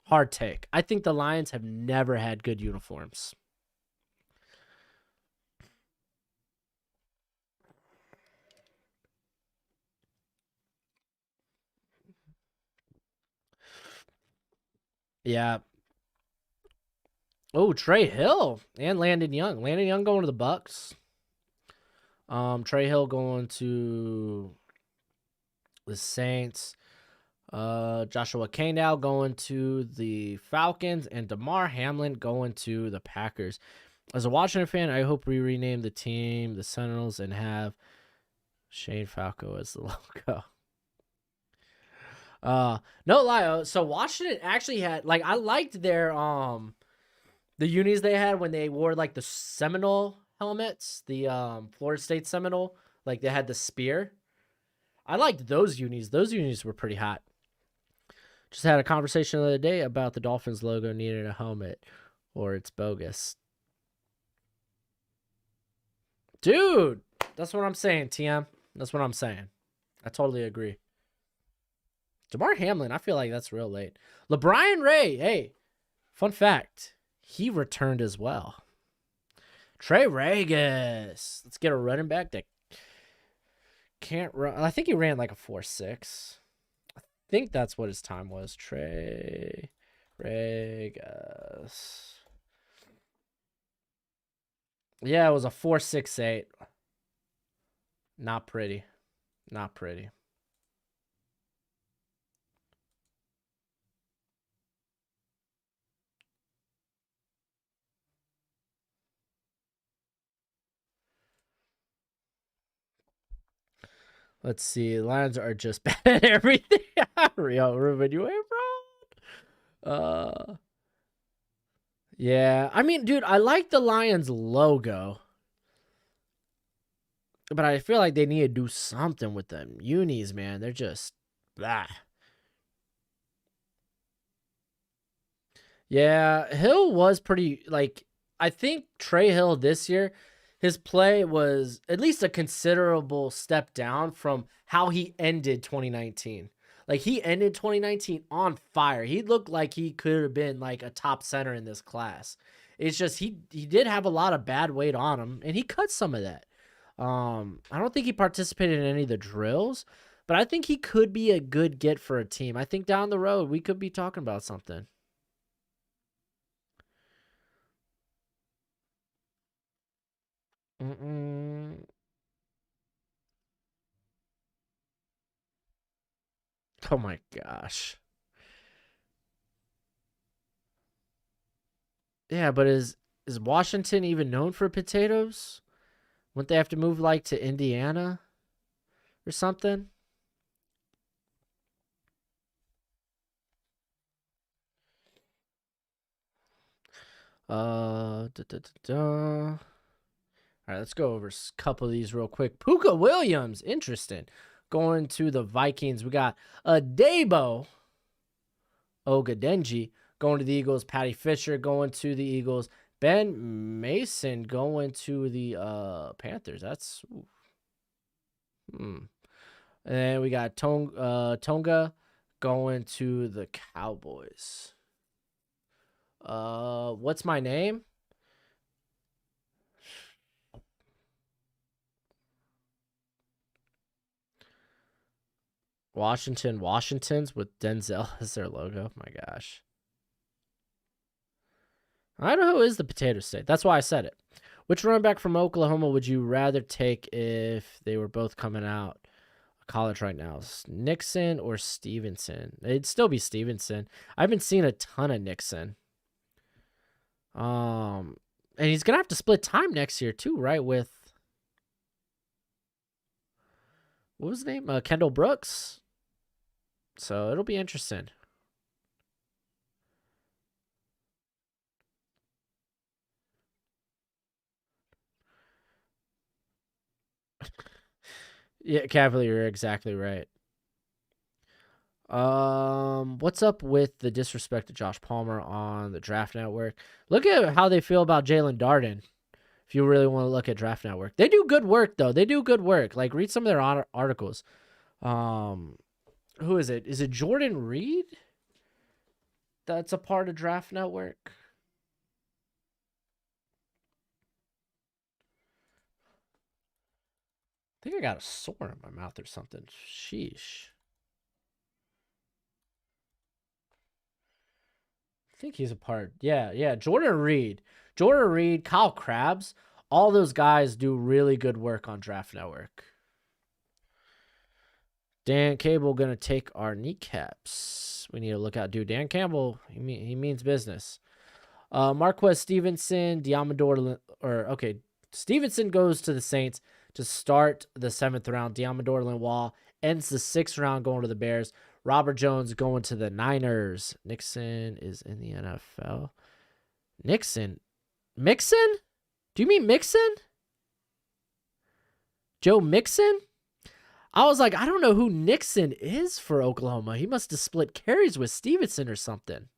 Hard take. I think the Lions have never had good uniforms. Yeah. Oh, Trey Hill and Landon Young. Landon Young going to the Bucks. Trey Hill going to the Saints. Joshua Kane now going to the Falcons, and DeMar Hamlin going to the Packers. As a Washington fan, I hope we rename the team the Sentinels and have Shane Falco as the logo. No lie. So Washington actually had, like, I liked their the unis they had when they wore like the Seminole helmets, the Florida State Seminole, like they had the spear. I liked those unis. Those unis were pretty hot. Just had a conversation the other day about the Dolphins logo needing a helmet or it's bogus. Dude, that's what I'm saying, TM. That's what I'm saying. I totally agree. Damar Hamlin, I feel like that's real late. LeBron Ray, hey, fun fact, he returned as well. Trey Regis, let's get a running back that can't run. I think he ran like a 4.6. I think that's what his time was. Trey Regis. Yeah, it was a 4.68. Not pretty. Not pretty. Let's see. The Lions are just bad at everything. Yo, Ruben, you ain't bro. Yeah. I mean, dude, I like the Lions logo. But I feel like they need to do something with them unis, man. They're just blah. Yeah, Hill was pretty, like, I think Trey Hill this year, his play was at least a considerable step down from how he ended 2019. Like, he ended 2019 on fire. He looked like he could have been like a top center in this class. It's just he did have a lot of bad weight on him, and he cut some of that. I don't think he participated in any of the drills, but I think he could be a good get for a team. I think down the road we could be talking about something. Oh my gosh. Yeah, but is Washington even known for potatoes? Wouldn't they have to move like to Indiana or something? All right, let's go over a couple of these real quick. Puka Williams, interesting. Going to the Vikings. We got Adebo Ogadenji going to the Eagles. Patty Fisher going to the Eagles. Ben Mason going to the Panthers. That's And then we got Tonga going to the Cowboys. What's my name? Washingtons with Denzel as their logo. My gosh. Idaho is the potato state. That's why I said it. Which running back from Oklahoma would you rather take if they were both coming out of college right now? Nixon or Stevenson? It'd still be Stevenson. I haven't seen a ton of Nixon. And he's gonna have to split time next year too, right? With what was his name? Kendall Brooks. So it'll be interesting. Yeah, Cavalier, you're exactly right. What's up with the disrespect to Josh Palmer on the Draft Network? Look at how they feel about Jalen Darden. If you really want to look at Draft Network, they do good work though. They do good work. Like read some of their articles. Who is it? Is it Jordan Reed? That's a part of Draft Network. I think I got a sore in my mouth or something. Sheesh. I think he's a part. Yeah. Jordan Reed, Kyle Krabs, all those guys do really good work on Draft Network. Dan Cable gonna take our kneecaps. We need to look out, dude. Dan Campbell, he means business. Marquez Stevenson, Stevenson goes to the Saints to start the 7th round. Diamador Lenoir ends the 6th round going to the Bears. Robert Jones going to the Niners. Nixon is in the NFL. Mixon? Do you mean Mixon? Joe Mixon? I was like, I don't know who Nixon is for Oklahoma. He must have split carries with Stevenson or something.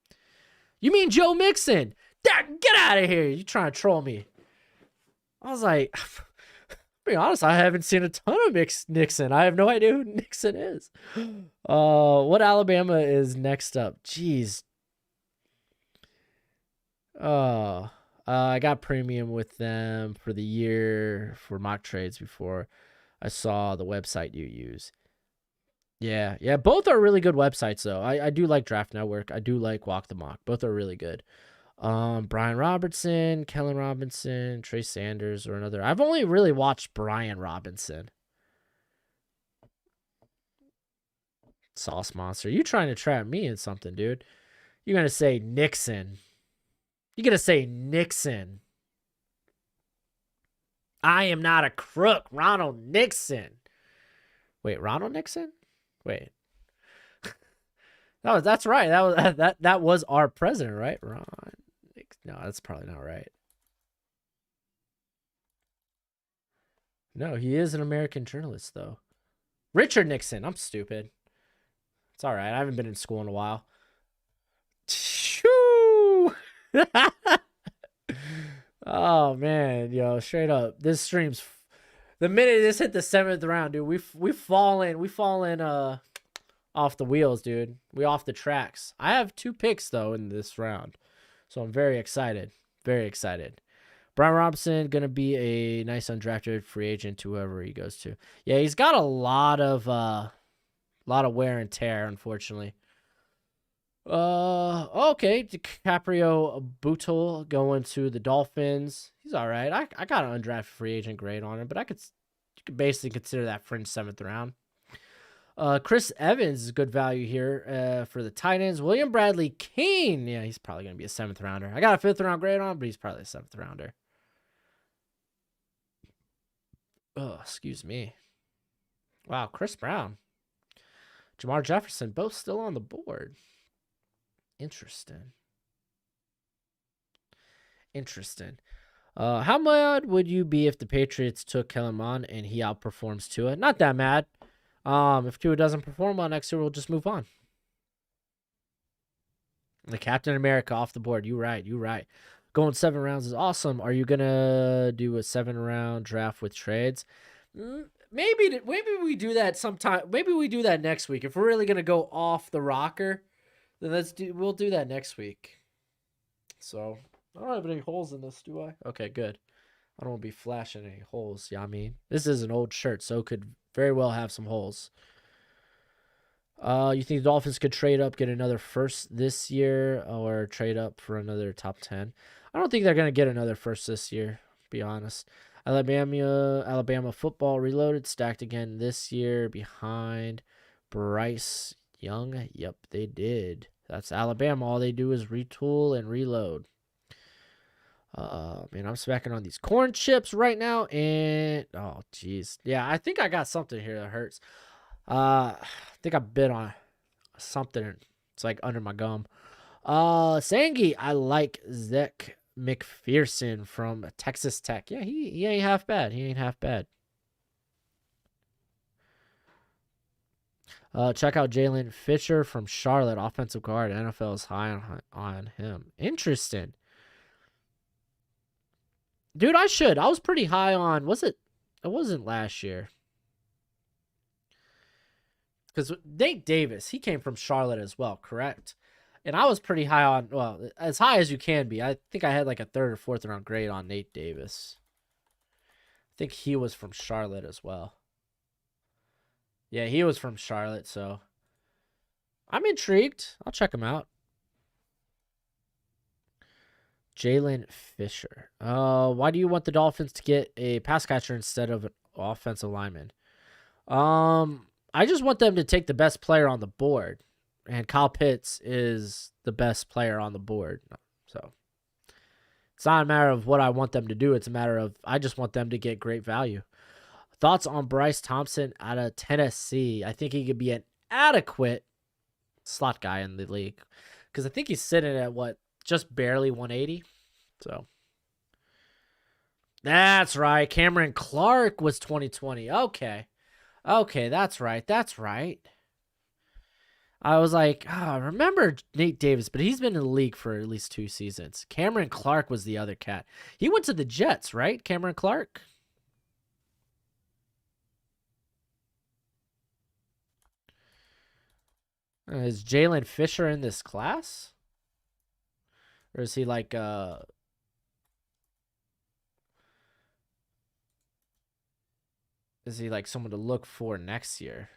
You mean Joe Mixon? Get out of here. You trying to troll me. I was like, to be honest, I haven't seen a ton of Nixon. I have no idea who Nixon is. What Alabama is next up? Jeez. I got premium with them for the year for mock trades before I saw the website you use. Yeah. Both are really good websites, though. I do like Draft Network. I do like Walk the Mock. Both are really good. Brian Robertson, Kellen Robinson, Trey Sanders, or another. I've only really watched Brian Robinson. Sauce Monster. You trying to trap me in something, dude. You're going to say Nixon. You're going to say Nixon. I am not a crook. Ronald Nixon. Wait, Ronald Nixon? Wait. No, that's right. That was our president, right? Ron. No, that's probably not right. No, he is an American journalist, though. Richard Nixon. I'm stupid. It's all right. I haven't been in school in a while. Shoo! Oh man, yo, straight up, this stream's the minute this hit the 7th round, dude. We've fallen off the wheels, dude. We off the tracks. I have 2 picks though in this round, so I'm very excited. Very excited. Brian Robinson gonna be a nice undrafted free agent to whoever he goes to. Yeah, he's got a lot of wear and tear, unfortunately. Okay, DiCaprio Bootle going to the Dolphins. He's all right. I got an undrafted free agent grade on him, but you could basically consider that fringe 7th round. Chris Evans is good value here for the Titans. William Bradley Kane. Yeah, he's probably going to be a 7th rounder. I got a 5th round grade on him, but he's probably a 7th rounder. Oh, excuse me. Wow, Chris Brown. Jamar Jefferson, both still on the board. Interesting. How mad would you be if the Patriots took Kellen Mond and he outperforms Tua? Not that mad. If Tua doesn't perform well next year, we'll just move on. The Captain America off the board. You right. Going 7 rounds is awesome. Are you gonna do a 7-round draft with trades? Maybe we do that sometime. Maybe we do that next week. If we're really gonna go off the rocker, then we'll do that next week. So I don't have any holes in this, do I? Okay, good. I don't want to be flashing any holes. Yeah, I mean, this is an old shirt, so it could very well have some holes. You think the Dolphins could trade up, get another first this year, or trade up for another top 10? I don't think they're gonna get another first this year, to be honest. Alabama football reloaded, stacked again this year behind Bryce Young. Yep, they did. That's Alabama. All they do is retool and reload. Man, I'm smacking on these corn chips right now, and oh, jeez, yeah, I think I got something here that hurts. I think I bit on something. It's like under my gum. Sangi, I like Zach McPherson from Texas Tech. Yeah, he ain't half bad. Check out Jalen Fisher from Charlotte, offensive guard. NFL is high on him. Interesting. Dude, I was pretty high on, it wasn't last year. Because Nate Davis, he came from Charlotte as well, correct? And I was pretty high on, well, as high as you can be. I think I had like a 3rd or 4th round grade on Nate Davis. I think he was from Charlotte as well. Yeah, he was from Charlotte, so I'm intrigued. I'll check him out. Jalen Fisher. Why do you want the Dolphins to get a pass catcher instead of an offensive lineman? I just want them to take the best player on the board, and Kyle Pitts is the best player on the board. So it's not a matter of what I want them to do. It's a matter of I just want them to get great value. Thoughts on Bryce Thompson out of Tennessee? I think he could be an adequate slot guy in the league because I think he's sitting at just barely 180. So that's right. Cameron Clark was 2020. Okay. Okay, that's right. That's right. I was like, I remember Nate Davis, but he's been in the league for at least 2 seasons. Cameron Clark was the other cat. He went to the Jets, right? Cameron Clark? Is Jalen Fisher in this class? Or is he like someone to look for next year?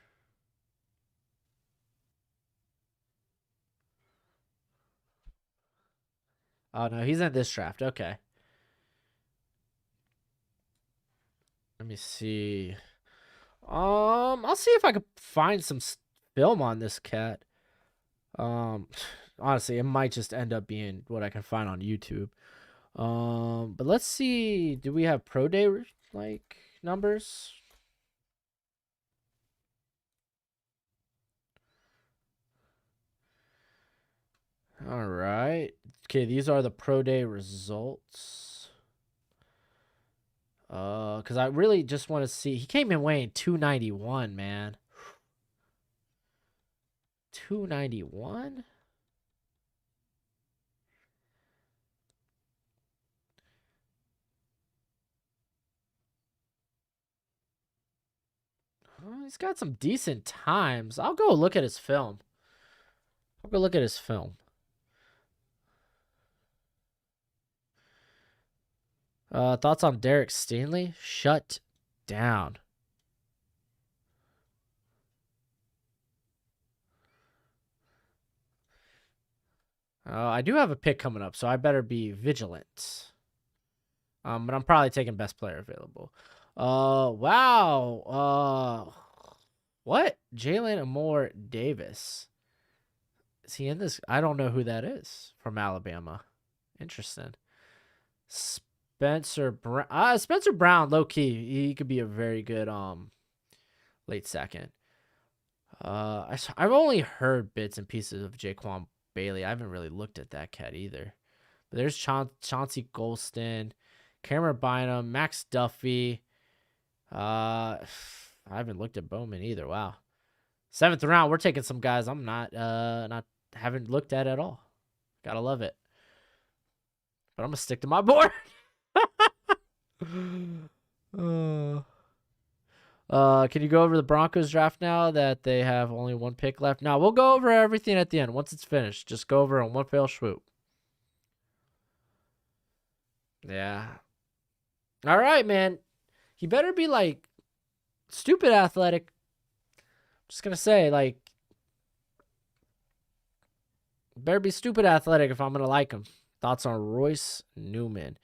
Oh no, he's in this draft. Okay. Let me see. I'll see if I could find some film on this cat. Honestly, it might just end up being what I can find on YouTube. But let's see. Do we have pro day like numbers? All right. Okay, these are the pro day results. Because I really just want to see. He came in weighing 291, man. 291? Oh, he's got some decent times. I'll go look at his film. I'll go look at his film. Thoughts on Derek Stingley? Shut down. I do have a pick coming up, so I better be vigilant. But I'm probably taking best player available. Wow. What? Jalen Amore Davis. Is he in this? I don't know who that is from Alabama. Interesting. Spencer Brown. Spencer Brown, low key. He could be a very good late second. I've only heard bits and pieces of Jaquan Bailey. I haven't really looked at that cat either. But there's Chauncey Golston, Cameron Bynum, Max Duffy. I haven't looked at Bowman either. Wow. 7th round, we're taking some guys I'm not haven't looked at all. Gotta love it. But I'm gonna stick to my board. Can you go over the Broncos draft now that they have only 1 pick left? No, we'll go over everything at the end. Once it's finished, just go over in one fell swoop. Yeah. All right, man. He better be like stupid athletic. Just gonna say, like, better be stupid athletic if I'm gonna like him. Thoughts on Royce Newman?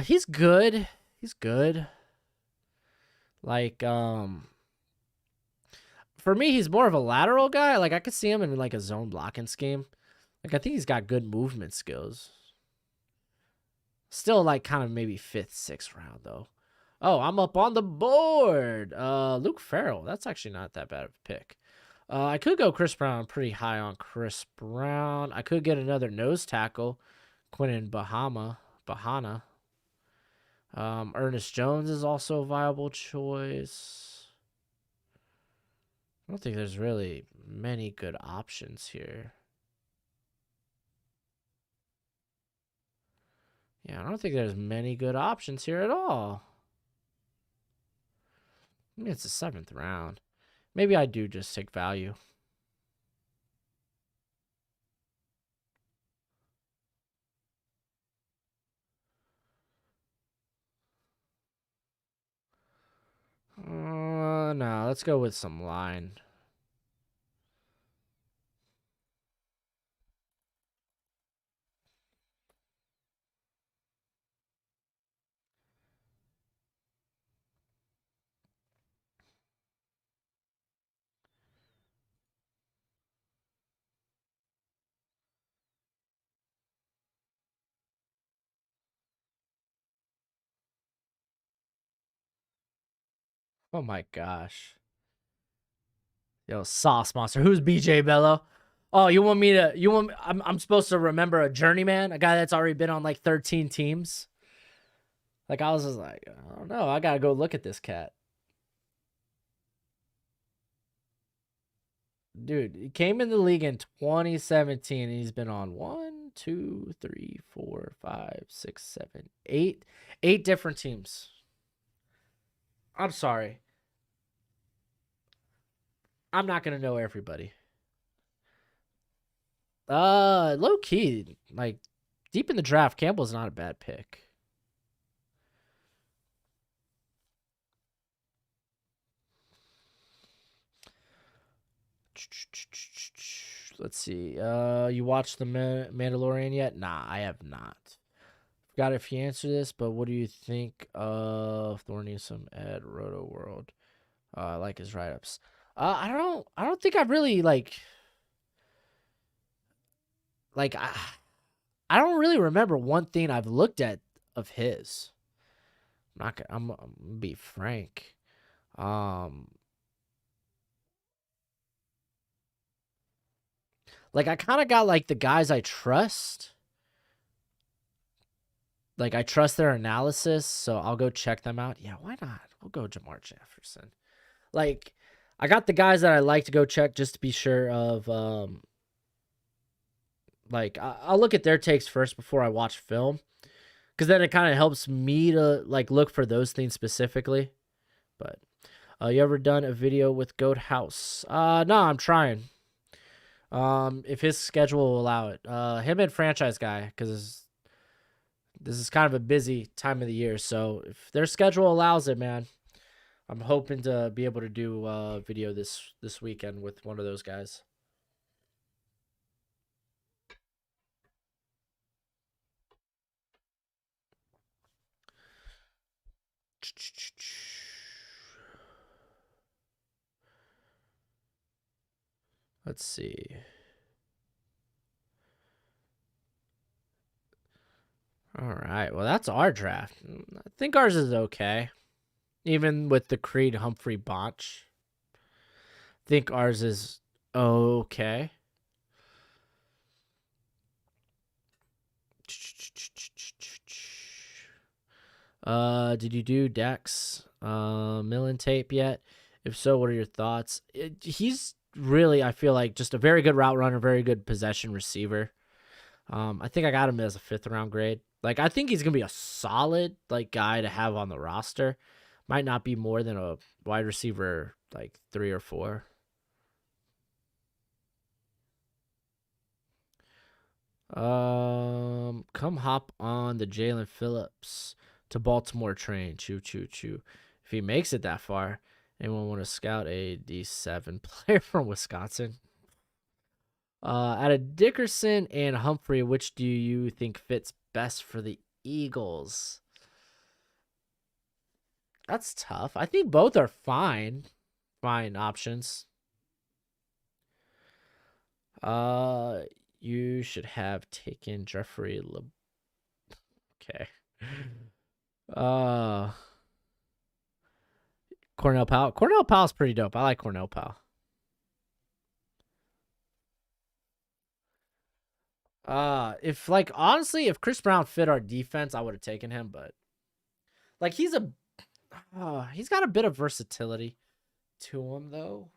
He's good. He's good. Like, for me, he's more of a lateral guy. Like, I could see him in like a zone blocking scheme. Like, I think he's got good movement skills. Still, like, kind of maybe 5th, 6th round though. Oh, I'm up on the board. Luke Farrell. That's actually not that bad of a pick. I could go Chris Brown. I'm pretty high on Chris Brown. I could get another nose tackle, Quinnen Bahana. Ernest Jones is also a viable choice. I don't think there's really many good options here. Yeah, I don't think there's many good options here at all. I mean, it's the 7th round. Maybe I do just take value. No, let's go with some line. Oh my gosh. Yo, sauce monster. Who's BJ Bello? Oh, I'm supposed to remember a journeyman, a guy that's already been on like 13 teams. Like, I was just like, I don't know. I gotta go look at this cat. Dude, he came in the league in 2017 and he's been on 1, 2, 3, 4, 5, 6, 7, 8 different teams. I'm sorry. I'm not gonna know everybody. Low key, like deep in the draft, Campbell's not a bad pick. Let's see. You watched the Mandalorian yet? Nah, I have not. Forgot if you answered this, but what do you think of Thornium at Roto World? I like his write-ups. I don't think I've really I don't really remember one thing I've looked at of his. I'm gonna be frank. Like I kind of got like the guys I trust. Like I trust their analysis, so I'll go check them out. Yeah, why not? We'll go Jamar Jefferson. Like I got the guys that I like to go check just to be sure of. Like I'll look at their takes first before I watch film, because then it kind of helps me to like look for those things specifically. But you ever done a video with Goat House? No, I'm trying. If his schedule will allow it. Him and Franchise Guy, because this is kind of a busy time of the year. So if their schedule allows it, man, I'm hoping to be able to do a video this weekend with one of those guys. Let's see. All right. Well, that's our draft. I think ours is okay. Even with the Creed Humphrey botch. I think ours is okay. Did you do Dex Millen tape yet? If so, what are your thoughts? He's really, I feel like, just a very good route runner, very good possession receiver. I think I got him as a 5th round grade. Like, I think he's gonna be a solid like guy to have on the roster. Might not be more than a wide receiver like 3 or 4. Come hop on the Jalen Phillips to Baltimore train. Choo choo choo. If he makes it that far, anyone want to scout a D7 player from Wisconsin? Out of Dickerson and Humphrey, which do you think fits best for the Eagles? That's tough. I think both are fine options. You should have taken Jeffrey Okay. Cornell Powell. Cornell Powell's pretty dope. I like Cornell Powell. If like honestly, if Chris Brown fit our defense, I would have taken him, but like he's got a bit of versatility to him though.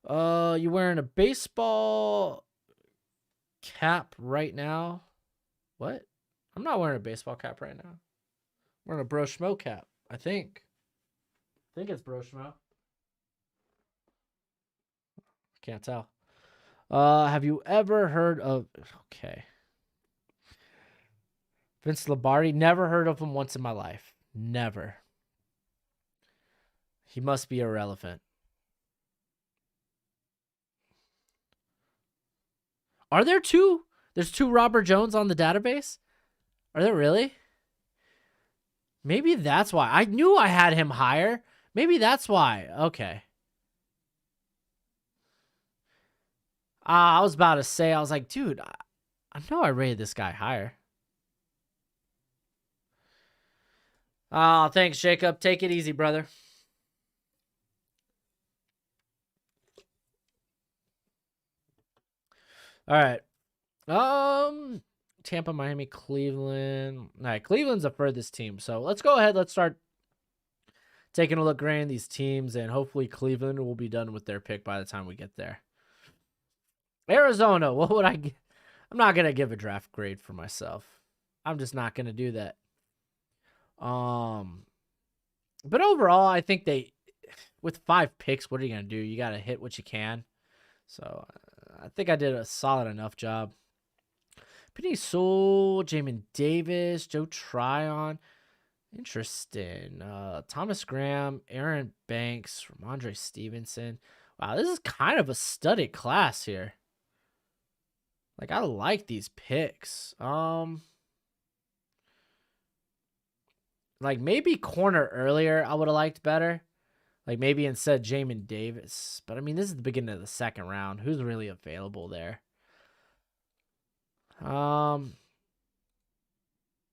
You wearing a baseball cap right now? What? I'm not wearing a baseball cap right now. I'm wearing a Bro Schmo cap, I think. I think it's Bro Schmo. Can't tell. Have you ever heard of okay. Vince Lombardi? Never heard of him once in my life. Never. He must be irrelevant. Are there two? There's 2 Robert Jones on the database? Are there really? Maybe that's why. I knew I had him higher. Maybe that's why. Okay. I was about to say, I was like, dude, I know I rated this guy higher. Oh, thanks, Jacob. Take it easy, brother. All right. Tampa, Miami, Cleveland. All right, Cleveland's the furthest team. So let's go ahead. Let's start taking a look grading these teams, and hopefully Cleveland will be done with their pick by the time we get there. Arizona, what would I get? I'm not going to give a draft grade for myself. I'm just not going to do that. But overall, I think with 5 picks, what are you going to do? You got to hit what you can. So I think I did a solid enough job. Penny Sewell, Jamin Davis, Joe Tryon. Interesting. Thomas Graham, Aaron Banks, Ramondre Stevenson. Wow, this is kind of a studded class here. Like, I like these picks. Like, maybe corner earlier I would have liked better. Like, maybe instead Jamin Davis. But, I mean, this is the beginning of the second round. Who's really available there?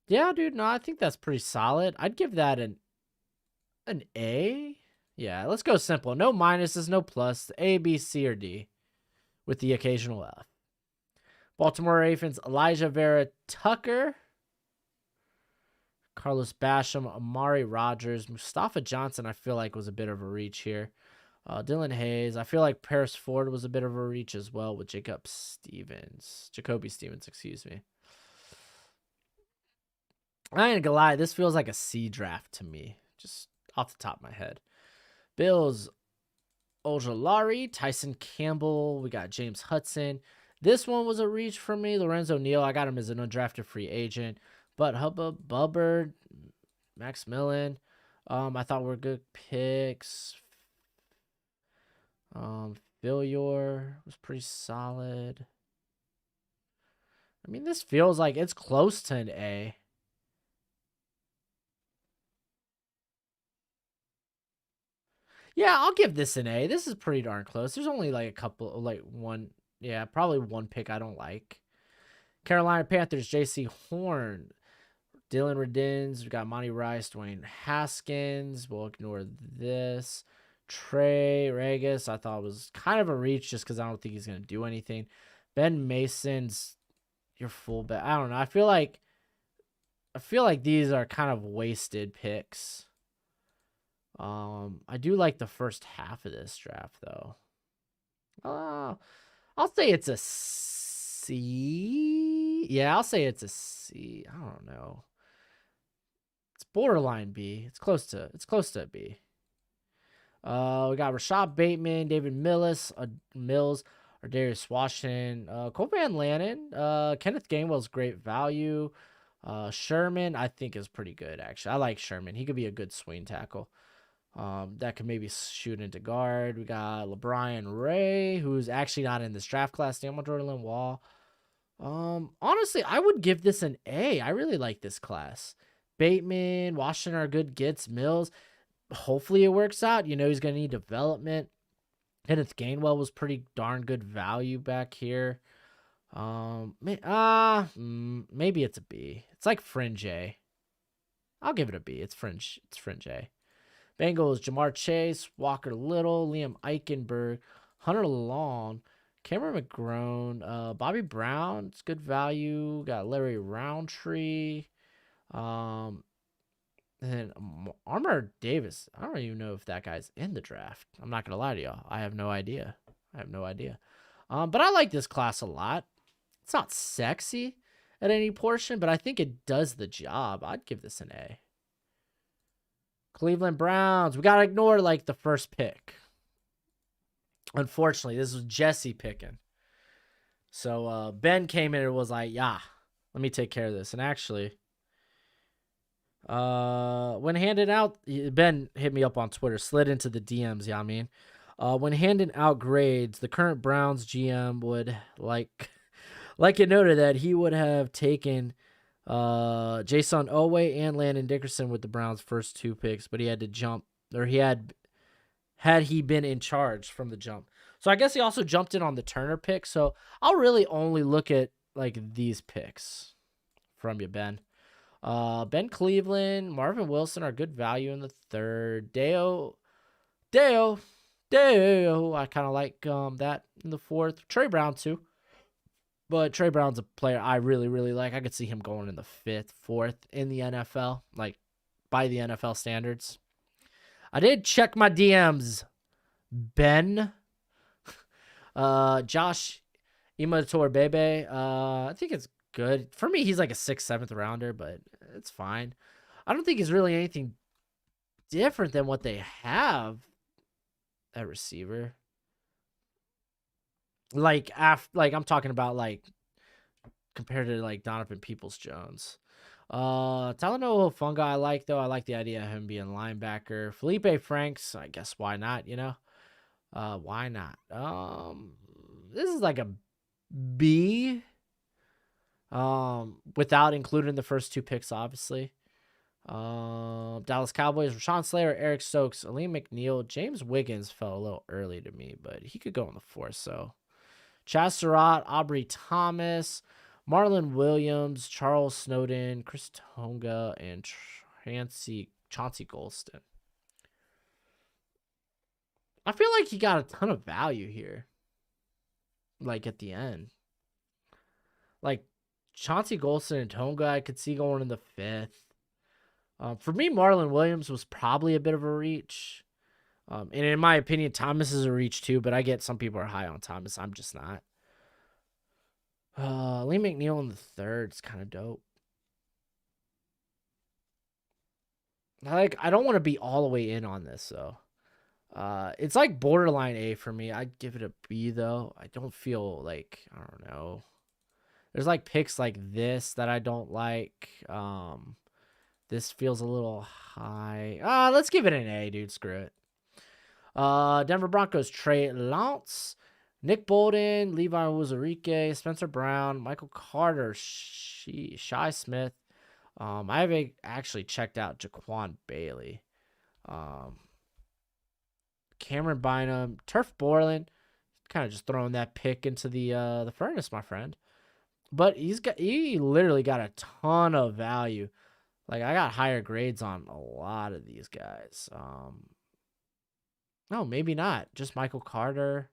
Yeah, dude, no, I think that's pretty solid. I'd give that an A. Yeah, let's go simple. No minuses, no plus. A, B, C, or D with the occasional F. Baltimore Ravens, Elijah Vera Tucker. Carlos Basham, Amari Rodgers. Mustafa Johnson, I feel like, was a bit of a reach here. Dylan Hayes. I feel like Paris Ford was a bit of a reach as well with Jacoby Stevens, excuse me. I ain't gonna lie, this feels like a C draft to me, just off the top of my head. Bills, Ojolari, Tyson Campbell. We got James Hudson. This one was a reach for me. Lorenzo Neal, I got him as an undrafted free agent. But Hubba Bubbard, Max Millen, I thought were good picks. Villior was pretty solid. I mean, this feels like it's close to an A. Yeah, I'll give this an A. This is pretty darn close. There's only like a couple, like one, yeah, probably one pick I don't like. Carolina Panthers, J.C. Horn, Dylan Redens. We got Monty Rice, Dwayne Haskins. We'll ignore this. Trey Regis, I thought was kind of a reach just because I don't think he's going to do anything. Ben Mason's your fullback. I don't know. I feel like these are kind of wasted picks. I do like the first half of this draft though. I'll say it's a C. Yeah, I'll say it's a C. I don't know. It's borderline B. It's close to a B. We got Rashad Bateman, David Mills, or Darius Washington, Cole Van Lannon, Kenneth Gainwell's great value. Sherman, I think, is pretty good, actually. I like Sherman. He could be a good swing tackle. That could maybe shoot into guard. We got LeBron Ray, who's actually not in this draft class. Daniel Jordan Wall. Honestly, I would give this an A. I really like this class. Bateman, Washington are good gets. Mills, hopefully it works out. You know, he's going to need development. Kenneth Gainwell was pretty darn good value back here. Maybe it's a B. It's like fringe A. I'll give it a B. It's fringe A. Bengals, Jamar Chase, Walker Little, Liam Eichenberg, Hunter Long, Cameron McGrone, Bobby Brown, it's good value. Got Larry Roundtree. And then Armour Davis. I don't even know if that guy's in the draft. I'm not going to lie to y'all. I have no idea. But I like this class a lot. It's not sexy at any portion, but I think it does the job. I'd give this an A. Cleveland Browns. We got to ignore, like, the first pick. Unfortunately, this was Jesse picking. So Ben came in and was like, yeah, let me take care of this. And actually, when handing out, Ben hit me up on Twitter, slid into the DMs, yeah, I mean. When handing out grades, the current Browns GM would, like it noted that he would have taken Jason Owe and Landon Dickerson with the Browns' first 2 picks, but he had to jump, or had he been in charge from the jump. So I guess he also jumped in on the Turner pick. So I'll really only look at like these picks from you, Ben. Ben Cleveland, Marvin Wilson are good value in the 3rd. Deo. I kind of like that in the 4th. Trey Brown too. But Trey Brown's a player I really, really like. I could see him going in the 5th, 4th in the NFL, like by the NFL standards. I did check my DMs. Ben. Josh Imator Bebe. I think it's good. For me, he's like a 6th, 7th rounder, but it's fine. I don't think he's really anything different than what they have at receiver. Like I'm talking about like compared to like Donovan Peoples-Jones. Talanoa Funga I like though. I like the idea of him being linebacker. Felipe Franks, I guess why not, you know? Why not? This is like a B. Without including the first 2 picks, obviously. Dallas Cowboys, Rashawn Slater, Eric Stokes, Aleem McNeil, James Wiggins fell a little early to me, but he could go in the 4th. So Chaz Surratt, Aubrey Thomas, Marlon Williams, Charles Snowden, Chris Tonga, and Chauncey Golston. I feel like he got a ton of value here. Like at the end. Like Chauncey Golston and Tonga, I could see going in the 5th. For me, Marlon Williams was probably a bit of a reach. And in my opinion, Thomas is a reach too, but I get some people are high on Thomas. I'm just not. Lee McNeil in the 3rd is kind of dope. I don't want to be all the way in on this, though. It's like borderline A for me. I'd give it a B, though. I don't feel like, I don't know. There's like picks like this that I don't like. This feels a little high. Let's give it an A, dude. Screw it. Denver Broncos, Trey Lance, Nick Bolden, Levi Wuzarike, Spencer Brown, Michael Carter, Shy Smith. I have actually checked out Jaquan Bailey. Cameron Bynum, Turf Borland. Kind of just throwing that pick into the furnace, my friend. But he literally got a ton of value. Like, I got higher grades on a lot of these guys. No, maybe not. Just Michael Carter,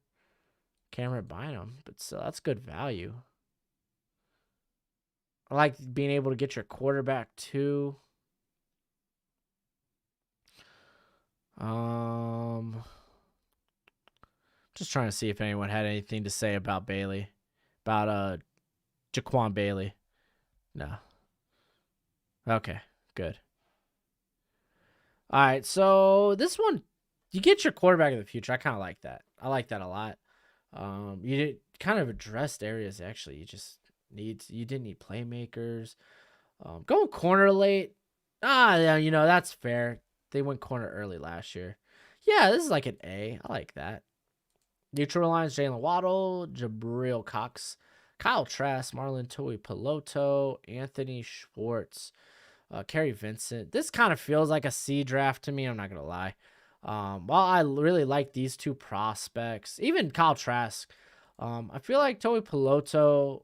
Cameron Bynum. But still, that's good value. I like being able to get your quarterback, too. Just trying to see if anyone had anything to say about Bailey. About Jaquan Bailey. No. Okay, good. All right, so this one, you get your quarterback of the future. I kind of like that. I like that a lot. You kind of addressed areas, actually. You didn't need playmakers. Going corner late. Yeah, that's fair. They went corner early last year. Yeah, this is like an A. I like that. Neutral lines, Jalen Waddle, Jabril Cox, Kyle Trask, Marlon Tui Piloto, Anthony Schwartz, Kerry Vincent. This kind of feels like a C draft to me. I'm not going to lie. While I really like these 2 prospects, even Kyle Trask, I feel like Tui Piloto.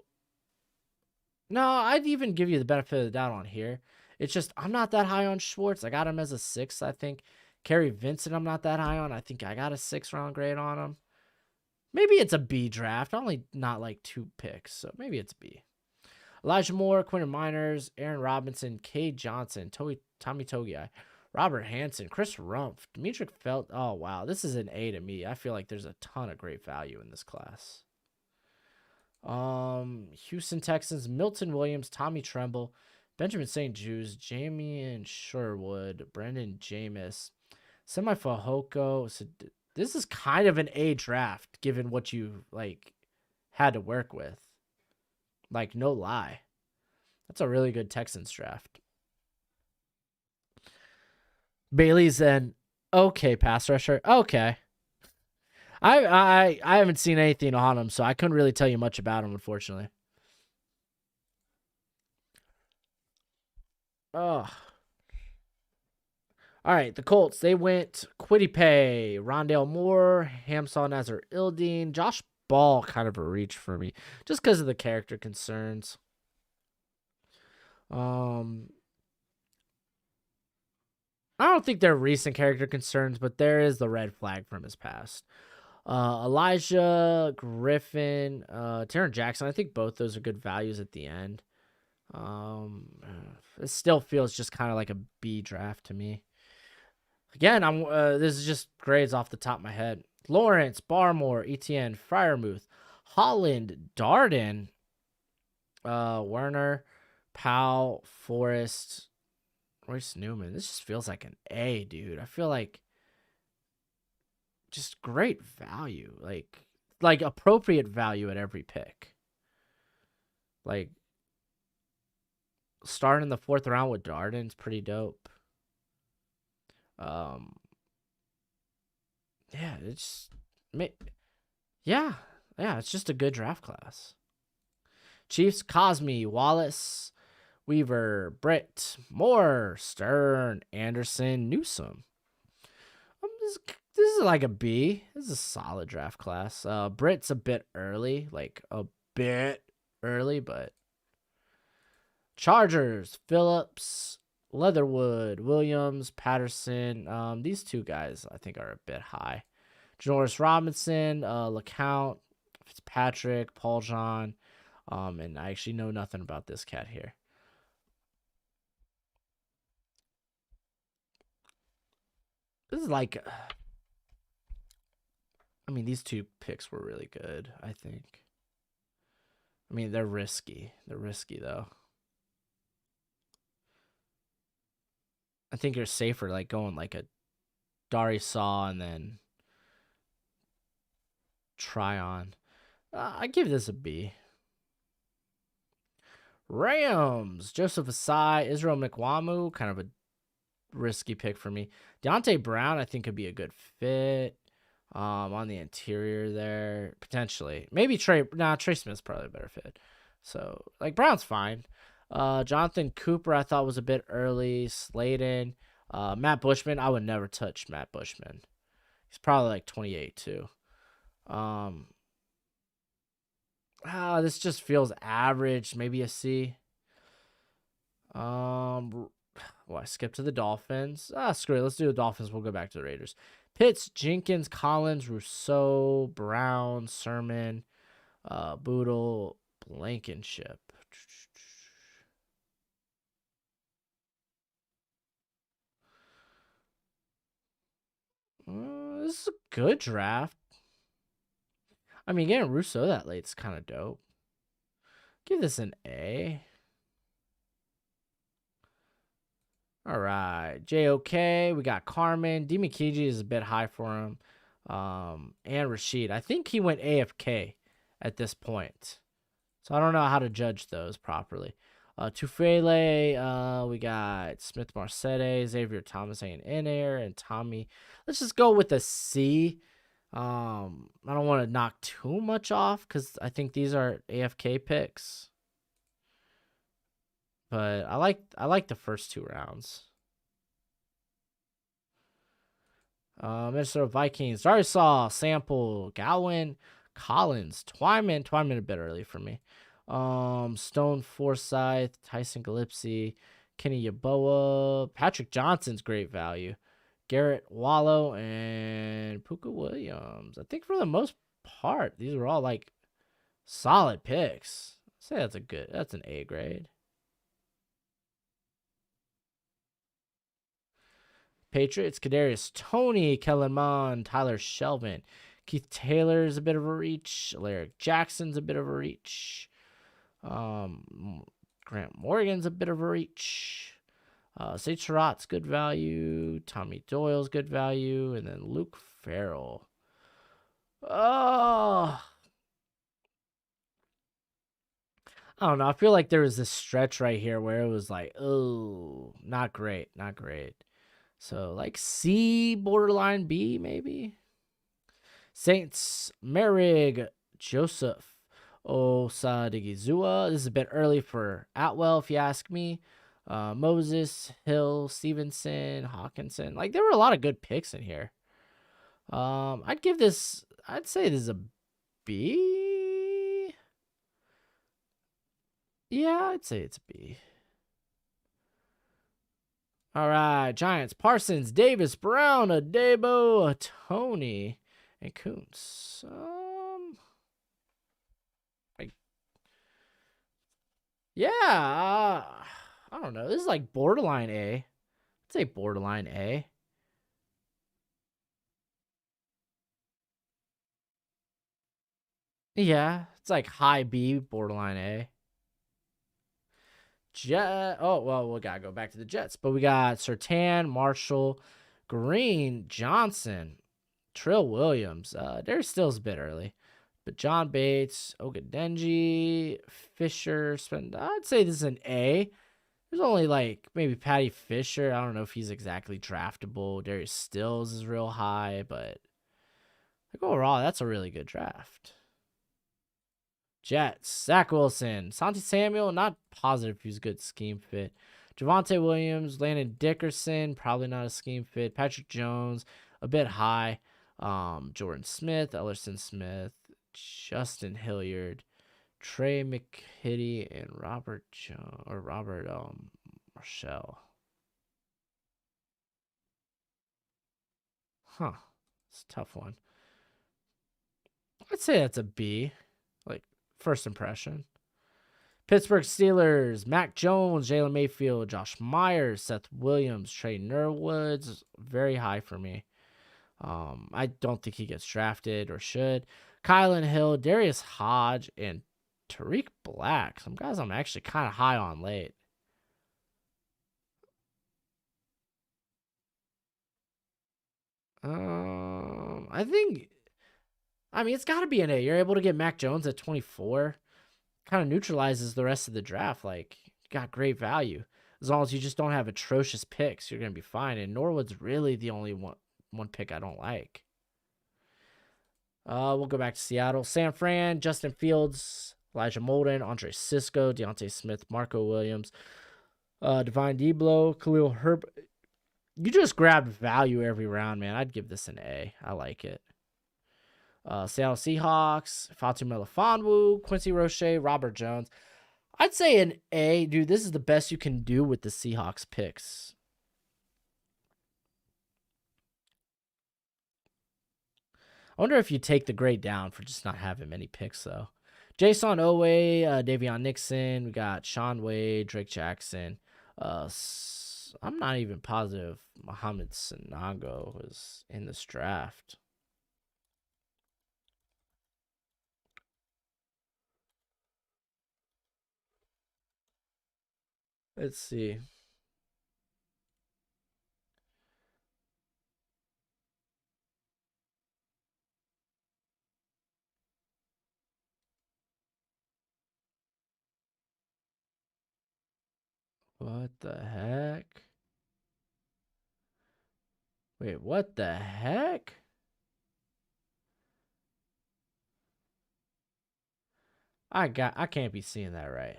No, I'd even give you the benefit of the doubt on here. It's just I'm not that high on Schwartz. I got him as a 6th, I think. Kerry Vincent, I'm not that high on. I think I got a 6th round grade on him. Maybe it's a B draft. Only not like 2 picks, so maybe it's B. Elijah Moore, Quinton Miners, Aaron Robinson, Cade Johnson, Tommy Togiai, Robert Hansen, Chris Rumpf, Demetric Felt. Oh, wow. This is an A to me. I feel like there's a ton of great value in this class. Houston Texans, Milton Williams, Tommy Tremble, Benjamin St. Jude's, Jamie Sherwood, Brendan Jameis, Semi Fahoko. So this is kind of an A draft, given what you had to work with. Like, no lie. That's a really good Texans draft. Bailey's an okay pass rusher. Okay. I haven't seen anything on him, so I couldn't really tell you much about him, unfortunately. Oh. All right, the Colts, they went Kwity Paye, Rondale Moore, Hamsaw Nazar Ildeen, Josh Ball, kind of a reach for me, just because of the character concerns. I don't think they're recent character concerns, but there is the red flag from his past. Elijah Griffin, Taron Jackson. I think both those are good values at the end. It still feels just kind of like a B draft to me. Again, this is just grades off the top of my head. Lawrence, Barmore, Etienne, Fryermuth, Holland, Darden, Werner, Powell, Forrest, Royce Newman. This just feels like an A, dude. I feel like just great value, like appropriate value at every pick. Like starting the 4th round with Darden's pretty dope. Yeah, yeah, it's just a good draft class. Chiefs, Cosme, Wallace, Weaver, Britt, Moore, Stern, Anderson, Newsom. This is like a B. This is a solid draft class. Britt's a bit early, but Chargers, Phillips, Leatherwood, Williams, Patterson. These two guys I think are a bit high. Janoris Robinson, LeCount, Fitzpatrick, Paul John. And I actually know nothing about this cat here. This is like, I mean, these two picks were really good, I think. I mean, they're risky. They're risky, though. I think you're safer, like, going like a Dari Saw and then try on. I give this a B. Rams, Joseph Asai, Israel McWamu, kind of a risky pick for me. Deontay Brown, I think, could be a good fit on the interior there, potentially. Maybe Trey Smith's probably a better fit. So, like, Brown's fine. Jonathan Cooper, I thought was a bit early. Slayton. Matt Bushman, I would never touch Matt Bushman. He's probably like 28 too. This just feels average, maybe a C. Well, I skipped to the Dolphins. Screw it. Let's do the Dolphins. We'll go back to the Raiders. Pitts, Jenkins, Collins, Rousseau, Brown, Sermon, Boodle, Blankenship. This is a good draft. I mean, getting Rousseau that late is kind of dope. Give this an A. All right. JOK. We got Carmen. Dimikiji is a bit high for him. And Rashid. I think he went AFK at this point. So I don't know how to judge those properly. Tufele. We got Smith Marcette, Xavier Thomas hanging in there, and Tommy. Let's just go with a C. I don't want to knock too much off because I think these are AFK picks. But I like the first 2 rounds. Minnesota Vikings, Darsaw, Sample, Gowan, Collins, Twyman a bit early for me. Stone Forsyth, Tyson Gillespie, Kenny Yeboah, Patrick Johnson's great value. Garrett Wallow and Puka Williams. I think for the most part, these are all like solid picks. I'd say that's an A grade. Patriots, Kadarius Toney, Kellen Mond, Tyler Shelvin. Keith Taylor's a bit of a reach. Alaric Jackson's a bit of a reach. Grant Morgan's a bit of a reach. Sage Surratt's good value. Tommy Doyle's good value. And then Luke Farrell. Oh, I don't know. I feel like there was this stretch right here where it was like, oh, not great. So like C, borderline B, maybe. Saints, Merrig, Joseph, Osadigizua. This is a bit early for Atwell, if you ask me. Moses, Hill, Stevenson, Hawkinson. Like, there were a lot of good picks in here. I'd say this is a B. Yeah, I'd say it's a B. All right, Giants, Parsons, Davis, Brown, Adebo, Tony, and Kuntz. I don't know. This is like borderline A. I'd say borderline A. Yeah, it's like high B, borderline A. Oh, well, we got to go back to the Jets. But we got Surtain, Marshall, Green, Johnson, Trill Williams. Darius Still's a bit early. But John Bates, Ogadenji, Fisher, I'd say this is an A. There's only like maybe Patty Fisher. I don't know if he's exactly draftable. Darius Stills is real high, but like overall, that's a really good draft. Jets, Zach Wilson, Santi Samuel, not positive if he's a good scheme fit. Javonte Williams, Landon Dickerson, probably not a scheme fit. Patrick Jones, a bit high. Jordan Smith, Ellerson Smith, Justin Hilliard, Trey McKitty, and Robert Marshall. Huh. It's a tough one. I'd say that's a B. Like, first impression. Pittsburgh Steelers, Mac Jones, Jalen Mayfield, Josh Myers, Seth Williams, Trey Nerwoods, very high for me. I don't think he gets drafted or should. Kylan Hill, Darius Hodge, and Tariq Black. Some guys I'm actually kind of high on late. I mean, it's got to be an A. You're able to get Mac Jones at 24. Kind of neutralizes the rest of the draft. Like, you got great value. As long as you just don't have atrocious picks, you're going to be fine. And Norwood's really the only one pick I don't like. We'll go back to Seattle. San Fran, Justin Fields, Elijah Molden, Andre Sisco, Deontay Smith, Marco Williams, Divine Deblo, Khalil Herbert. You just grabbed value every round, man. I'd give this an A. I like it. Seattle Seahawks, Fatu Melifonwu, Quincy Roche, Robert Jones. I'd say an A. Dude, this is the best you can do with the Seahawks picks. I wonder if you take the grade down for just not having many picks, though. Jason Owe, Davion Nixon. We got Sean Wade, Drake Jackson. I'm not even positive Mohamed Sanago was in this draft. Let's see. What the heck? Wait, what the heck? I can't be seeing that right.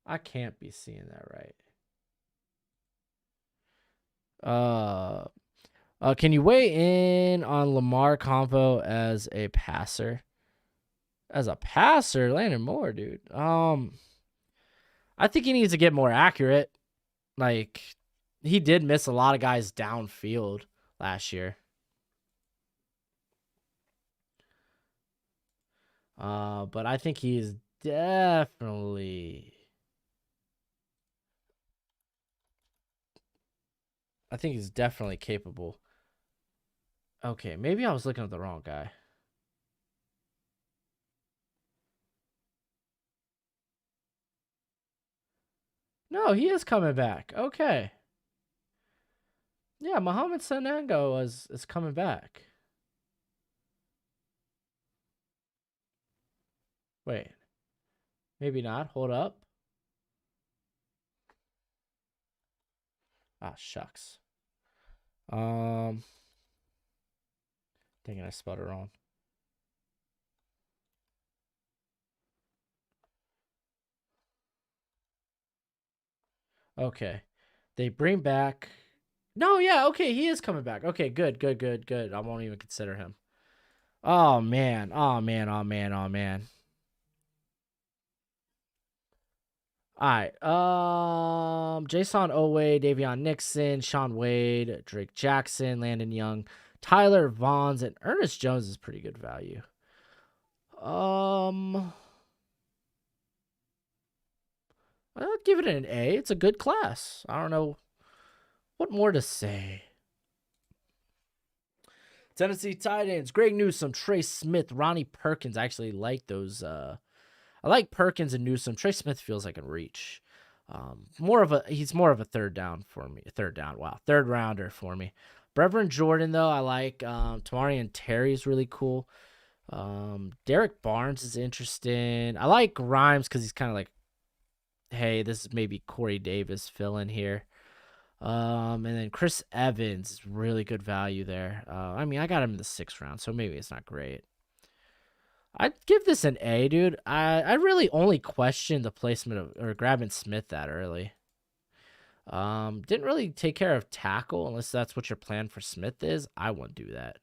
I can't be seeing that right. Can you weigh in on Lamar Convo as a passer? As a passer, Landon Moore, dude. I think he needs to get more accurate. Like, he did miss a lot of guys downfield last year. But I think he's definitely. I think he's definitely capable. Okay, maybe I was looking at the wrong guy. No, he is coming back. Okay. Yeah, Mohamed Sanango is coming back. Wait. Maybe not. Hold up. Ah, shucks. Dang it, I spelled it wrong. Okay. They bring back. No, yeah, okay, he is coming back. Okay, good. I won't even consider him. Oh man. All right. Jason Owe, Davion Nixon, Sean Wade, Drake Jackson, Landon Young, Tyler Vaughns, and Ernest Jones is pretty good value. I'd give it an A. It's a good class. I don't know what more to say. Tennessee Titans, Greg Newsome, Trey Smith, Ronnie Perkins. I actually like those. I like Perkins and Newsome. Trey Smith feels like a reach. He's more of a third down for me. Third rounder for me. Brevin Jordan, though, I like. Tamarian Terry's really cool. Derek Barnes is interesting. I like Rhymes because he's kind of like, hey, this is maybe Corey Davis fill in here. And then Chris Evans is really good value there. I mean, I got him in the 6th round, so maybe it's not great. I'd give this an A, dude. I really only questioned the placement of or grabbing Smith that early. Didn't really take care of tackle unless that's what your plan for Smith is. I wouldn't do that.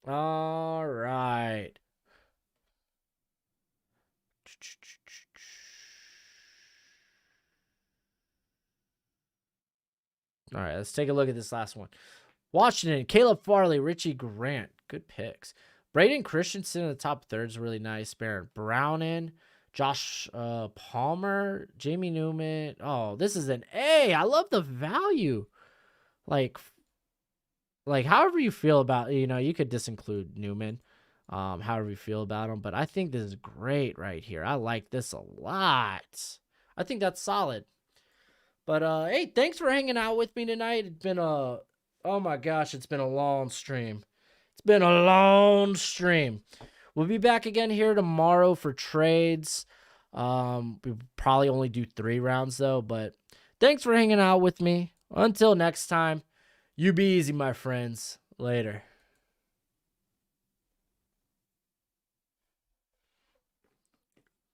All right. All right, let's take a look at this last one. Washington, Caleb Farley, Richie Grant. Good picks. Braden Christensen in the top third is really nice. Baron Browning, Josh Palmer, Jamie Newman. Oh, this is an A. I love the value. Like however you feel about, you could disinclude Newman, however you feel about him. But I think this is great right here. I like this a lot. I think that's solid. But, hey, thanks for hanging out with me tonight. It's been oh my gosh, it's been a long stream. It's been a long stream. We'll be back again here tomorrow for trades. We probably only do 3 rounds, though. But thanks for hanging out with me. Until next time, you be easy, my friends. Later.